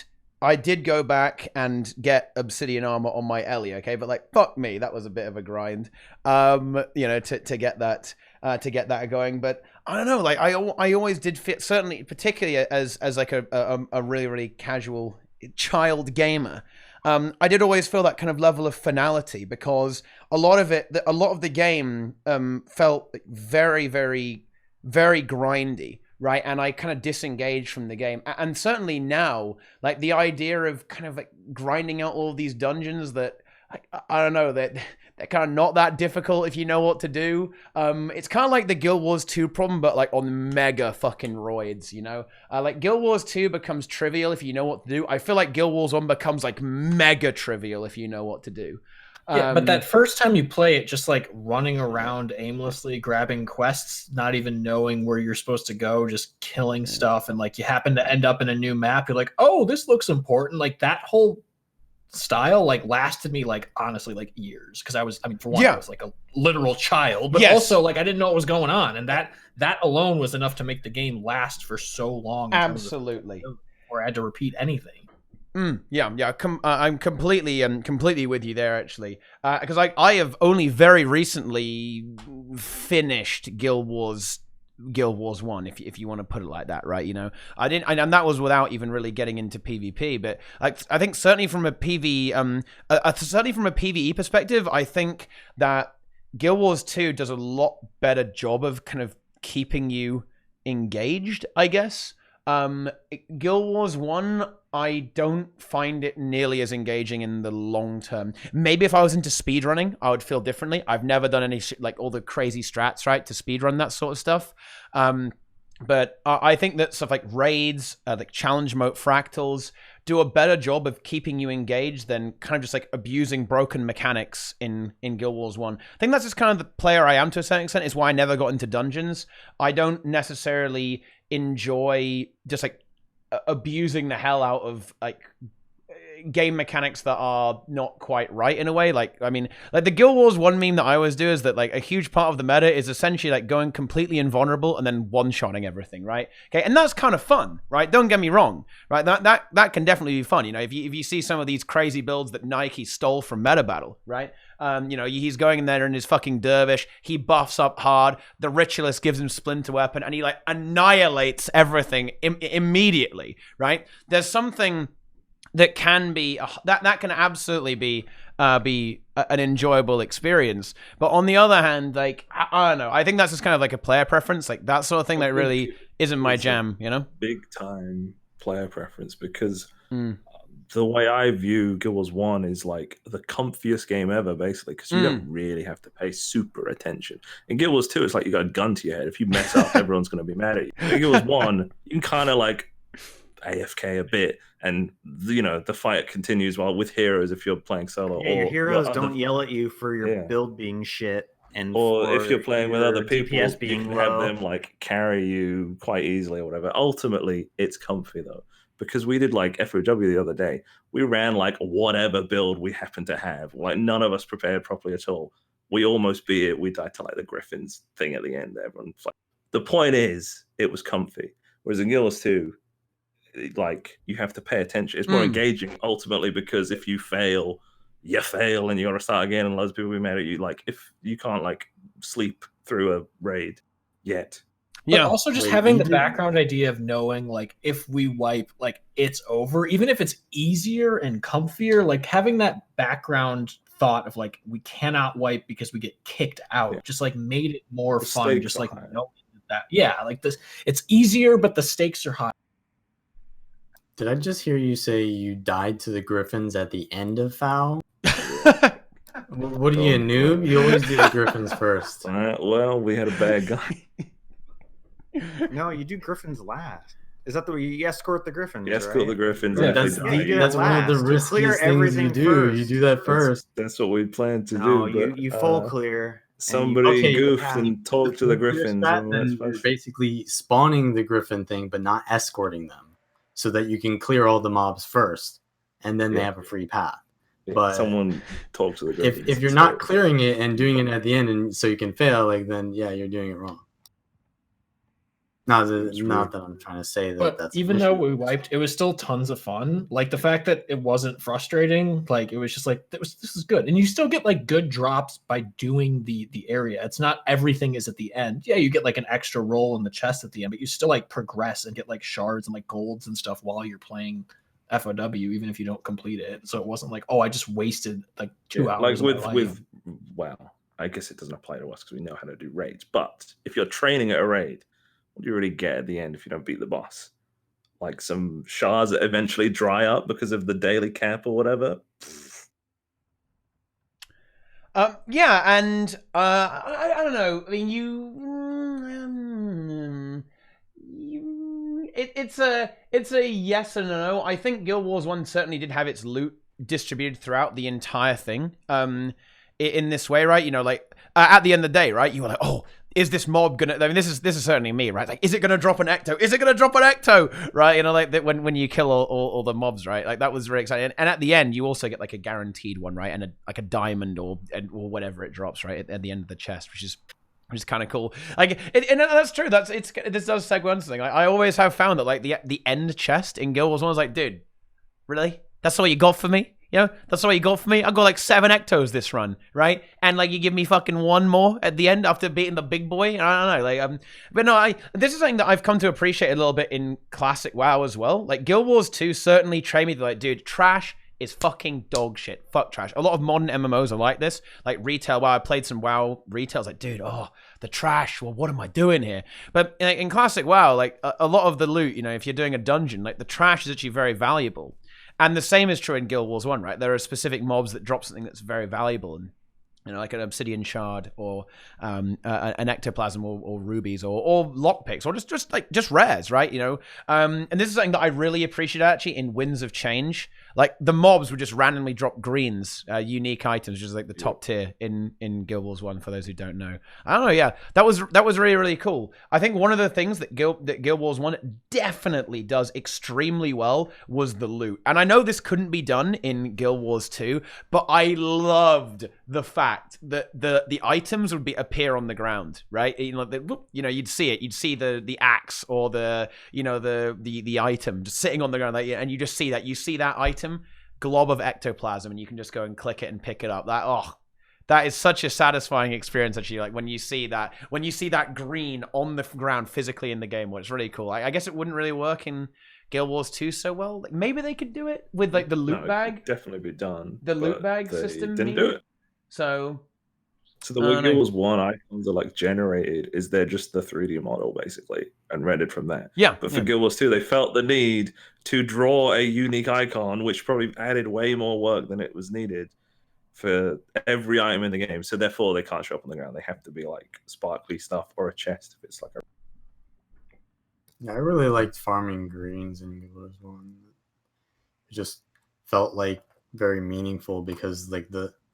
get obsidian armor on my Ellie. Okay, but like fuck me, that was a bit of a grind. To get that going. But I don't know. Like I always did fit, certainly, particularly as like a really really casual child gamer. I did always feel that kind of level of finality because a lot of the game felt very, very, very grindy, right? And I kind of disengaged from the game. And certainly now, like the idea of kind of like grinding out all of these dungeons that I don't know, that they're kind of not that difficult if you know what to do. It's kind of like the Guild Wars 2 problem, but like on mega fucking roids, like Guild Wars 2 becomes trivial if you know what to do. I feel like Guild Wars 1 becomes like mega trivial if you know what to do. Yeah, but that first time you play it, just like running around aimlessly, grabbing quests, not even knowing where you're supposed to go, just killing stuff, and like you happen to end up in a new map, you're like, oh, this looks important. Like that whole style like lasted me like honestly like years, because I mean for one, Yeah. I was like a literal child, but Yes. also like I didn't know what was going on, and that alone was enough to make the game last for so long. Absolutely. Or I had to repeat anything. Yeah. I'm completely with you there, actually, because I have only very recently finished Guild Wars 1, if you want to put it like that, right? You know, I didn't, and that was without even really getting into PvP. But like, I think certainly from a certainly from a PvE perspective, I think that Guild Wars 2 does a lot better job of kind of keeping you engaged, I guess. Guild Wars 1, I don't find it nearly as engaging in the long term. Maybe if I was into speedrunning, I would feel differently. I've never done any like all the crazy strats, right, to speedrun that sort of stuff. But I think that stuff like raids, like challenge mode fractals, do a better job of keeping you engaged than kind of just like abusing broken mechanics in Guild Wars 1. I think that's just kind of the player I am to a certain extent, is why I never got into dungeons. I don't necessarily enjoy just like abusing the hell out of like game mechanics that are not quite right in a way. Like, I mean, like the Guild Wars 1 meme that I always do is that like a huge part of the meta is essentially like going completely invulnerable and then one-shotting everything, right? Okay, and that's kind of fun, right? Don't get me wrong, right? That can definitely be fun. You know, if you see some of these crazy builds that Nike stole from Meta Battle, right? You know, he's going in there in his fucking dervish, he buffs up hard, the ritualist gives him splinter weapon, and he like annihilates everything immediately, right? There's something that can be that can absolutely be an enjoyable experience. But on the other hand, like I don't know, I think that's just kind of like a player preference, like that sort of thing that really isn't my jam, you know? Big time player preference, because the way I view Guild Wars 1 is like the comfiest game ever, basically, because you don't really have to pay super attention. In Guild Wars 2, it's like you got a gun to your head. If you mess up, everyone's going to be mad at you. In Guild Wars 1, you can kind of like AFK a bit, and you know the fight continues while with heroes if you're playing solo. Yeah, or your heroes don't yell at you for your build being shit, or if you're playing with other people, DPS you being can low. have them like carry you quite easily or whatever. Ultimately, it's comfy though, because we did like FOW the other day. We ran like whatever build we happened to have. Like none of us prepared properly at all. We almost beat it. We died to like the Griffins thing at the end. Everyone's like, the point is, it was comfy. Whereas in Guild Wars 2, like you have to pay attention. It's more engaging ultimately, because if you fail, you fail and you got to start again, and loads of people will be mad at you. Like if you can't like sleep through a raid yet. But also just having the background idea of knowing like if we wipe, like it's over, even if it's easier and comfier, like having that background thought of like we cannot wipe because we get kicked out just like made it more fun. Just like knowing that like this, it's easier, but the stakes are high. Did I just hear you say you died to the Griffins at the end of FOW? What are you, a noob? You always do the Griffins first. Well, we had a bad guy. No, you do Griffins last. Is that the way you escort the Griffins? You escort the Griffins. Yeah, that's one of the riskiest things you do. First. You do that first. That's what we plan to do. No, you full clear. Somebody goofed and talked to the Griffins. And you're basically spawning the Griffin thing, but not escorting them, so that you can clear all the mobs first, and then they have a free path. But someone talk to the Griffins. If you're not clearing it and doing it at the end, and so you can fail, like then you're doing it wrong. Not that I'm trying to say that. But that's even though we wiped, it was still tons of fun. Like the fact that it wasn't frustrating, like it was just like this is good, and you still get like good drops by doing the area. It's not everything is at the end. Yeah, you get like an extra roll in the chest at the end, but you still like progress and get like shards and like golds and stuff while you're playing FOW, even if you don't complete it. So it wasn't like, oh, I just wasted like 2 hours. Like with well, I guess it doesn't apply to us because we know how to do raids. But if you're training at a raid, what do you really get at the end if you don't beat the boss? Like some shards that eventually dry up because of the daily cap or whatever. Yeah, and I don't know. I mean, it's a yes and a no. I think Guild Wars 1 certainly did have its loot distributed throughout the entire thing. In this way, right? You know, like at the end of the day, right? You were like, oh, is this mob gonna? I mean, this is certainly me, right? Like, is it gonna drop an ecto? Is it gonna drop an ecto? Right? You know, like that when you kill all the mobs, right? Like that was really exciting. And at the end, you also get like a guaranteed one, right? And a diamond or whatever it drops, right, at the end of the chest, which is kind of cool. Like, and that's true. This does segue on something. I always have found that like the end chest in Guild Wars 1 was like, dude, really? That's all you got for me? You know, that's all you got for me? I got like 7 ectos this run, right? And like you give me fucking 1 more at the end after beating the big boy. I don't know, like but no, this is something that I've come to appreciate a little bit in classic WoW as well. Like Guild Wars 2 certainly trained me to like, dude, trash is fucking dog shit. Fuck trash. A lot of modern MMOs are like this. Like retail, WoW, I played some WoW retail. It's like, dude, the trash. Well, what am I doing here? But in classic WoW, like a lot of the loot, you know, if you're doing a dungeon, like the trash is actually very valuable. And the same is true in Guild Wars 1, right? There are specific mobs that drop something that's very valuable, and you know, like an obsidian shard or an ectoplasm or rubies or lockpicks or just rares, right? You know, and this is something that I really appreciate actually in Winds of Change. Like the mobs would just randomly drop greens, unique items, just like the top tier in Guild Wars 1. For those who don't know, I don't know. Yeah, that was really, really cool. I think one of the things that Guild Wars 1 definitely does extremely well was the loot. And I know this couldn't be done in Guild Wars 2, but I loved the fact that the items would appear on the ground, right? You know, you'd see it. You'd see the axe or the item just sitting on the ground, and you just see that. You see that item glob of ectoplasm, and you can just go and click it and pick it up. That is such a satisfying experience actually, like when you see that green on the ground physically in the game. Well, it's really cool. I guess it wouldn't really work in Guild Wars 2 so well. Like, maybe they could do it with like the loot bag. It could definitely be done. The loot bag they system didn't do it. So the way Guild Wars 1 icons are like generated is they're just the 3D model basically and rendered from there. Yeah. But for Guild Wars 2, they felt the need to draw a unique icon, which probably added way more work than it was needed for every item in the game. So therefore, they can't show up on the ground. They have to be like sparkly stuff or a chest if it's like a. Yeah, I really liked farming greens in Guild Wars 1. It just felt like very meaningful because like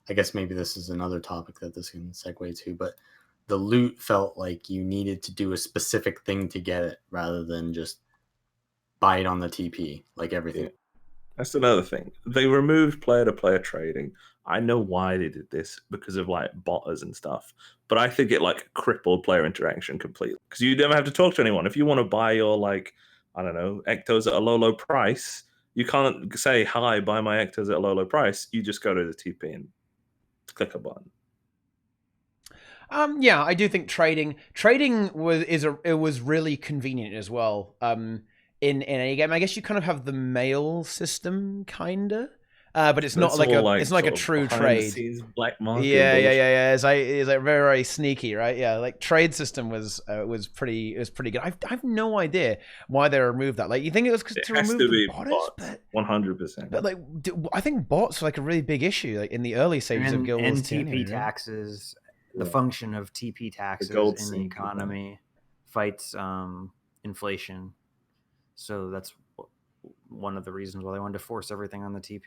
I guess maybe this is another topic that this can segue to, but the loot felt like you needed to do a specific thing to get it rather than just buy it on the TP, like everything. Yeah. That's another thing. They removed player-to-player trading. I know why they did this because of like botters and stuff, but I think it like crippled player interaction completely because you never have to talk to anyone. If you want to buy your like, I don't know, ectos at a low price, you can't say, hi, buy my ectos at a low price. You just go to the TP and click a button. Yeah, I do think trading was really convenient as well. In any game, I guess you kind of have the mail system, kinda, but it's not like a true trade. Black market. Yeah. It's like very, very sneaky, right? Yeah, like trade system was pretty good. I've no idea why they removed that. Like, you think it was to remove the bots? 100%. But like, I think bots are like a really big issue, like in the early stages of Guild Wars 2. And TP taxes, the function of TP taxes in the economy fights inflation. So that's one of the reasons why they wanted to force everything on the TP.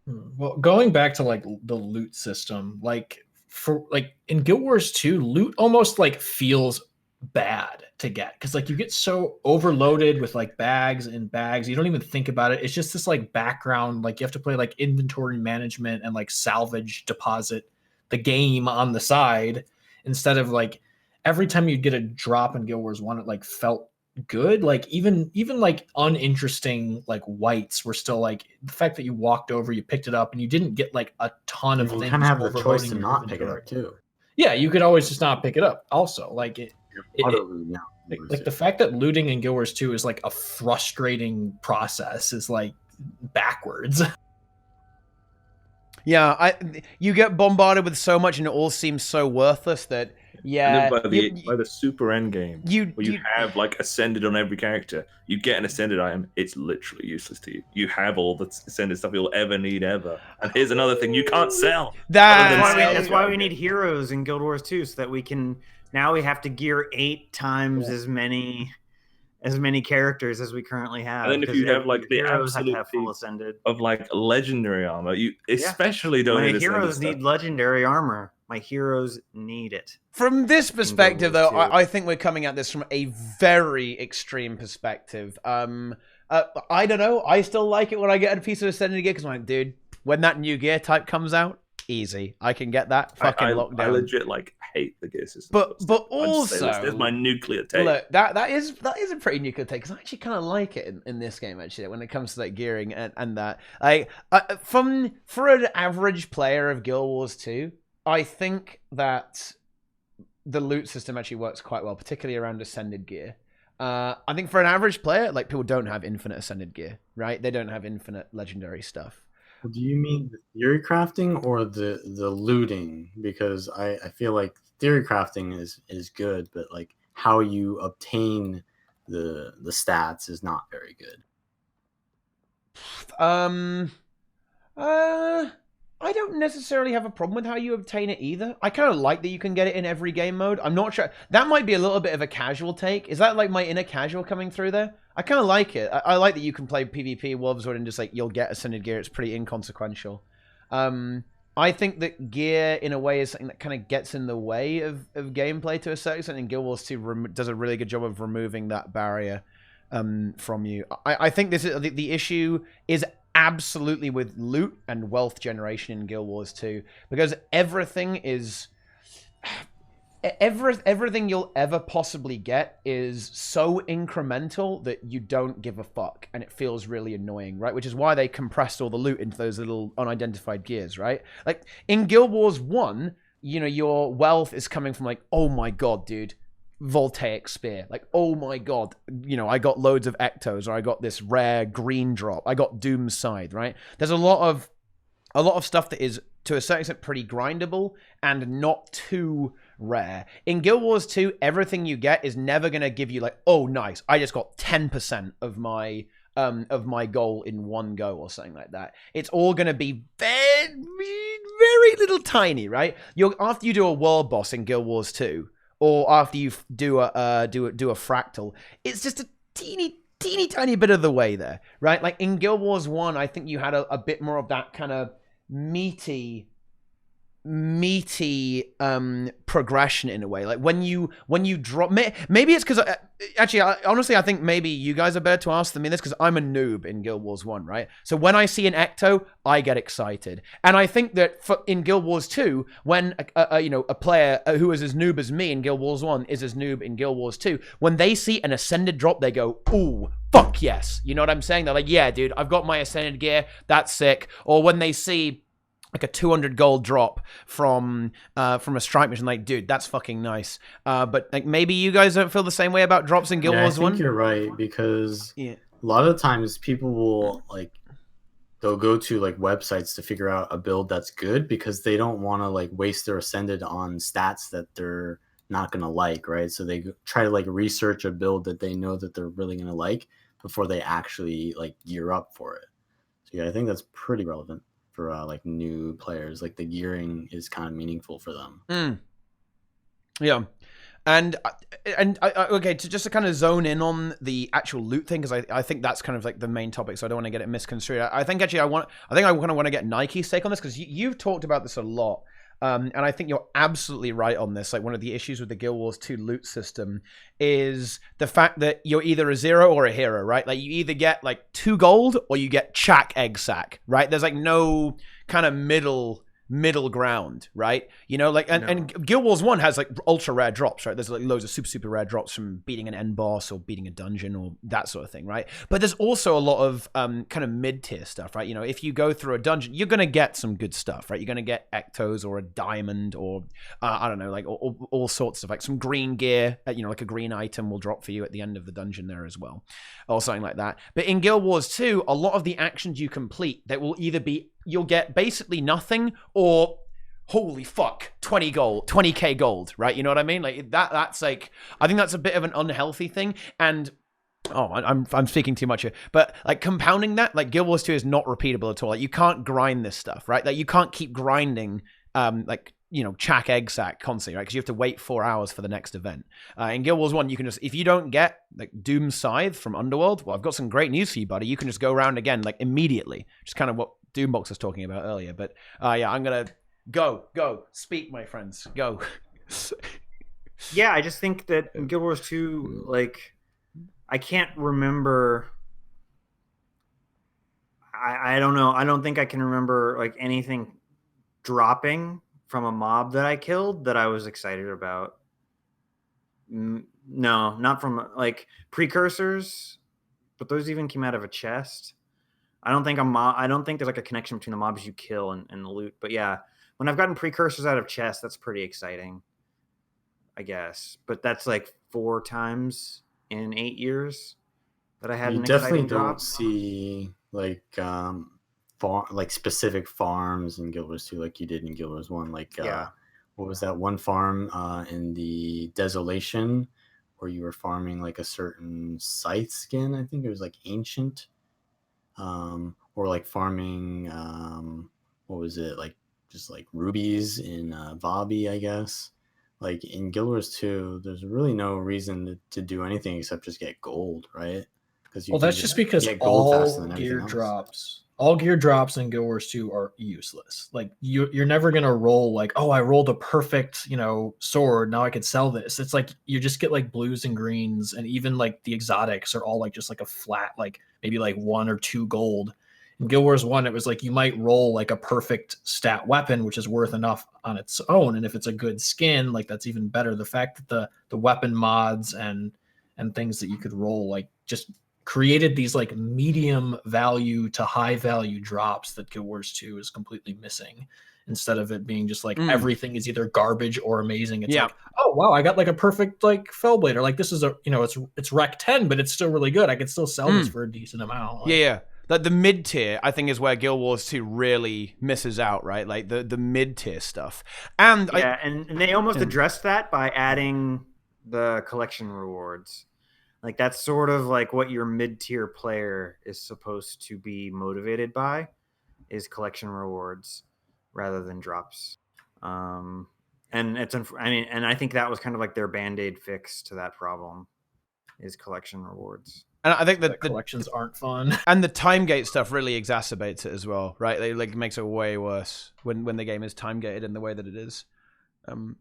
Well, going back to like the loot system, like for like in Guild Wars 2, loot almost like feels bad to get because like you get so overloaded with like bags and bags, you don't even think about it. It's just this like background, like you have to play like inventory management and like salvage deposit the game on the side instead of like every time you'd get a drop in Guild Wars 1, it like felt good. Like even like uninteresting like whites were still like the fact that you walked over, you picked it up, and you didn't get like a ton of things. You kind of have the choice to not pick it up too. Yeah, you could always just not pick it up. Also, like like the fact that looting in Guild Wars 2 is like a frustrating process is like backwards. Yeah, you get bombarded with so much, and it all seems so worthless that. Yeah, and then by the super end game, you have like ascended on every character. You get an ascended item, it's literally useless to you. You have all the ascended stuff you'll ever need ever. And here's another thing you can't sell. That's why we need heroes in Guild Wars 2, so that we can now we have to gear 8 times as many characters as we currently have. And then if you have like the heroes absolute have full ascended of like legendary armor, you especially don't when need heroes need legendary armor. My heroes need it. From this perspective, though, Wars 2. I think we're coming at this from a very extreme perspective. I don't know. I still like it when I get a piece of Ascended gear because I'm like, dude, when that new gear type comes out, easy. I can get that fucking locked down. I legit hate the gear system. But also, there's my nuclear take. Look, that is a pretty nuclear take because I actually kind of like it in this game actually when it comes to like gearing and that. For an average player of Guild Wars 2, I think that the loot system actually works quite well, particularly around Ascended gear. I think for an average player, like people don't have infinite Ascended gear, right? They don't have infinite legendary stuff. Do you mean the theory crafting or the looting? Because I feel like theory crafting is good, but like how you obtain the stats is not very good. I don't necessarily have a problem with how you obtain it either. I kind of like that you can get it in every game mode. I'm not sure. That might be a little bit of a casual take. Is that like my inner casual coming through there? I kind of like it. I like that you can play PvP Wolveswood and just like you'll get Ascended gear. It's pretty inconsequential. I think that gear in a way is something that kind of gets in the way of gameplay to a certain extent, and Guild Wars 2 does a really good job of removing that barrier from you. I think this is the issue is absolutely with loot and wealth generation in Guild Wars 2 because everything you'll ever possibly get is so incremental that you don't give a fuck and it feels really annoying, right? Which is why they compressed all the loot into those little unidentified gears, right? Like in Guild Wars 1, you know, your wealth is coming from like, oh my god, dude, voltaic spear, like oh my god, you know, I got loads of ectos, or I got this rare green drop, I got Doom's Scythe, right? There's a lot of stuff that is to a certain extent pretty grindable and not too rare. In Guild Wars 2, everything you get is never gonna give you like, oh nice, I just got 10% of my goal in one go or something like that. It's all gonna be very, very little tiny, right? After you do a world boss in Guild Wars 2, or after you do a fractal, it's just a teeny tiny bit of the way there, right? Like in Guild Wars 1, I think you had a bit more of that kind of meaty progression in a way. Like when you drop, maybe it's because actually honestly I think maybe you guys are better to ask than me this because I'm a noob in Guild Wars 1, right? So when I see an ecto, I get excited, and I think that in Guild Wars 2, when a player who is as noob as me in Guild Wars 1 is as noob in Guild Wars 2, when they see an Ascended drop, they go, ooh, fuck yes. You know what I'm saying? They're like, yeah, dude, I've got my Ascended gear, that's sick. Or when they see like a 200 gold drop from a strike mission, like, dude, that's fucking nice. But like maybe you guys don't feel the same way about drops in Guild Wars 1? I think you're right, because a lot of times people will they'll go to like websites to figure out a build that's good because they don't want to like waste their Ascended on stats that they're not gonna like, right? So they try to like research a build that they know that they're really gonna like before they actually like gear up for it. So yeah, I think that's pretty relevant for like new players. Like the gearing is kind of meaningful for them. Yeah. And okay, to kind of zone in on the actual loot thing, because I think that's kind of like the main topic, so I don't want to get it misconstrued. I think actually I kind of want to get Nike's take on this, because you've talked about this a lot. And I think you're absolutely right on this. Like one of the issues with the Guild Wars 2 loot system is the fact that you're either a zero or a hero, right? Like you either get like 2 gold or you get Chak egg sack, right? There's like no kind of middle ground, right? You know, like and Guild Wars 1 has like ultra rare drops, right? There's like loads of super rare drops from beating an end boss or beating a dungeon or that sort of thing, right? But there's also a lot of kind of mid-tier stuff, right? You know, if you go through a dungeon, you're gonna get some good stuff, right? You're gonna get ectos or a diamond or I don't know, like all sorts of like some green gear, you know, like a green item will drop for you at the end of the dungeon there as well, or something like that. But in Guild Wars 2, a lot of the actions you complete that will either be you'll get basically nothing or holy fuck, 20k gold, right? You know what I mean? Like that's like, I think that's a bit of an unhealthy thing. And I'm speaking too much here, but like compounding that, like Guild Wars 2 is not repeatable at all. Like you can't grind this stuff, right? Like you can't keep grinding like, you know, Chak egg sack constantly, right? Because you have to wait 4 hours for the next event. In Guild Wars 1, you can just, if you don't get like Doom's Scythe from Underworld, well, I've got some great news for you, buddy. You can just go around again like immediately, just kind of what Doombox was talking about earlier. But yeah, I'm gonna Go. Speak, my friends. Go. Yeah, I just think that in Guild Wars 2, like, I can't remember. I don't know. I don't think I can remember like anything dropping from a mob that I killed that I was excited about. No, not from like precursors, but those even came out of a chest. I don't think I don't think there's like a connection between the mobs you kill and the loot. But yeah, when I've gotten precursors out of chests, that's pretty exciting, I guess. But that's like 4 times in 8 years that I had You an definitely exciting don't drop. see like like specific farms in Guild Wars 2 like you did in Guild Wars 1. Like Yeah. what was that one farm in the Desolation where you were farming like a certain scythe skin? I think it was like ancient. Or like farming what was it, like just like rubies in Vabi, I guess. Like in Guild Wars 2, there's really no reason to do anything except just get gold, right? Because you Well, can that's just because get gold faster all than gear everything else. drops in Guild Wars 2 are useless. Like you're never gonna roll like, oh, I rolled a perfect, sword. Now I could sell this. It's like you just get like blues and greens, and even like the exotics are all like just like a flat, like maybe like 1 or 2 gold. In Guild Wars 1, it was like you might roll like a perfect stat weapon, which is worth enough on its own. And if it's a good skin, like that's even better. The fact that the weapon mods and things that you could roll like just created these like medium value to high value drops that Guild Wars 2 is completely missing. Instead of it being just like everything is either garbage or amazing. It's like, oh wow, I got like a perfect like Fellblade, or like this is a it's Rec 10, but it's still really good. I could still sell this for a decent amount. Like, yeah. Like the mid tier, I think, is where Guild Wars 2 really misses out, right? Like the mid tier stuff. And and they almost addressed that by adding the collection rewards. Like that's sort of like what your mid-tier player is supposed to be motivated by, is collection rewards rather than drops. And it's and I think that was kind of like their band-aid fix to that problem, is collection rewards. And I think that collections aren't fun. And the time gate stuff really exacerbates it as well, right? It like makes it way worse when the game is time gated in the way that it is. And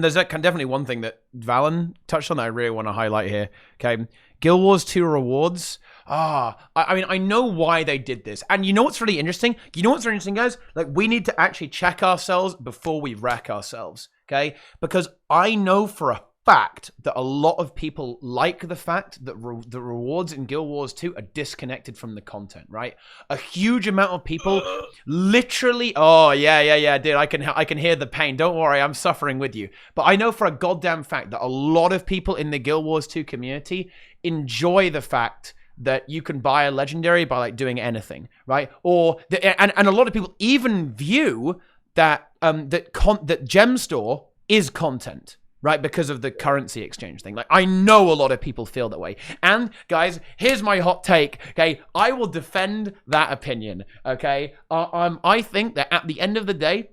there's definitely one thing that Vallun touched on that I really want to highlight here. Okay, Guild Wars 2 rewards. I mean, I know why they did this. And you know what's really interesting? Guys? Like, we need to actually check ourselves before we wreck ourselves, okay? Because I know for a fact that a lot of people like the fact that the rewards in Guild Wars 2 are disconnected from the content, right? A huge amount of people literally, oh yeah, dude, I can hear the pain. Don't worry, I'm suffering with you. But I know for a goddamn fact that a lot of people in the Guild Wars 2 community enjoy the fact that you can buy a legendary by like doing anything, right? Or and a lot of people even view that that Gem Store is content, right? Because of the currency exchange thing. Like, I know a lot of people feel that way. And guys, here's my hot take, okay? I will defend that opinion, okay? I think that at the end of the day,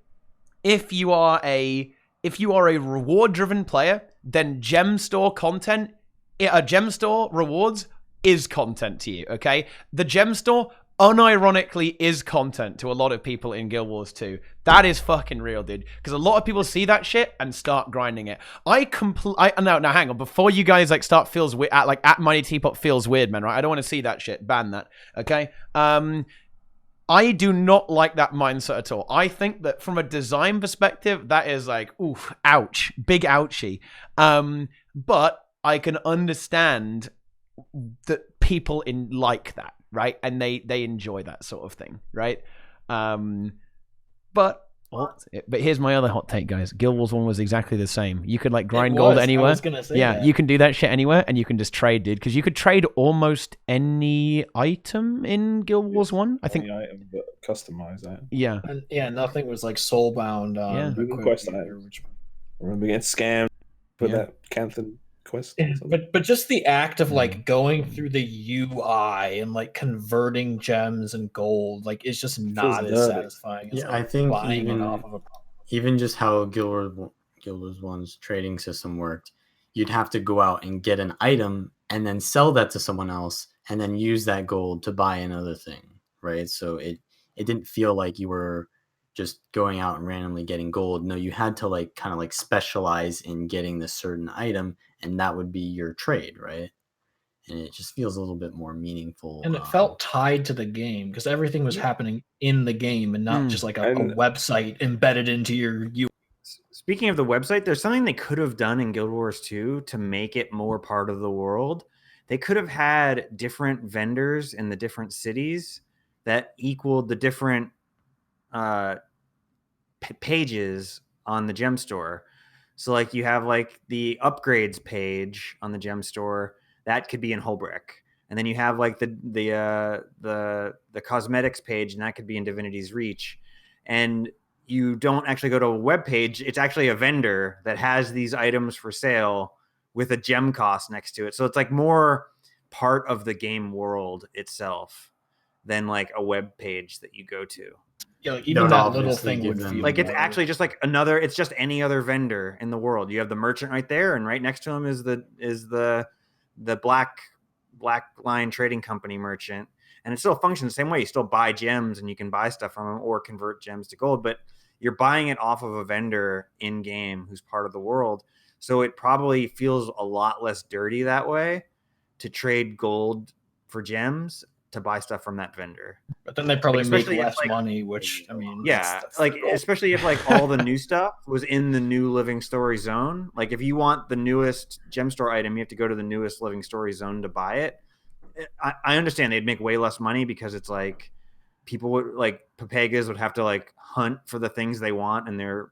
if you are a reward-driven player, then Gem Store content, Gem Store rewards is content to you, okay? The Gem Store unironically is content to a lot of people in Guild Wars 2. That is fucking real, dude. Because a lot of people see that shit and start grinding it. No, hang on. Before you guys like start feels weird, at MightyTeapot feels weird, man, right? I don't want to see that shit. Ban that, okay? I do not like that mindset at all. I think that from a design perspective, that is like, oof, ouch, big ouchie. But I can understand that people like that, right? And they enjoy that sort of thing, right? But here's my other hot take, guys. Guild Wars 1 was exactly the same. You could like grind gold anywhere. I was gonna say that. You can do that shit anywhere, and you can just trade, dude. Because you could trade almost any item in Guild Wars 1. I think. Any item, but customize that. Yeah. And nothing was like soulbound. Even quest items. I remember getting scammed for that Canthan quest. But just the act of like going through the UI and like converting gems and gold, like it's just not as satisfying as I think even just how Guild Wars 1's trading system worked, you'd have to go out and get an item and then sell that to someone else and then use that gold to buy another thing, right? So it didn't feel like you were just going out and randomly getting gold. No, you had to like kind of like specialize in getting this certain item, and that would be your trade, right? And it just feels a little bit more meaningful. And it felt tied to the game because everything was happening in the game and not just like a website embedded into your UI. Speaking of the website, there's something they could have done in Guild Wars 2 to make it more part of the world. They could have had different vendors in the different cities that equaled the different pages on the gem store. So like you have like the upgrades page on the gem store that could be in Holbrook, and then you have like the cosmetics page, and that could be in Divinity's Reach. And you don't actually go to a web page; it's actually a vendor that has these items for sale with a gem cost next to it. So it's like more part of the game world itself than like a web page that you go to. Yeah, like even that little thing would feel like it's actually just like another. It's just any other vendor in the world. You have the merchant right there, and right next to him is the black line trading company merchant, and it still functions the same way. You still buy gems, and you can buy stuff from them or convert gems to gold, but you're buying it off of a vendor in game who's part of the world. So it probably feels a lot less dirty that way to trade gold for gems to buy stuff from that vendor. But then they probably make less money, which I mean, that's like especially if like all the new stuff was in the new Living Story zone. Like if you want the newest gem store item, you have to go to the newest Living Story zone to buy it. I understand they'd make way less money because it's like people would like Papagas would have to like hunt for the things they want, and they're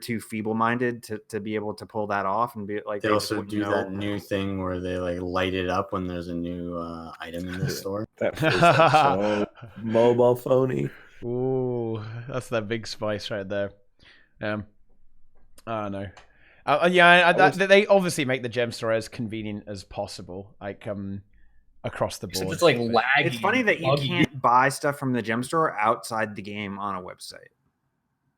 too feeble-minded to be able to pull that off and be like. They also do that new thing where they like light it up when there's a new item in the store. That feels like so mobile phony. Ooh, that's that big spice right there. I don't know. They obviously make the gem store as convenient as possible, like across the board. Except it's like lagging. It's funny that you can't buy stuff from the gem store outside the game on a website.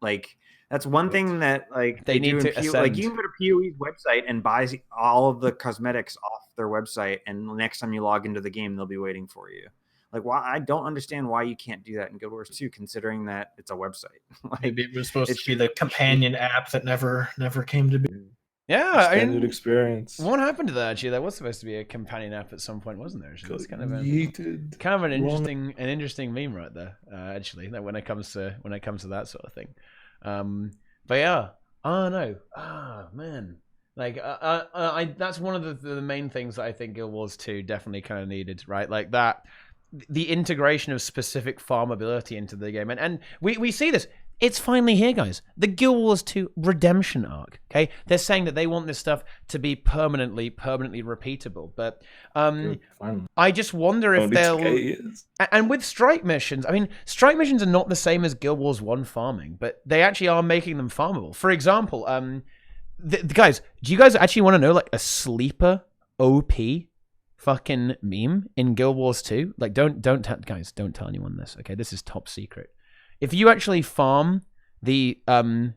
Like. That's one thing that like they need to ascend. Like you can go to PoE's website and buy all of the cosmetics off their website, and the next time you log into the game, they'll be waiting for you. Like, why? I don't understand why you can't do that in Guild Wars 2, considering that it's a website. Like, maybe it was supposed to be the companion app that never came to be. Yeah, standard experience. What happened to that? Actually, that was supposed to be a companion app at some point, wasn't there? That's kind of an interesting meme right there. Actually, that when it comes to that sort of thing. But yeah, I don't know. Man, like that's one of the main things that I think Guild Wars 2 definitely kind of needed, right? Like that, the integration of specific farmability into the game, and we see this. It's finally here, guys. The Guild Wars 2 redemption arc. Okay, they're saying that they want this stuff to be permanently repeatable. But I just wonder if they'll. And with strike missions, I mean, strike missions are not the same as Guild Wars 1 farming, but they actually are making them farmable. For example, guys, do you guys actually want to know like a sleeper OP fucking meme in Guild Wars 2? Like, don't tell anyone this. Okay, this is top secret. If you actually farm the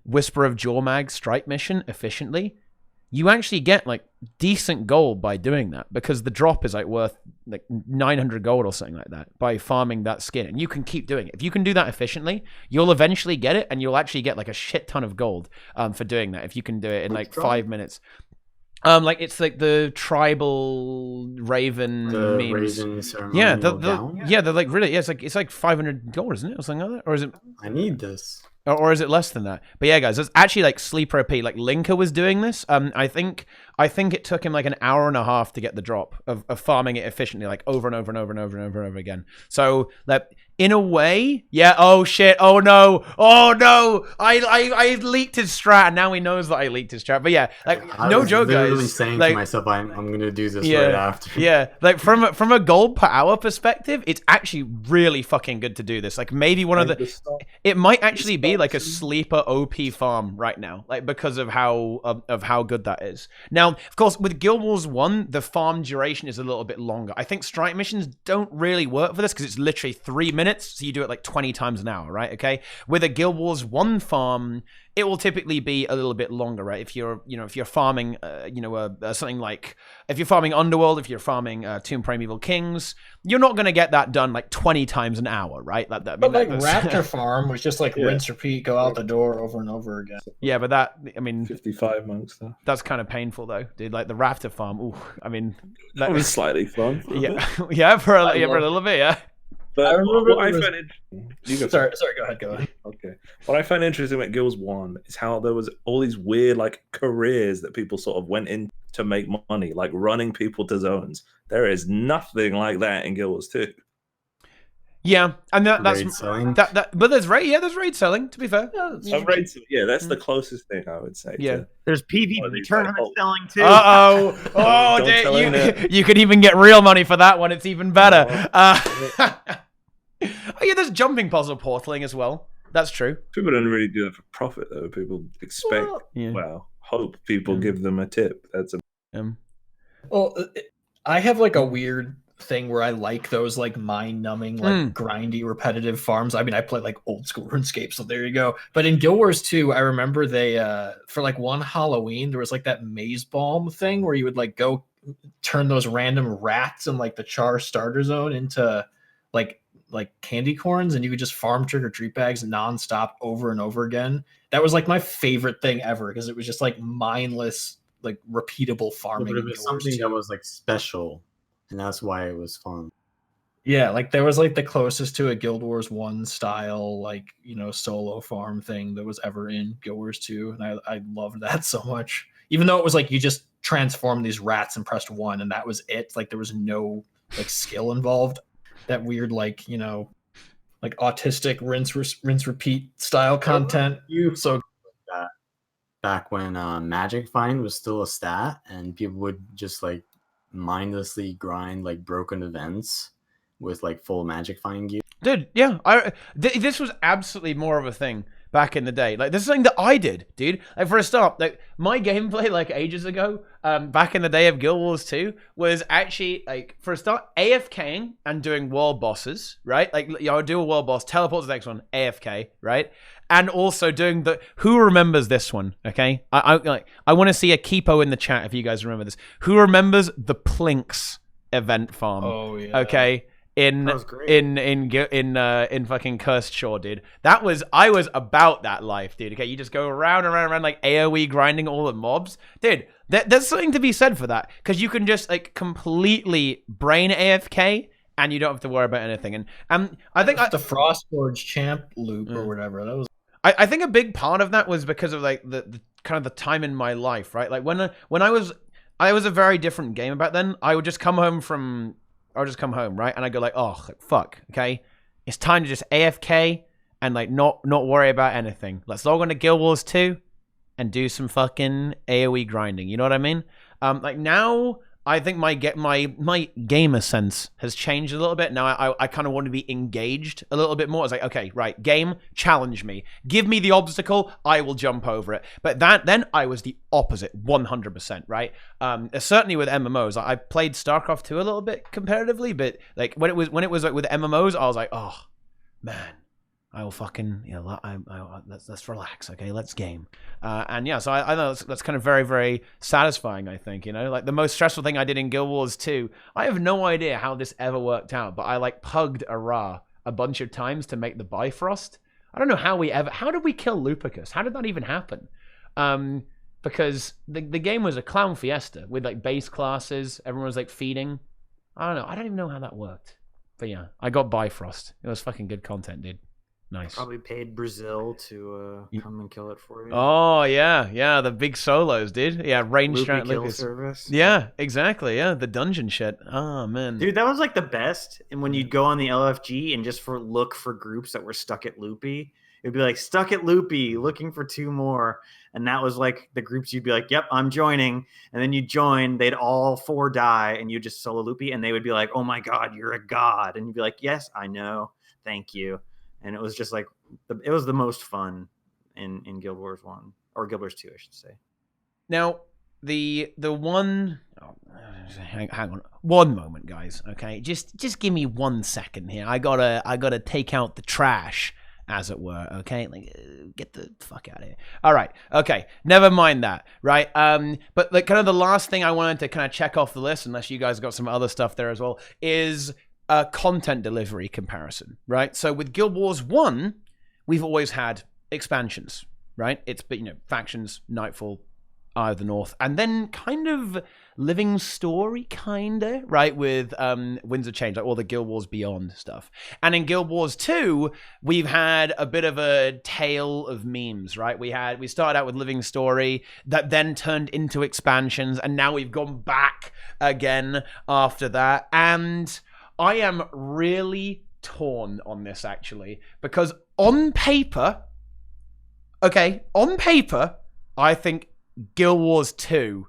Whisper of Jormag strike mission efficiently, you actually get like decent gold by doing that, because the drop is like worth like 900 gold or something like that by farming that skin, and you can keep doing it. If you can do that efficiently, you'll eventually get it, and you'll actually get like a shit ton of gold for doing that if you can do it in like 5 minutes. Like it's like the tribal raven memes. Raven yeah, they're like really. Yeah, it's like 500 gold, isn't it, or something like that? Or is it? I need this. Or is it less than that? But yeah, guys, it's actually like sleeper OP. Like Linker was doing this. I think it took him like an hour and a half to get the drop of farming it efficiently, like over and over and over and over and over and over again. So that in a way, yeah. Oh shit! Oh no! I leaked his strat, and now he knows that I leaked his strat. But yeah, like no joke, guys. I was literally saying to myself, I'm gonna do this right after. Yeah, like from a gold per hour perspective, it's actually really fucking good to do this. Like maybe one of the, it might actually be like a sleeper OP farm right now, like because of how good that is. Now, of course, with Guild Wars 1, the farm duration is a little bit longer. I think strike missions don't really work for this because it's literally 3 minutes. minutes, so you do it like 20 times an hour, right? Okay. With a Guild Wars 1 farm, it will typically be a little bit longer, right? If you're farming, something like, if you're farming Underworld, if you're farming Tomb Primeval Kings, you're not going to get that done like 20 times an hour, right? But Raptor Farm was just like rinse, repeat, go out the door over and over again. Yeah, but that, I mean, 55 monk stuff. That's kind of painful though, dude. Like the Raptor Farm. Ooh, I mean, that was slightly fun. Yeah, for a little bit, yeah. But I remember what I find interesting. Sorry, go ahead. Okay. What I find interesting with Guild Wars 1 is how there was all these weird like careers that people sort of went in to make money, like running people to zones. There is nothing like that in Guild Wars 2. Yeah, and that's raid selling. But there's raid selling. To be fair, That's the closest thing I would say. Yeah, to there's PvP tournament selling too. Dude, you could even get real money for that one. It's even better. Oh yeah, there's jumping puzzle portaling as well. That's true. People don't really do it for profit though. People expect, hope people give them a tip. That's a. Well, I have like a weird thing where I like those like mind-numbing, like grindy, repetitive farms. I mean, I play like old school RuneScape, so there you go. But in Guild Wars 2, I remember they for like one Halloween, there was like that maze bomb thing where you would like go turn those random rats in like the Char starter zone into like candy corns, and you could just farm trick or treat bags nonstop over and over again. That was like my favorite thing ever because it was just like mindless, like repeatable farming. But it was something that was like special. And that's why it was fun. Yeah, like there was like the closest to a Guild Wars 1 style, like, solo farm thing that was ever in Guild Wars 2. And I loved that so much. Even though it was like you just transformed these rats and pressed 1 and that was it. Like there was no like skill involved. That weird like, like autistic rinse repeat style content. So back when Magic Find was still a stat and people would just like mindlessly grind like broken events with like full Magic Find gear. Dude, yeah, this was absolutely more of a thing back in the day. Like this is something that I did, dude. Like for a start, like my gameplay like ages ago, back in the day of Guild Wars 2, was actually like for a start AFKing and doing world bosses, right? Like I would do a world boss, teleport to the next one, AFK, right? And also doing the who remembers this one, okay? I want to see a keepo in the chat if you guys remember this. Who remembers the Plinks event farm? Oh yeah. Okay. In fucking Cursed Shore, dude. I was about that life, dude. Okay, you just go around like AoE grinding all the mobs, dude. There's something to be said for that because you can just like completely brain AFK and you don't have to worry about anything. And I think the Frostforge champ loop or whatever that was. I think a big part of that was because of like the kind of the time in my life, right? Like when I was a very different game back then. I would just come home, right? And I go like, oh, fuck, okay? It's time to just AFK and like not worry about anything. Let's log on to Guild Wars 2 and do some fucking AoE grinding. You know what I mean? Like now, I think my gamer sense has changed a little bit. Now I kind of want to be engaged a little bit more. It's like, okay, right, game, challenge me. Give me the obstacle, I will jump over it. But then I was the opposite, 100%, right? Certainly with MMOs. I played StarCraft 2 a little bit competitively, but like when it was like with MMOs, I was like, oh, man. I will fucking, let's relax, okay? Let's game. And yeah, so I know that's kind of very, very satisfying, I think, Like the most stressful thing I did in Guild Wars 2, I have no idea how this ever worked out, but I like pugged Ra a bunch of times to make the Bifrost. I don't know how did we kill Lupicus? How did that even happen? Because the game was a clown fiesta with like base classes, everyone was like feeding. I don't know, I don't even know how that worked. But yeah, I got Bifrost. It was fucking good content, dude. Nice. Probably paid Brazil to come and kill it for you. Oh yeah, the big solos, dude. Yeah, range kill service. Yeah, exactly. Yeah, the dungeon shit. Oh man, dude, that was like the best. And when you'd go on the LFG and just look for groups that were stuck at Loopy, it'd be like stuck at Loopy, looking for 2 more, and that was like the groups you'd be like, "Yep, I'm joining." And then you join, they'd all 4 die, and you just solo Loopy, and they would be like, "Oh my god, you're a god," and you'd be like, "Yes, I know, thank you." And it was just like, it was the most fun in Guild Wars 1, or Guild Wars 2, I should say. Now, the one. Oh, hang on, one moment, guys. Okay, just give me 1 second here. I gotta take out the trash, as it were. Okay, like get the fuck out of here. All right. Okay. Never mind that. Right. But like kind of the last thing I wanted to kind of check off the list, unless you guys got some other stuff there as well, is a content delivery comparison. Right. So with Guild Wars 1, we've always had expansions. Right. It's been factions, Nightfall, Eye of the North, and then kind of living story, kinda, right, with Winds of Change, like all the Guild Wars Beyond stuff. And in Guild Wars 2, we've had a bit of a tale of memes, right? We started out with living story that then turned into expansions, and now we've gone back again after that. And I am really torn on this, actually, because on paper, I think Guild Wars 2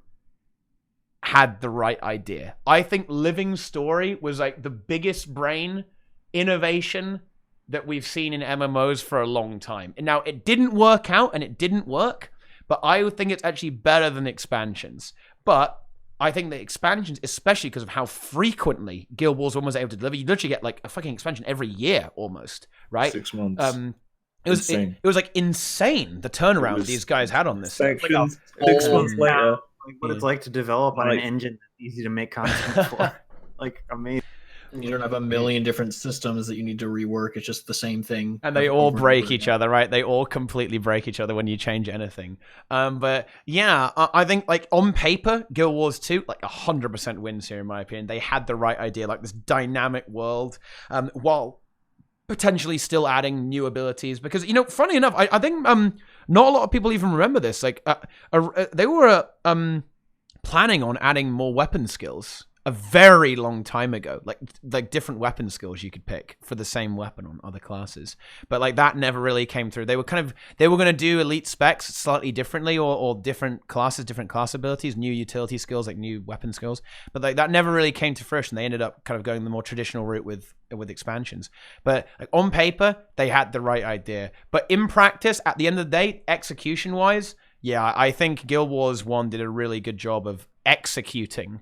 had the right idea. I think Living Story was like the biggest brain innovation that we've seen in MMOs for a long time. And now it didn't work out and it didn't work, but I would think it's actually better than expansions. But I think the expansions, especially because of how frequently Guild Wars 1 was able to deliver, you literally get like a fucking expansion every year almost, right? 6 months. It was like insane the turnaround these guys had on this. Sections, 6 months later. Like what it's like to develop on an engine that's easy to make content for. Like amazing. You don't have a million different systems that you need to rework. It's just the same thing. And they all break each other, right? They all completely break each other when you change anything. But yeah, I think like on paper, Guild Wars 2, like 100% wins here in my opinion. They had the right idea, like this dynamic world, while potentially still adding new abilities. Because, funny enough, I think not a lot of people even remember this. Like they were planning on adding more weapon skills a very long time ago, like different weapon skills you could pick for the same weapon on other classes, but like that never really came through. They were going to do elite specs slightly differently, or different classes, different class abilities, new utility skills, like new weapon skills, but like that never really came to fruition. They ended up kind of going the more traditional route with expansions. But like on paper, they had the right idea, but in practice, at the end of the day, execution wise, yeah, I think Guild Wars 1 did a really good job of executing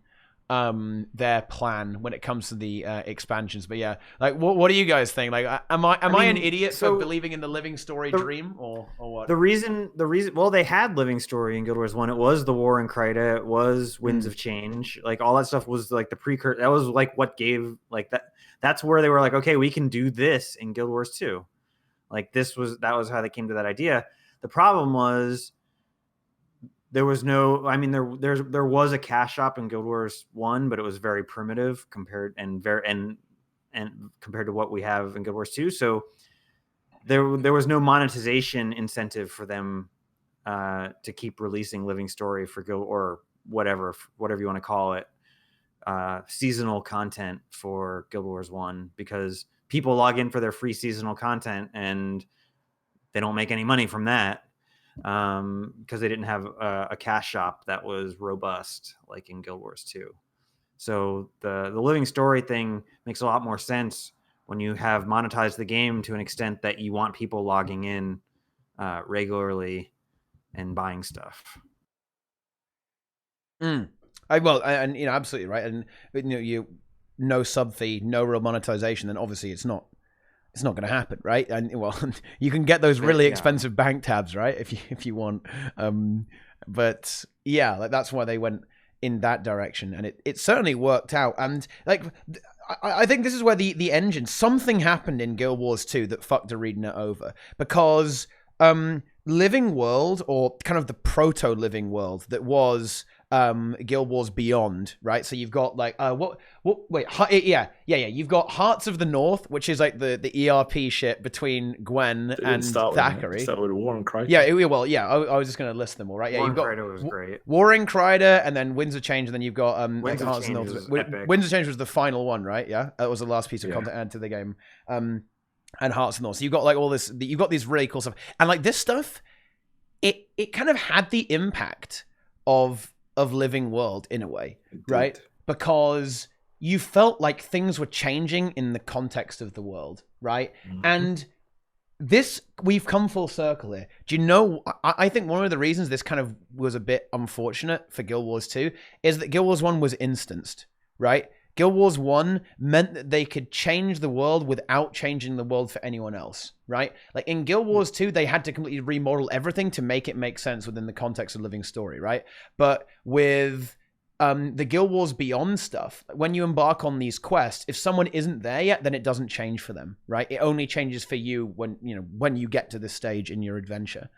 their plan when it comes to the expansions. But yeah, like what do you guys think? Like, am I an idiot for believing in the living story dream, or what? The reason, well, they had living story in Guild Wars 1. It was the War in Kryta. It was Winds of Change. Like all that stuff was like the precursor. That was like what gave like that. That's where they were like, okay, we can do this in Guild Wars 2. Like that was how they came to that idea. The problem was, there was no, I mean, there was a cash shop in Guild Wars 1, but it was very primitive compared compared to what we have in Guild Wars 2. So there was no monetization incentive for them to keep releasing living story for Guild, or whatever you want to call it, seasonal content for Guild Wars 1, because people log in for their free seasonal content and they don't make any money from that. Because they didn't have a cash shop that was robust like in Guild Wars 2. So the living story thing makes a lot more sense when you have monetized the game to an extent that you want people logging in regularly and buying stuff. Absolutely right. And you no sub fee, no real monetization, then obviously it's not going to happen, right? And well, you can get those really expensive bank tabs, right? If you want. But yeah, like that's why they went in that direction, and it certainly worked out. And like, I think this is where the engine, something happened in Guild Wars 2 that fucked ArenaNet over, because Living World, or kind of the proto Living World that was Guild Wars Beyond, right? So you've got like you've got Hearts of the North, which is like the ERP shit between Gwen and Thackeray. Start with War in Kryta. I was just going to list them all, right? Yeah, War you've got Kryta was great. War in Kryta, and then Winds of Change, and then you've got Winds of Hearts Change of the North. was epic. Winds of Change was the final one, right? Yeah, that was the last piece of content added to the game. And Hearts of the North. So you've got like all this, you've got these really cool stuff, and like this stuff, it kind of had the impact of Living World in a way, right? Because you felt like things were changing in the context of the world, right? Mm-hmm. And we've come full circle here. Do you know, I think one of the reasons this kind of was a bit unfortunate for Guild Wars 2 is that Guild Wars 1 was instanced, right? Guild Wars 1 meant that they could change the world without changing the world for anyone else, right? Like in Guild Wars 2, they had to completely remodel everything to make it make sense within the context of Living Story, right? But with the Guild Wars Beyond stuff, when you embark on these quests, if someone isn't there yet, then it doesn't change for them, right? It only changes for you when you get to this stage in your adventure,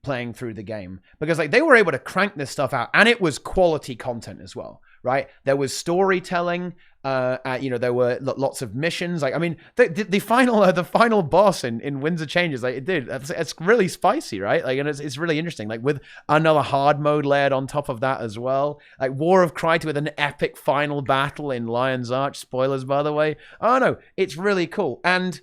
playing through the game. Because like they were able to crank this stuff out, and it was quality content as well, right? There was storytelling. There were lots of missions. Like, I mean, the final boss in Winds of Change is like, dude, it's really spicy, right? Like, and it's really interesting. Like with another hard mode layered on top of that as well. Like War of Kryta with an epic final battle in Lion's Arch. Spoilers, by the way. Oh no, it's really cool. And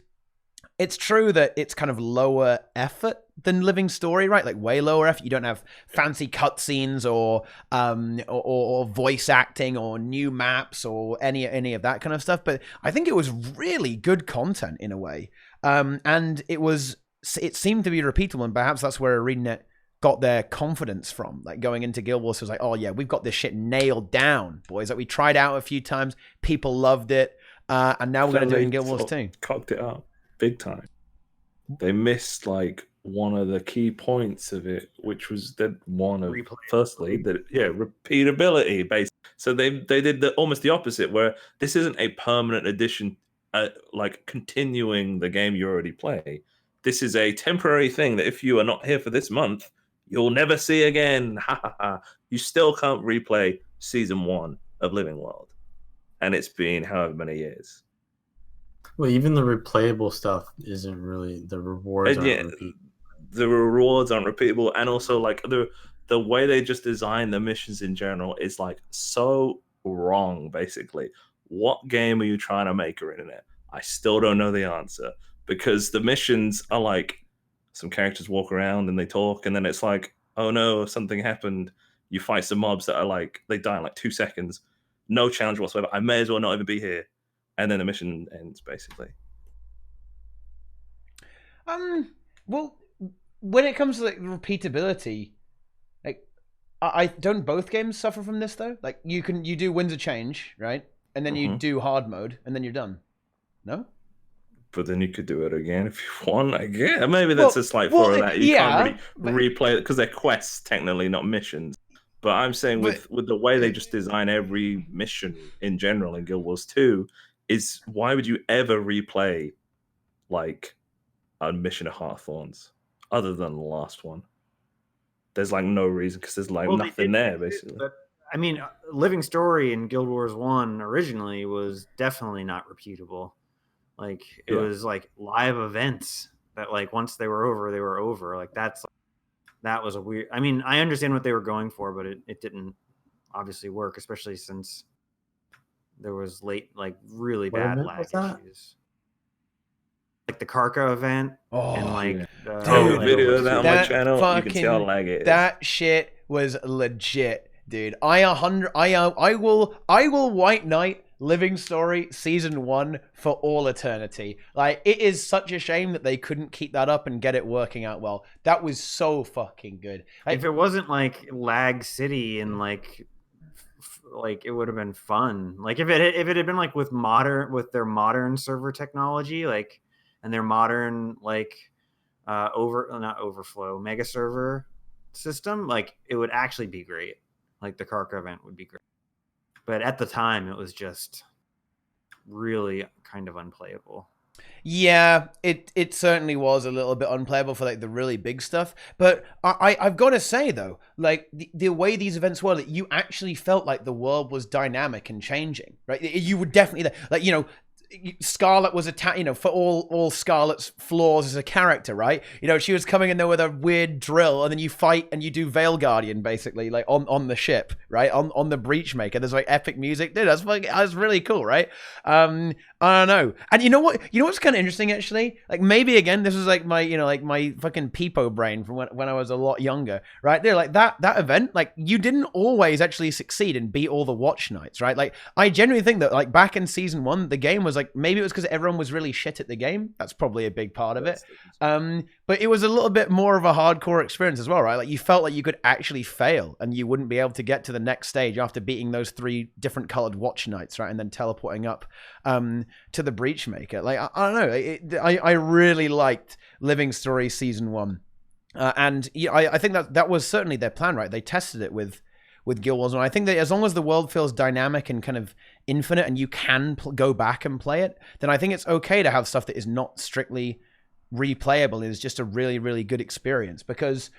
it's true that it's kind of lower effort than Living Story, right? Like way lower effort. You don't have fancy cutscenes or voice acting or new maps or any of that kind of stuff. But I think it was really good content in a way, and it seemed to be repeatable, and perhaps that's where ArenaNet got their confidence from. Like going into Guild Wars, it was like, oh yeah, we've got this shit nailed down, boys. Like we tried out a few times, people loved it, and now we're going to do it in Guild Wars 2. Cocked it up big time. They missed like one of the key points of it, which was that one of repeatability based. So they did almost the opposite, where this isn't a permanent addition, like continuing the game you already play. This is a temporary thing that if you are not here for this month, you'll never see again. You still can't replay season 1 of Living World, and it's been however many years. Well, even the replayable stuff isn't really, the rewards aren't repeatable. The rewards aren't repeatable, and also like the way they just design the missions in general is like so wrong. Basically, what game are you trying to make ArenaNet? I still don't know the answer, because the missions are like some characters walk around and they talk, and then it's like, oh no, something happened. You fight some mobs that are like, they die in like 2 seconds, no challenge whatsoever. I may as well not even be here. And then the mission ends, basically. Well, when it comes to like repeatability, like I don't both games suffer from this though. Like you do Winds of Change, right? And then you do hard mode, and then you're done. No? But then you could do it again if you want, I guess. Maybe that's a slight flaw of that. You can't really replay it because they're quests, technically, not missions. But I'm saying with the way they just design every mission in general in Guild Wars 2, is why would you ever replay like a mission of Hearththorns other than the last one? There's like no reason, because there's like nothing there basically. But, I mean, Living Story in Guild Wars 1 originally was definitely not repeatable. Like it was like live events that like once they were over, they were over. Like that was a weird. I mean, I understand what they were going for, but it didn't obviously work, especially since there was really bad lag issues. Like the Karka event and like video of that on my channel. You can see how lag it is. That shit was legit, dude. I will White Knight Living Story Season 1 for all eternity. Like, it is such a shame that they couldn't keep that up and get it working out well. That was so fucking good. If it wasn't like Lag City and like it would have been fun. Like if it had been like with their modern server technology, like, and their modern like not overflow mega server system, like it would actually be great. Like the Karka event would be great. But at the time, it was just really kind of unplayable. Yeah, it certainly was a little bit unplayable for like the really big stuff. But I've got to say though, like the way these events were, that you actually felt like the world was dynamic and changing, right? You would definitely, like, you know, Scarlet was for all Scarlet's flaws as a character, right? You know, she was coming in there with a weird drill, and then you fight and you do Veil Guardian basically, like on the ship, right? On the Breachmaker. There's like epic music, dude. That's really cool, right? I don't know. And you know what? You know what's kind of interesting, actually? Like, maybe, again, this is like my, like my fucking peepo brain from when I was a lot younger, right? They're like, that event, like, you didn't always actually succeed and beat all the watch nights, right? Like, I genuinely think that, like, back in season 1, the game was like, maybe it was because everyone was really shit at the game. That's probably a big part of it. But it was a little bit more of a hardcore experience as well, right? Like, you felt like you could actually fail and you wouldn't be able to get to the next stage after beating those 3 different colored watch nights, right? And then teleporting up to the Breachmaker. Like, I don't know. I really liked Living Story Season 1. And yeah, I think that was certainly their plan, right? They tested it with Guild Wars 1. I think that as long as the world feels dynamic and kind of infinite and you can go back and play it, then I think it's okay to have stuff that is not strictly replayable. Is just a really, really good experience, because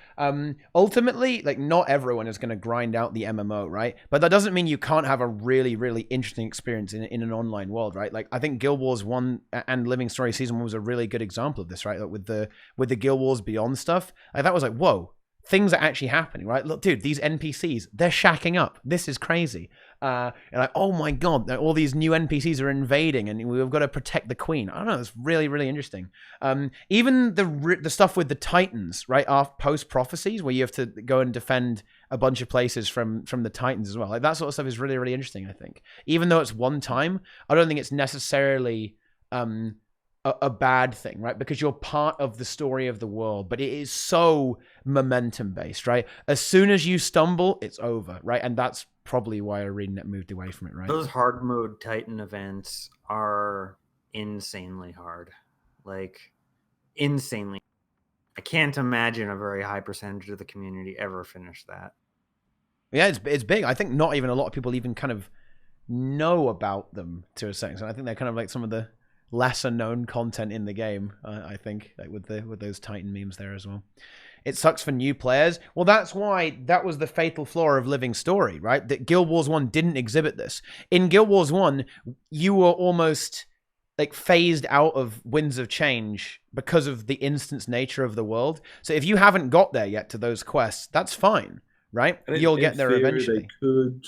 ultimately, like, not everyone is going to grind out the MMO, right? But that doesn't mean you can't have a really, really interesting experience in an online world, right? Like, I think Guild Wars 1 and Living Story Season 1 was a really good example of this, right? Like, with the Guild Wars Beyond stuff, like, that was like, whoa, things are actually happening, right? Look, dude, these NPCs, they're shacking up. This is crazy. And like, oh my god, all these new NPCs are invading, and we've got to protect the queen. I don't know, it's really, really interesting. Even the stuff with the Titans, right, post prophecies, where you have to go and defend a bunch of places from the Titans as well. Like, that sort of stuff is really, really interesting, I think. Even though it's one time, I don't think it's necessarily a bad thing, right? Because you're part of the story of the world, but it is so momentum based, right? As soon as you stumble, it's over, right? And that's probably why ArenaNet moved away from it, right? Those hard mode Titan events are insanely hard, like insanely. I can't imagine a very high percentage of the community ever finish that. Yeah, it's big. I think not even a lot of people even kind of know about them to a certain extent. I think they're kind of like some of the lesser known content in the game, I think, like with those Titan memes there as well. It sucks for new players. Well, that's why that was the fatal flaw of Living Story, right? That Guild Wars 1 didn't exhibit this. In Guild Wars 1, you were almost like phased out of Winds of Change because of the instance nature of the world. So if you haven't got there yet to those quests, that's fine, right? You'll get there eventually. They could,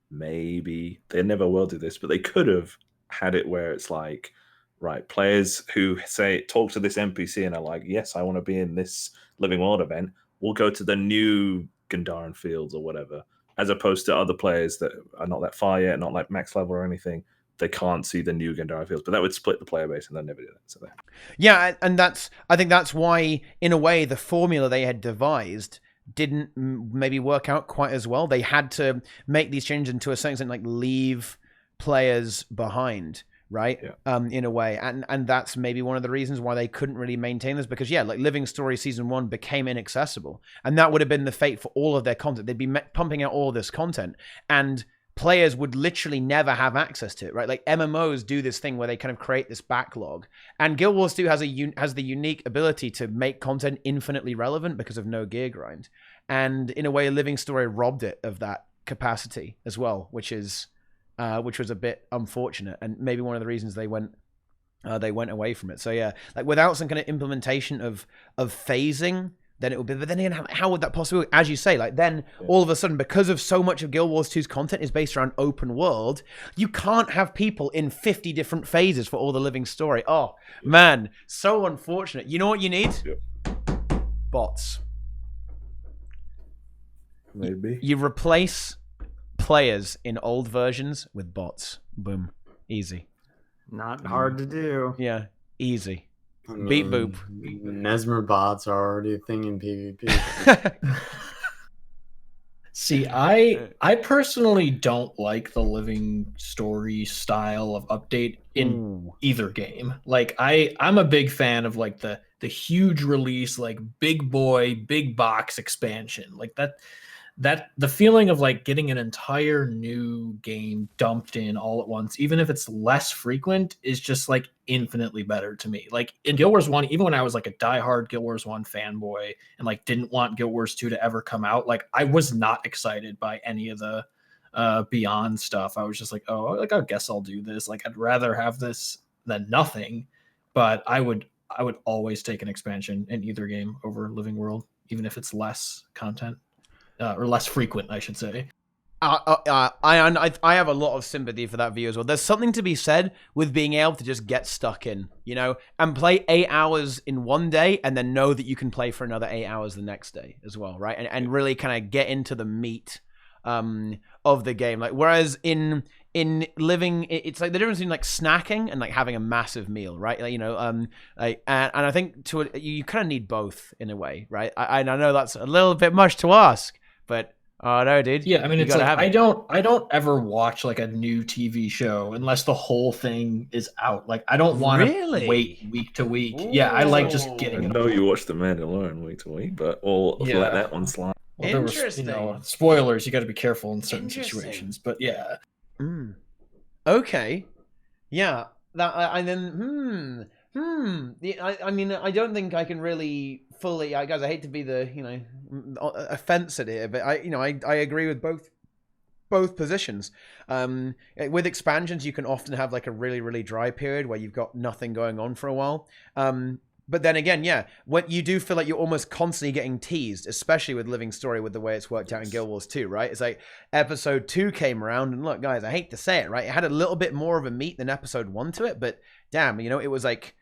maybe, they never will do this, but they could have had it where it's like, right, players who talk to this NPC and are like, yes, I want to be in this Living World event, will go to the new Gandharan Fields or whatever, as opposed to other players that are not that far yet, not like max level or anything. They can't see the new Gandharan Fields, but that would split the player base, and they'll never do that. So yeah, and I think that's why, in a way, the formula they had devised didn't maybe work out quite as well. They had to make these changes into a certain extent, like leave players behind, right? Yeah. In a way, and that's maybe one of the reasons why they couldn't really maintain this, because like Living Story Season 1 became inaccessible, and that would have been the fate for all of their content. They'd be pumping out all this content, and players would literally never have access to it, right? Like, MMOs do this thing where they kind of create this backlog, and Guild Wars 2 has the unique ability to make content infinitely relevant because of no gear grind, and in a way, Living Story robbed it of that capacity as well, which was a bit unfortunate, and maybe one of the reasons they went away from it. So yeah, like, without some kind of implementation of phasing, then it would be. But then again, how would that possibly, as you say, like, then all of a sudden, because of so much of Guild Wars 2's content is based around open world, you can't have people in 50 different phases for all the Living Story. Oh man, so unfortunate. You know what you need? Bots. maybe You replace players in old versions with bots. Boom. Easy. Not hard to do. Yeah, easy. Beat boop. Nesmer bots are already a thing in PvP. See, I personally don't like the Living Story style of update in either game. Like, I'm a big fan of like the huge release, like big boy, big box expansion. Like that the feeling of like getting an entire new game dumped in all at once, even if it's less frequent, is just like infinitely better to me. Like in Guild Wars 1, even when I was like a diehard Guild Wars 1 fanboy and like didn't want Guild Wars 2 to ever come out, like I was not excited by any of the Beyond stuff. I was just like, oh, like I guess I'll do this. Like I'd rather have this than nothing. But I would always take an expansion in either game over Living World, even if it's less content. Or less frequent, I should say. I have a lot of sympathy for that view as well. There's something to be said with being able to just get stuck in, you know, and play 8 hours in one day and then know that you can play for another 8 hours the next day as well, right? And really kind of get into the meat of the game. Like, whereas in living, it's like the difference between like snacking and like having a massive meal, right? Like, you know, and I think you kind of need both in a way, right? I know that's a little bit much to ask, but oh no, dude. Yeah, I mean, you it's gotta like have it. I don't ever watch like a new TV show unless the whole thing is out. Like, I don't want to Really? wait week to week. Yeah, I like just I getting it. know you watch The Mandalorian week to week, but we'll Yeah. let that one slide. Well, there was, Interesting. spoilers. You got to be careful in certain Interesting. situations. But yeah, Okay. Yeah. That and then I mean, I don't think I can really fully. Guys, I hate to be the offensive here, but I agree with both positions. With expansions, you can often have like a really, really dry period where you've got nothing going on for a while. But then again, yeah, what you do feel like you're almost constantly getting teased, especially with Living Story, with the way it's worked out in Guild Wars 2, right? It's like episode 2 came around, and look, guys, I hate to say it, right? It had a little bit more of a meat than episode 1 to it, but damn, it was like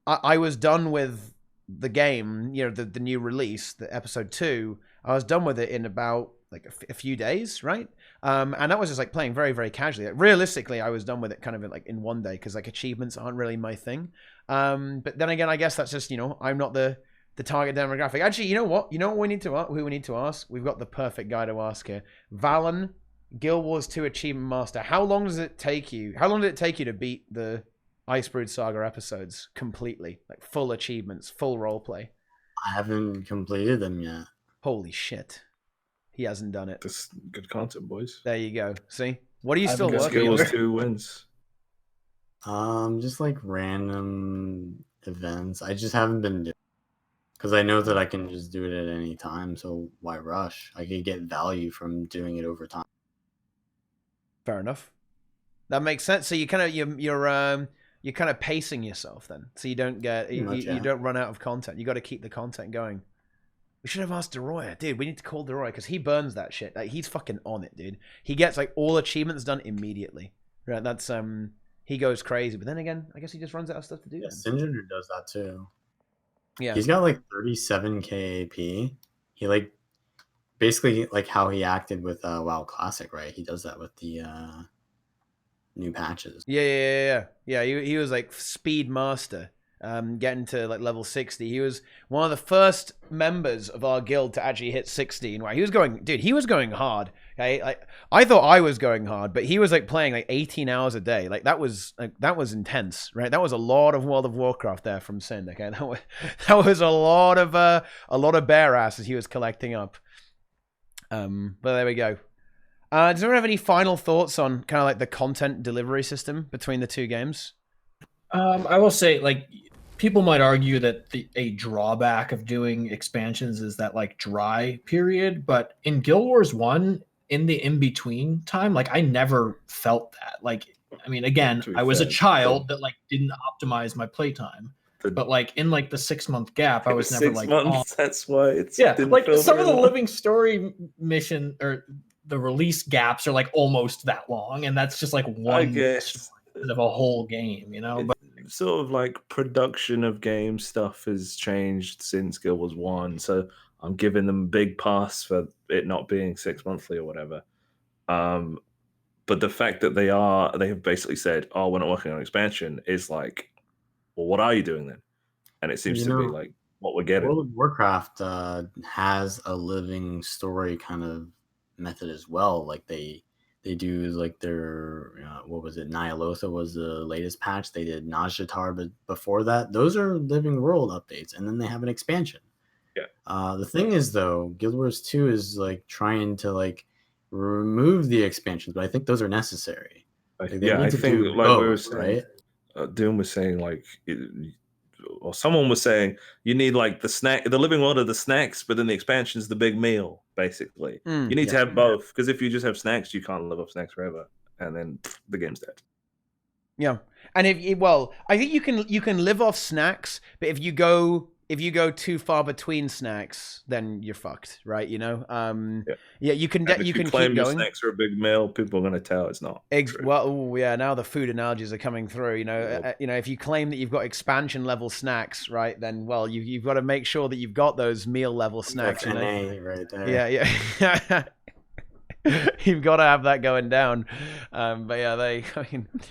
I was done with the game, the new release, the episode 2. I was done with it in about like a few days, right? And that was just like playing very, very casually. Like, realistically, I was done with it kind of like in one day because like achievements aren't really my thing. But then again, I guess that's just I'm not the target demographic. Actually, you know what? You know what we need to who we need to ask? We've got the perfect guy to ask here. Vallun, Guild Wars 2 Achievement Master. How long does it take you? How long did it take you to beat the Icebrood Saga episodes completely? Like full achievements, full roleplay. I haven't completed them yet. Holy shit. He hasn't done it. That's good content, boys. There you go. See? What are you I still haven't got working Guild on? Wars 2 wins. Just like random events. I just haven't been doing because I know that I can just do it at any time. So why rush? I could get value from doing it over time. Fair enough. That makes sense. So you kind of you're kind of pacing yourself then, so you don't get you don't run out of content. You got to keep the content going. We should have asked DeRoy. Dude, we need to call DeRoy because he burns that shit. Like, he's fucking on it, dude. He gets like all achievements done immediately. Right? That's he goes crazy. But then again, I guess he just runs out of stuff to do. Yeah, Sinjin does that too. Yeah. He's got like 37k AP. He like basically like how he acted with WoW Classic, right? He does that with the new patches. Yeah. He was like speed master. Getting to like level 60. He was one of the first members of our guild to actually hit 60. And he was going hard. Okay, like I thought I was going hard, but he was like playing like 18 hours a day. Like that was intense, right? That was a lot of World of Warcraft there from Sin. Okay, that was a lot of bear asses he was collecting up. But there we go. Does anyone have any final thoughts on kind of like the content delivery system between the two games? I will say, like, people might argue that a drawback of doing expansions is that like dry period, but in Guild Wars 1, in the in-between time, like I never felt that. Like, I mean, again, I was a child that like didn't optimize my playtime. But like in like the 6-month gap, I was never 6 like months, that's why it's like some of the Living Story mission or the release gaps are like almost that long, and that's just like one of a whole game, But sort of like production of game stuff has changed since Guild Wars 1, so I'm giving them a big pass for it not being 6 monthly or whatever. But the fact that they have basically said, "Oh, we're not working on expansion," is like, well, what are you doing then? And it seems to be like what we're getting. World of Warcraft has a living story kind of method as well. Like they do like their what was it? Nyalotha was the latest patch. They did Najjatar, but before that, those are living world updates, and then they have an expansion. Yeah. The thing is though, Guild Wars 2 is like trying to like remove the expansions, but I think those are necessary. I think like both, we were saying, right? Doom was saying like, or someone was saying you need like the living world of the snacks, but then the expansion is the big meal. Basically, you need to have both, because if you just have snacks, you can't live off snacks forever, and then the game's dead. Yeah, and I think you can live off snacks, but if you go if you go too far between snacks, then you're fucked, right? You know, yeah, you can And if you can claim keep your going. snacks are a big meal, people are going to tell it's not. True. Well, ooh, yeah. Now the food analogies are coming through. You know, Yep. if you claim that you've got expansion level snacks, right? Then, well, you've got to make sure that you've got those meal level snacks. That's You know? NA right there. Yeah. You've got to have that going down. But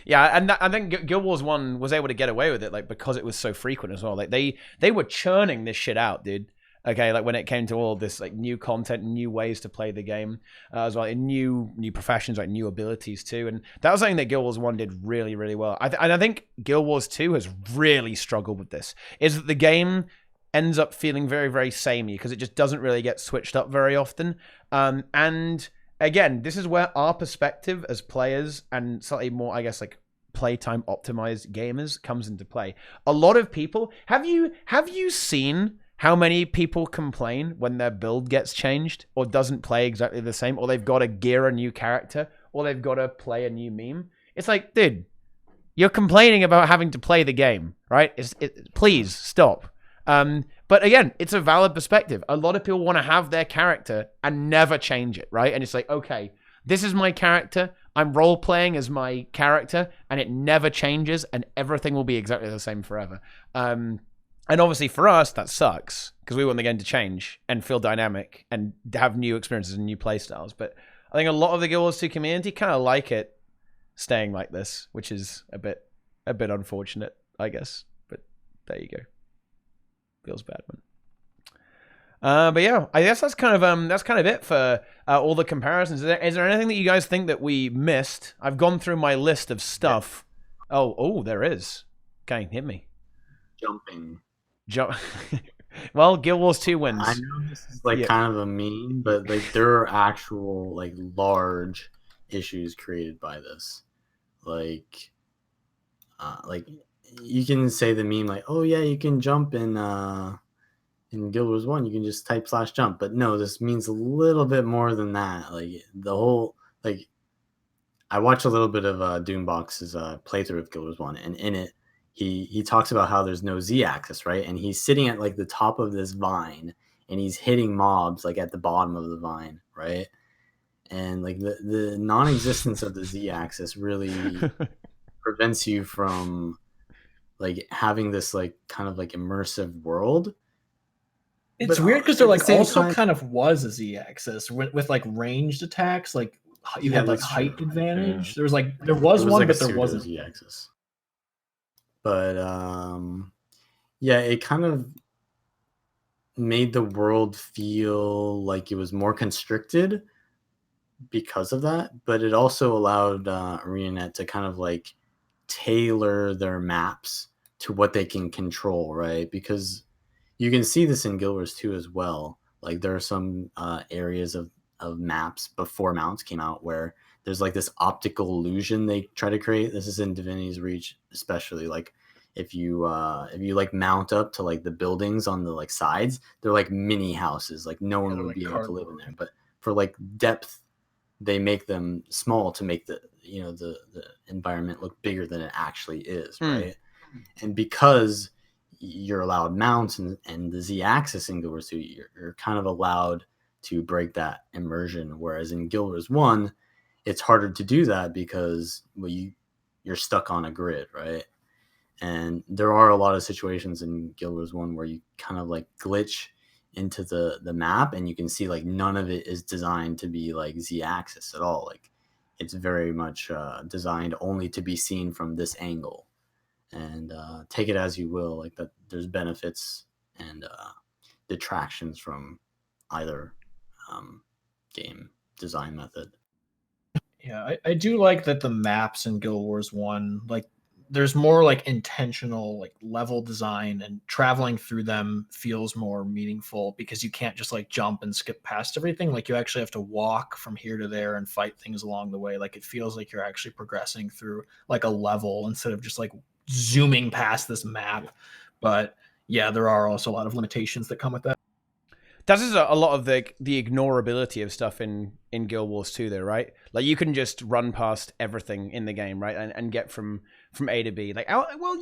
yeah, and I think Guild Wars 1 was able to get away with it, like, because it was so frequent as well. Like they were churning this shit out, dude. Okay, like when it came to all this like new content, new ways to play the game, as well, and new professions, like new abilities too. And that was something that Guild Wars 1 did really, really well. And I think Guild Wars 2 has really struggled with this. Is that the game ends up feeling very, very samey because it just doesn't really get switched up very often. And again, this is where our perspective as players and slightly more, I guess, like playtime optimized gamers comes into play. A lot of people, have you seen how many people complain when their build gets changed or doesn't play exactly the same, or they've got to gear a new character, or they've got to play a new meme? It's like, dude, you're complaining about having to play the game, right? Please stop. But again, it's a valid perspective. A lot of people want to have their character and never change it, right? And it's like, okay, this is my character. I'm role-playing as my character, and it never changes, and everything will be exactly the same forever. And obviously for us, that sucks, because we want the game to change and feel dynamic and have new experiences and new playstyles. But I think a lot of the Guild Wars 2 community kind of like it staying like this, which is a bit unfortunate, I guess. But there you go. Feels bad, man. But yeah, I guess that's kind of it for all the comparisons. Is there anything that you guys think that we missed? I've gone through my list of stuff. Oh, there is. Okay, hit me. Jumping. Well, Guild Wars 2 wins. I know this is like kind of a meme, but like there are actual like large issues created by this. Like you can say the meme like, oh yeah, you can jump in Guild Wars 1, you can just type /jump. But no, this means a little bit more than that. Like the whole, like, I watched a little bit of Doombox's playthrough of Guild Wars 1, and in it, he talks about how there's no Z-axis, right? And he's sitting at like the top of this vine, and he's hitting mobs like at the bottom of the vine, right? And like the non-existence of the Z-axis really prevents you from like having this like kind of like immersive world. It's weird because there like also kind of was a Z-axis with like ranged attacks, like you had like height advantage. There was one, like but there wasn't Z-axis. But yeah, it kind of made the world feel like it was more constricted because of that. But it also allowed ArenaNet to kind of like tailor their maps to what they can control, right? Because you can see this in Guild Wars 2 as well. Like there are some areas of maps before mounts came out where there's like this optical illusion they try to create. This is in Divinity's Reach, especially. Like if you like mount up to like the buildings on the like sides, they're like mini houses. Like no one would be able to live in there. But for like depth, they make them small to make the environment look bigger than it actually is, right? And because you're allowed mounts and the Z-axis in Guild Wars 2, you're kind of allowed to break that immersion. Whereas in Guild Wars 1, it's harder to do that because you're stuck on a grid, right? And there are a lot of situations in Guild Wars 1 where you kind of like glitch into the map, and you can see like none of it is designed to be like Z-axis at all. Like it's very much designed only to be seen from this angle. And take it as you will, like that there's benefits and detractions from either game design method. Yeah, I do like that the maps in Guild Wars 1, like there's more like intentional like level design, and traveling through them feels more meaningful because you can't just like jump and skip past everything. Like you actually have to walk from here to there and fight things along the way. Like it feels like you're actually progressing through like a level instead of just like zooming past this map. But yeah, there are also a lot of limitations that come with that. That is a lot of the ignorability of stuff in Guild Wars 2 though, right? Like you can just run past everything in the game, right? And get from A to B. Like, well,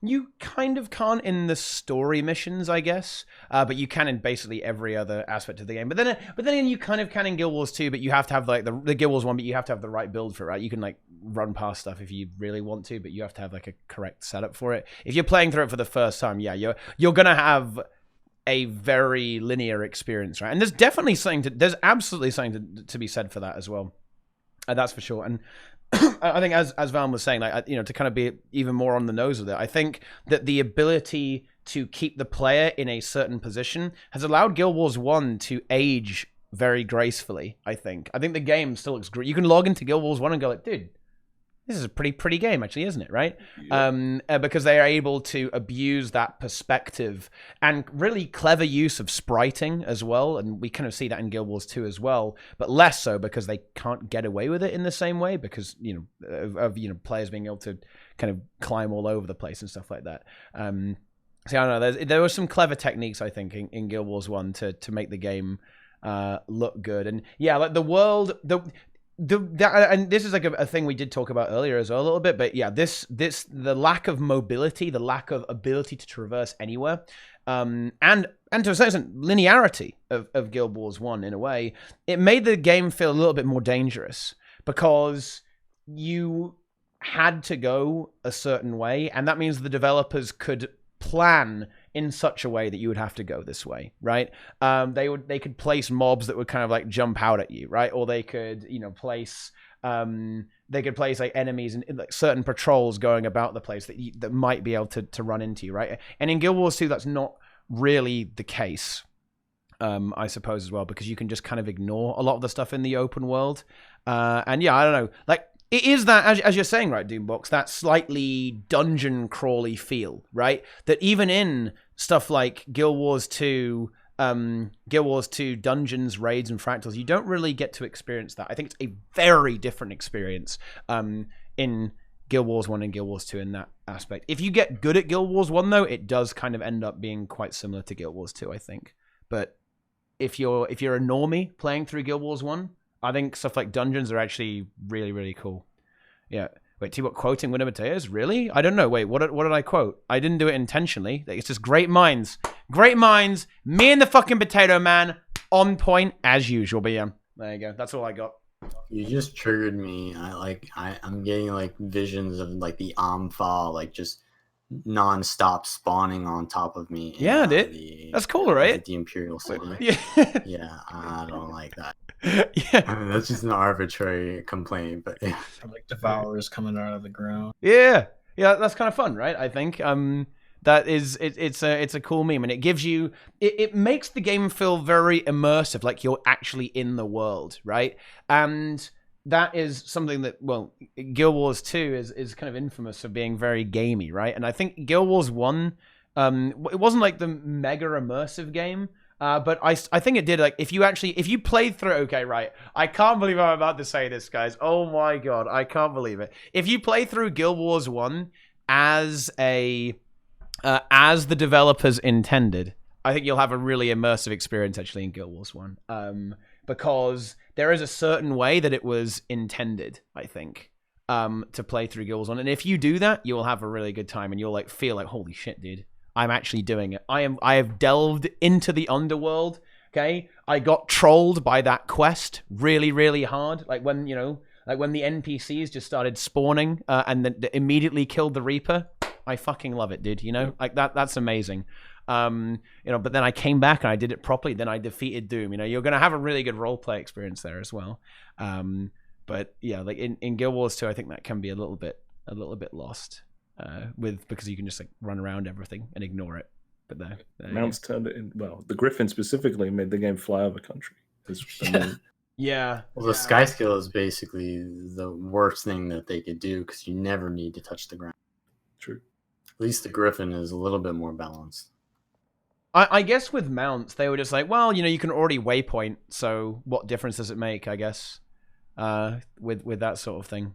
You kind of can't in the story missions, I guess, but you can in basically every other aspect of the game. But then again, you kind of can in Guild Wars 2, but you have to have like the Guild Wars 1, but you have to have the right build for it, right? You can like run past stuff if you really want to, but you have to have like a correct setup for it. If you're playing through it for the first time, yeah, you're gonna have a very linear experience, right? And there's definitely there's absolutely something to be said for that as well. That's for sure. And I think as Vallun was saying, like, you know, to kind of be even more on the nose with it, I think that the ability to keep the player in a certain position has allowed Guild Wars 1 to age very gracefully, I think. I think the game still looks great. You can log into Guild Wars 1 and go like, dude, this is a pretty game, actually, isn't it? Right? Yeah. Because they are able to abuse that perspective and really clever use of spriting as well. And we kind of see that in Guild Wars 2 as well, but less so because they can't get away with it in the same way because, you know, of players being able to kind of climb all over the place and stuff like that. So I don't know. There were some clever techniques, I think, in Guild Wars 1 to make the game look good. And yeah, like the world, and this is like a thing we did talk about earlier as well a little bit, but yeah, the lack of mobility, the lack of ability to traverse anywhere, and to a certain extent, linearity of Guild Wars 1 in a way, it made the game feel a little bit more dangerous because you had to go a certain way, and that means the developers could plan in such a way that you would have to go this way, right? They could place mobs that would kind of like jump out at you, right? Or they could, place like enemies and like certain patrols going about the place that might be able to run into you, right? And in Guild Wars 2, that's not really the case, I suppose as well, because you can just kind of ignore a lot of the stuff in the open world. And yeah, I don't know, like. It is that, as you're saying, right, Doombox, that slightly dungeon crawly feel, right? That even in stuff like Guild Wars 2 dungeons, raids, and fractals, you don't really get to experience that. I think it's a very different experience in Guild Wars 1 and Guild Wars 2 in that aspect. If you get good at Guild Wars 1, though, it does kind of end up being quite similar to Guild Wars 2, I think. But if you're a normie playing through Guild Wars 1, I think stuff like dungeons are actually really, really cool. Yeah. Wait, T-Bot quoting Winner Mateos? Really? I don't know. Wait, what did I quote? I didn't do it intentionally. It's just great minds. Great minds. Me and the fucking Potato Man on point as usual. But yeah, there you go. That's all I got. You just triggered me. I'm getting like visions of like the Ampha, like just non-stop spawning on top of me. Yeah, dude. That's cool, right? The Imperial City. Yeah. Yeah, I don't like that. Yeah. I mean, that's just an arbitrary complaint, but yeah. Like devourers coming out of the ground. Yeah, that's kind of fun, right? I think that is it's a cool meme, and it gives you it makes the game feel very immersive, like you're actually in the world, right? And that is something that, well, Guild Wars 2 is kind of infamous for being very gamey, right? And I think Guild Wars 1, it wasn't like the mega immersive game. But I think it did, like, if you played through, okay, right, I can't believe I'm about to say this, guys. Oh my god, I can't believe it. If you play through Guild Wars 1 as the developers intended, I think you'll have a really immersive experience, actually, in Guild Wars 1. Because there is a certain way that it was intended, I think, to play through Guild Wars 1. And if you do that, you will have a really good time, and you'll, like, feel like, holy shit, dude. I'm actually doing it. I have delved into the underworld. Okay, I got trolled by that quest really, really hard. Like when the NPCs just started spawning and then immediately killed the Reaper. I fucking love it, dude. Like that's amazing. But then I came back and I did it properly. Then I defeated Doom. You're gonna have a really good roleplay experience there as well. But yeah, like in Guild Wars 2, I think that can be a little bit lost. Because you can just like run around everything and ignore it. But there Mounts turned it in. Well, the Griffin specifically made the game fly over country. Yeah. Well, the sky skill is basically the worst thing that they could do because you never need to touch the ground. True. At least the Griffin is a little bit more balanced. I guess with mounts, they were just like, well, you can already waypoint, so what difference does it make? I guess with that sort of thing.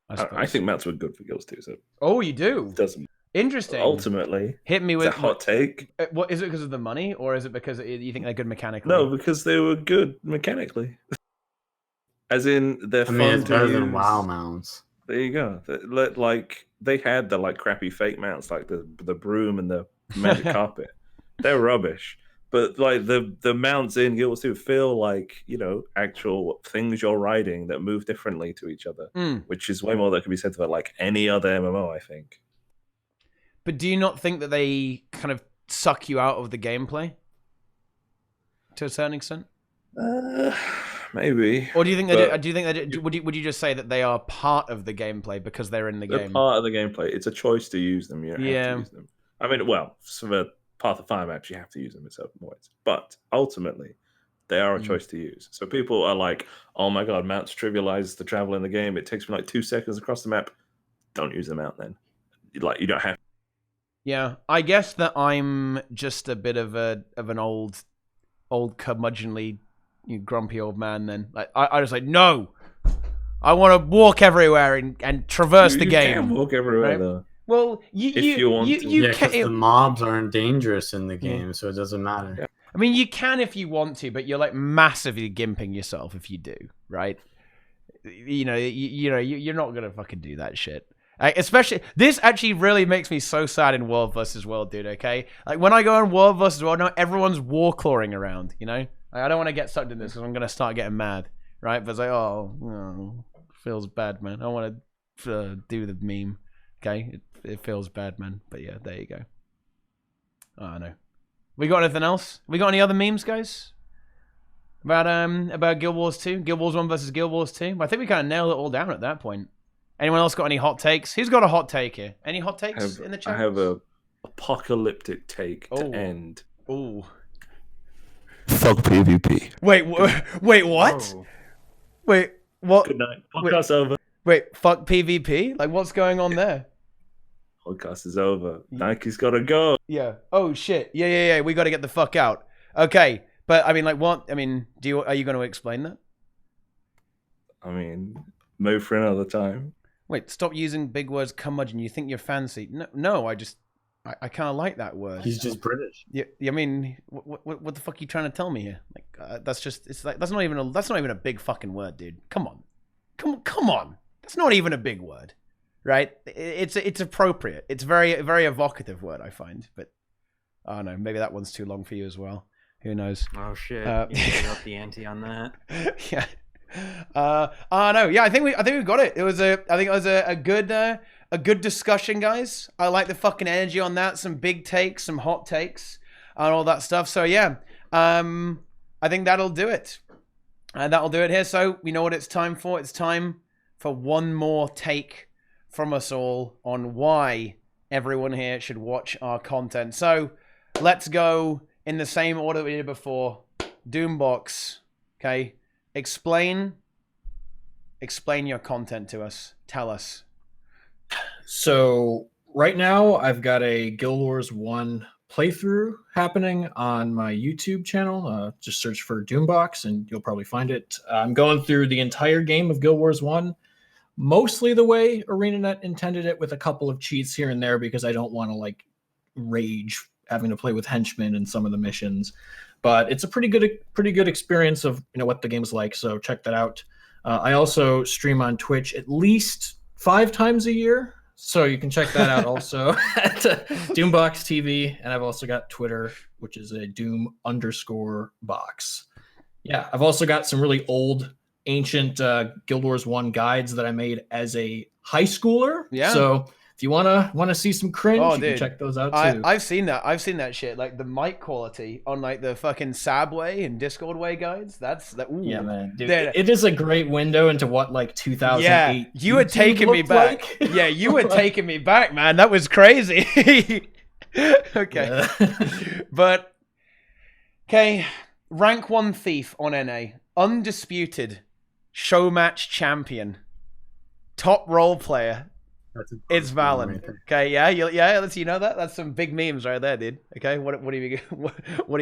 I think mounts were good for Guilds too. So. Oh, you do? It doesn't. Interesting. Ultimately, hit me with a hot take. What is it? Because of the money, or is it because you think they're good mechanically? No, because they were good mechanically. As in, they're fun it's better to than use. WoW mounts. There you go. Like they had the like crappy fake mounts, like the broom and the magic carpet. They're rubbish. But like the mounts in Guild Wars 2 feel like, you know, actual things you're riding that move differently to each other, which is way more that can be said for like any other MMO, I think. But do you not think that they kind of suck you out of the gameplay to a certain extent? Maybe. Or do you think that? Do you think that? Would you just say that they are part of the gameplay because they're in the game? They're part of the gameplay. It's a choice to use them. You don't have to use them. I mean, well, for the Path of Fire maps, you have to use them in certain ways. But ultimately, they are a choice to use. So people are like, "Oh my god, mounts trivialize the travel in the game. It takes me like 2 seconds across the map." Don't use the mount then. Like you don't have. Yeah, I guess that I'm just a bit of an old curmudgeonly, grumpy old man. Then, like, I just like, no, I want to walk everywhere and traverse the game. You can walk everywhere right? though. Well, you want to. Yeah, because the mobs aren't dangerous in the game, so it doesn't matter. Yeah. I mean, you can if you want to, but you're like massively gimping yourself if you do, right? You're not gonna fucking do that shit. Especially, this actually really makes me so sad in World vs. World, dude, okay? Like, when I go on World vs. World now, everyone's war clawing around, you know? Like, I don't want to get sucked in this because I'm going to start getting mad, right? But it's like, feels bad, man. I want to do the meme, okay? It feels bad, man. But yeah, there you go. Oh, I know. We got anything else? We got any other memes, guys? About Guild Wars 2? Guild Wars 1 versus Guild Wars 2? I think we kind of nailed it all down at that point. Anyone else got any hot takes? Who's got a hot take here? Any hot takes in the chat? I have a apocalyptic take to end. Ooh. Fuck PvP. Wait, what? Oh. Wait, what? Good night. Podcast over. Wait, fuck PvP? Like, what's going on there? Podcast is over. Nike's got to go. Yeah. Oh, shit. Yeah. We got to get the fuck out. Okay. But, I mean, like, what? I mean, are you going to explain that? I mean, maybe for another time. Wait, stop using big words, curmudgeon. You think you're fancy? No, I kind of like that word. He's just British. Yeah, I mean, what the fuck are you trying to tell me here? Like, that's not even a big fucking word, dude. Come on. That's not even a big word, right? It's appropriate. It's very very evocative word, I find. But I don't know, maybe that one's too long for you as well. Who knows? Oh shit! You up the ante on that. Yeah. No, yeah, I think we got it. I think it was a good discussion, guys. I like the fucking energy on that. Some big takes, some hot takes, and all that stuff. So yeah, I think that'll do it. That'll do it here. So we know what it's time for. It's time for one more take from us all on why everyone here should watch our content. So let's go in the same order we did before. Doombox, okay. Explain your content to us. Tell us. So right now I've got a Guild Wars 1 playthrough happening on my YouTube channel. Just search for Doombox and you'll probably find it. I'm going through the entire game of Guild Wars 1, mostly the way ArenaNet intended it, with a couple of cheats here and there because I don't want to like rage having to play with henchmen in some of the missions. But it's a pretty good experience of what the game's like. So check that out. I also stream on Twitch at least 5 times a year, so you can check that out also at Doombox TV. And I've also got Twitter, which is a Doom_box. Yeah, I've also got some really old, ancient Guild Wars 1 guides that I made as a high schooler. Yeah. So if you wanna see some cringe, you can check those out too. I've seen that shit. Like the mic quality on like the fucking Sabway and Discord Way guides. Ooh. Yeah, man. Dude, it is a great window into what like 2008. Yeah, you were taking me back. Like. Yeah, you were taking me back, man. That was crazy. Okay, but okay. Rank 1 thief on NA, undisputed, show match champion, top role player. It's Vallun. Okay, yeah, let's know that. That's some big memes right there, dude. Okay, what do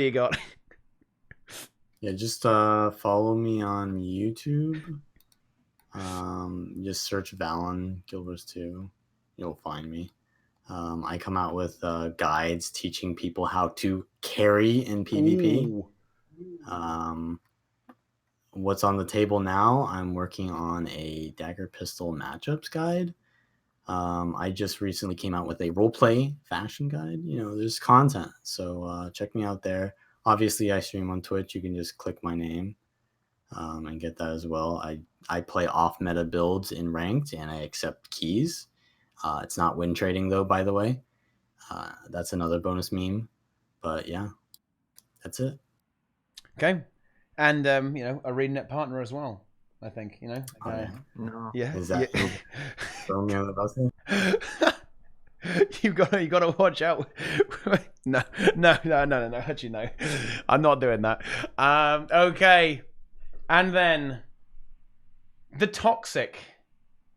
you got? Yeah, just follow me on YouTube. Just search Vallun Guild Wars 2. You'll find me. I come out with guides teaching people how to carry in PvP. what's on the table now, I'm working on a dagger pistol matchups guide. I just recently came out with a roleplay fashion guide. You know, there's content, so check me out there. Obviously, I stream on Twitch. You can just click my name and get that as well. I play off meta builds in ranked, and I accept keys. It's not win trading though, by the way. That's another bonus meme. But yeah, that's it. Okay. And, you know, a ArenaNet partner as well, I think, you know. Oh, yeah. No. Yeah. Is that throwing me on the bus here? you gotta watch out. no. Actually, no. I'm not doing that. Okay. And then the toxic,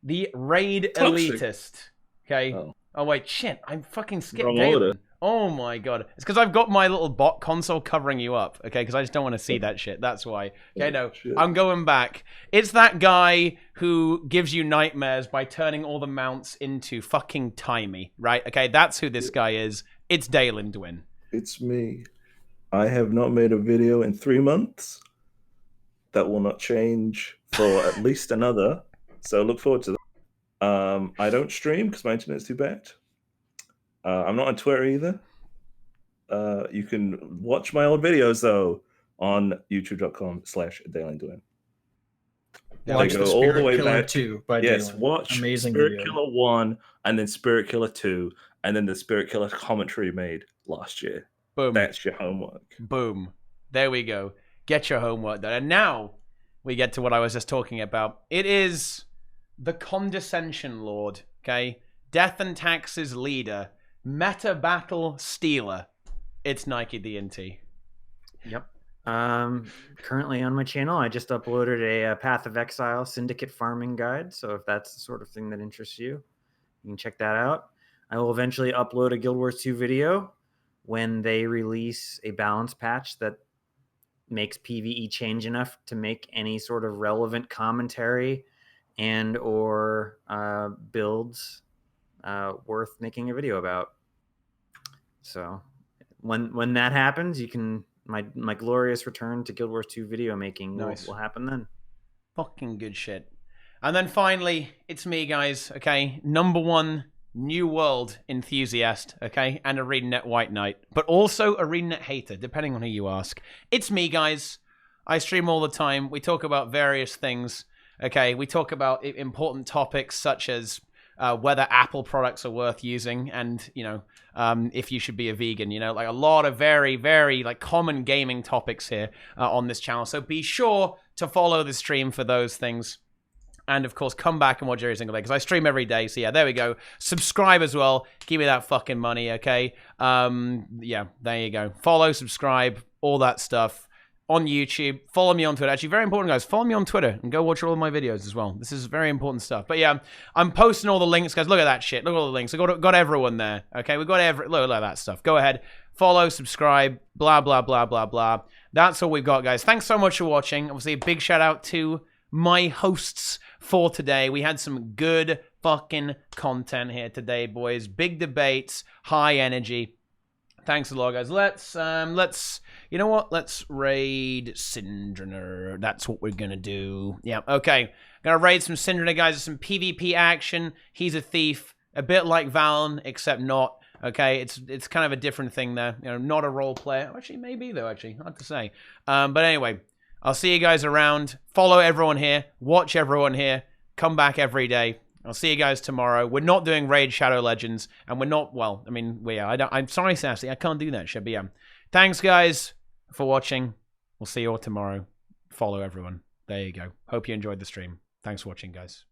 the raid elitist. Okay. Oh wait, shit! I fucking skipped Wrong Daelin. order. Oh my god! It's because I've got my little bot console covering you up. Okay, because I just don't want to see that shit. That's why. Okay, no, Shit. I'm going back. It's that guy who gives you nightmares by turning all the mounts into fucking timey, right? Okay, that's who this guy is. It's Daelin Dwin. It's me. I have not made a video in 3 months. That will not change for at least another. So look forward to that. I don't stream because my internet's too bad. I'm not on Twitter either. You can watch my old videos though on youtube.com/DaelinDwin. Watch They the go all the Spirit way Killer back. 2 by Yes, Daelin. watch Amazing Spirit video. Killer 1 and then Spirit Killer 2 and then the Spirit Killer commentary made last year. Boom. That's your homework. Boom. There we go. Get your homework done. And now we get to what I was just talking about. It is the Condescension Lord, okay? Death and Taxes leader. Meta Battle Stealer. It's Nike DNT. Yep. Currently on my channel, I just uploaded a Path of Exile syndicate farming guide. So if that's the sort of thing that interests you, you can check that out. I will eventually upload a Guild Wars 2 video when they release a balance patch that makes PvE change enough to make any sort of relevant commentary and or builds worth making a video about. So when that happens, you can my glorious return to Guild Wars 2 video making will happen then. Fucking good shit. And then finally, it's me, guys, okay? #1 New World enthusiast, okay? And ArenaNet White Knight. But also ArenaNet hater, depending on who you ask. It's me, guys. I stream all the time. We talk about various things, okay? We talk about important topics such as whether Apple products are worth using and, you know, if you should be a vegan, you know, like a lot of very, very like common gaming topics here on this channel. So be sure to follow the stream for those things. And, of course, come back and watch every single day because I stream every day. So, yeah, there we go. Subscribe as well. Give me that fucking money, okay? Yeah, there you go. Follow, subscribe, all that stuff on YouTube. Follow me on Twitter. Actually, very important, guys. Follow me on Twitter and go watch all of my videos as well. This is very important stuff. But, yeah, I'm posting all the links, guys. Look at that shit. Look at all the links. I got everyone there, okay? We've got look at that stuff. Go ahead. Follow, subscribe, blah, blah, blah, blah, blah. That's all we've got, guys. Thanks so much for watching. Obviously, a big shout out to my hosts for today. We had some good fucking content here today, boys. Big debates, high energy. Thanks a lot, guys. Let's you know what? Let's raid Syndriner. That's what we're gonna do. Yeah, okay. Gonna raid some Syndriner, guys. There's some PvP action. He's a thief, a bit like Vallun, except not. Okay, it's kind of a different thing there. You know, not a role player. Actually, maybe though. Actually, hard to say. But anyway. I'll see you guys around. Follow everyone here. Watch everyone here. Come back every day. I'll see you guys tomorrow. We're not doing Raid Shadow Legends. And we're not, well, I mean, we are. I'm sorry, Sassy. I can't do that shit. But yeah. Thanks, guys, for watching. We'll see you all tomorrow. Follow everyone. There you go. Hope you enjoyed the stream. Thanks for watching, guys.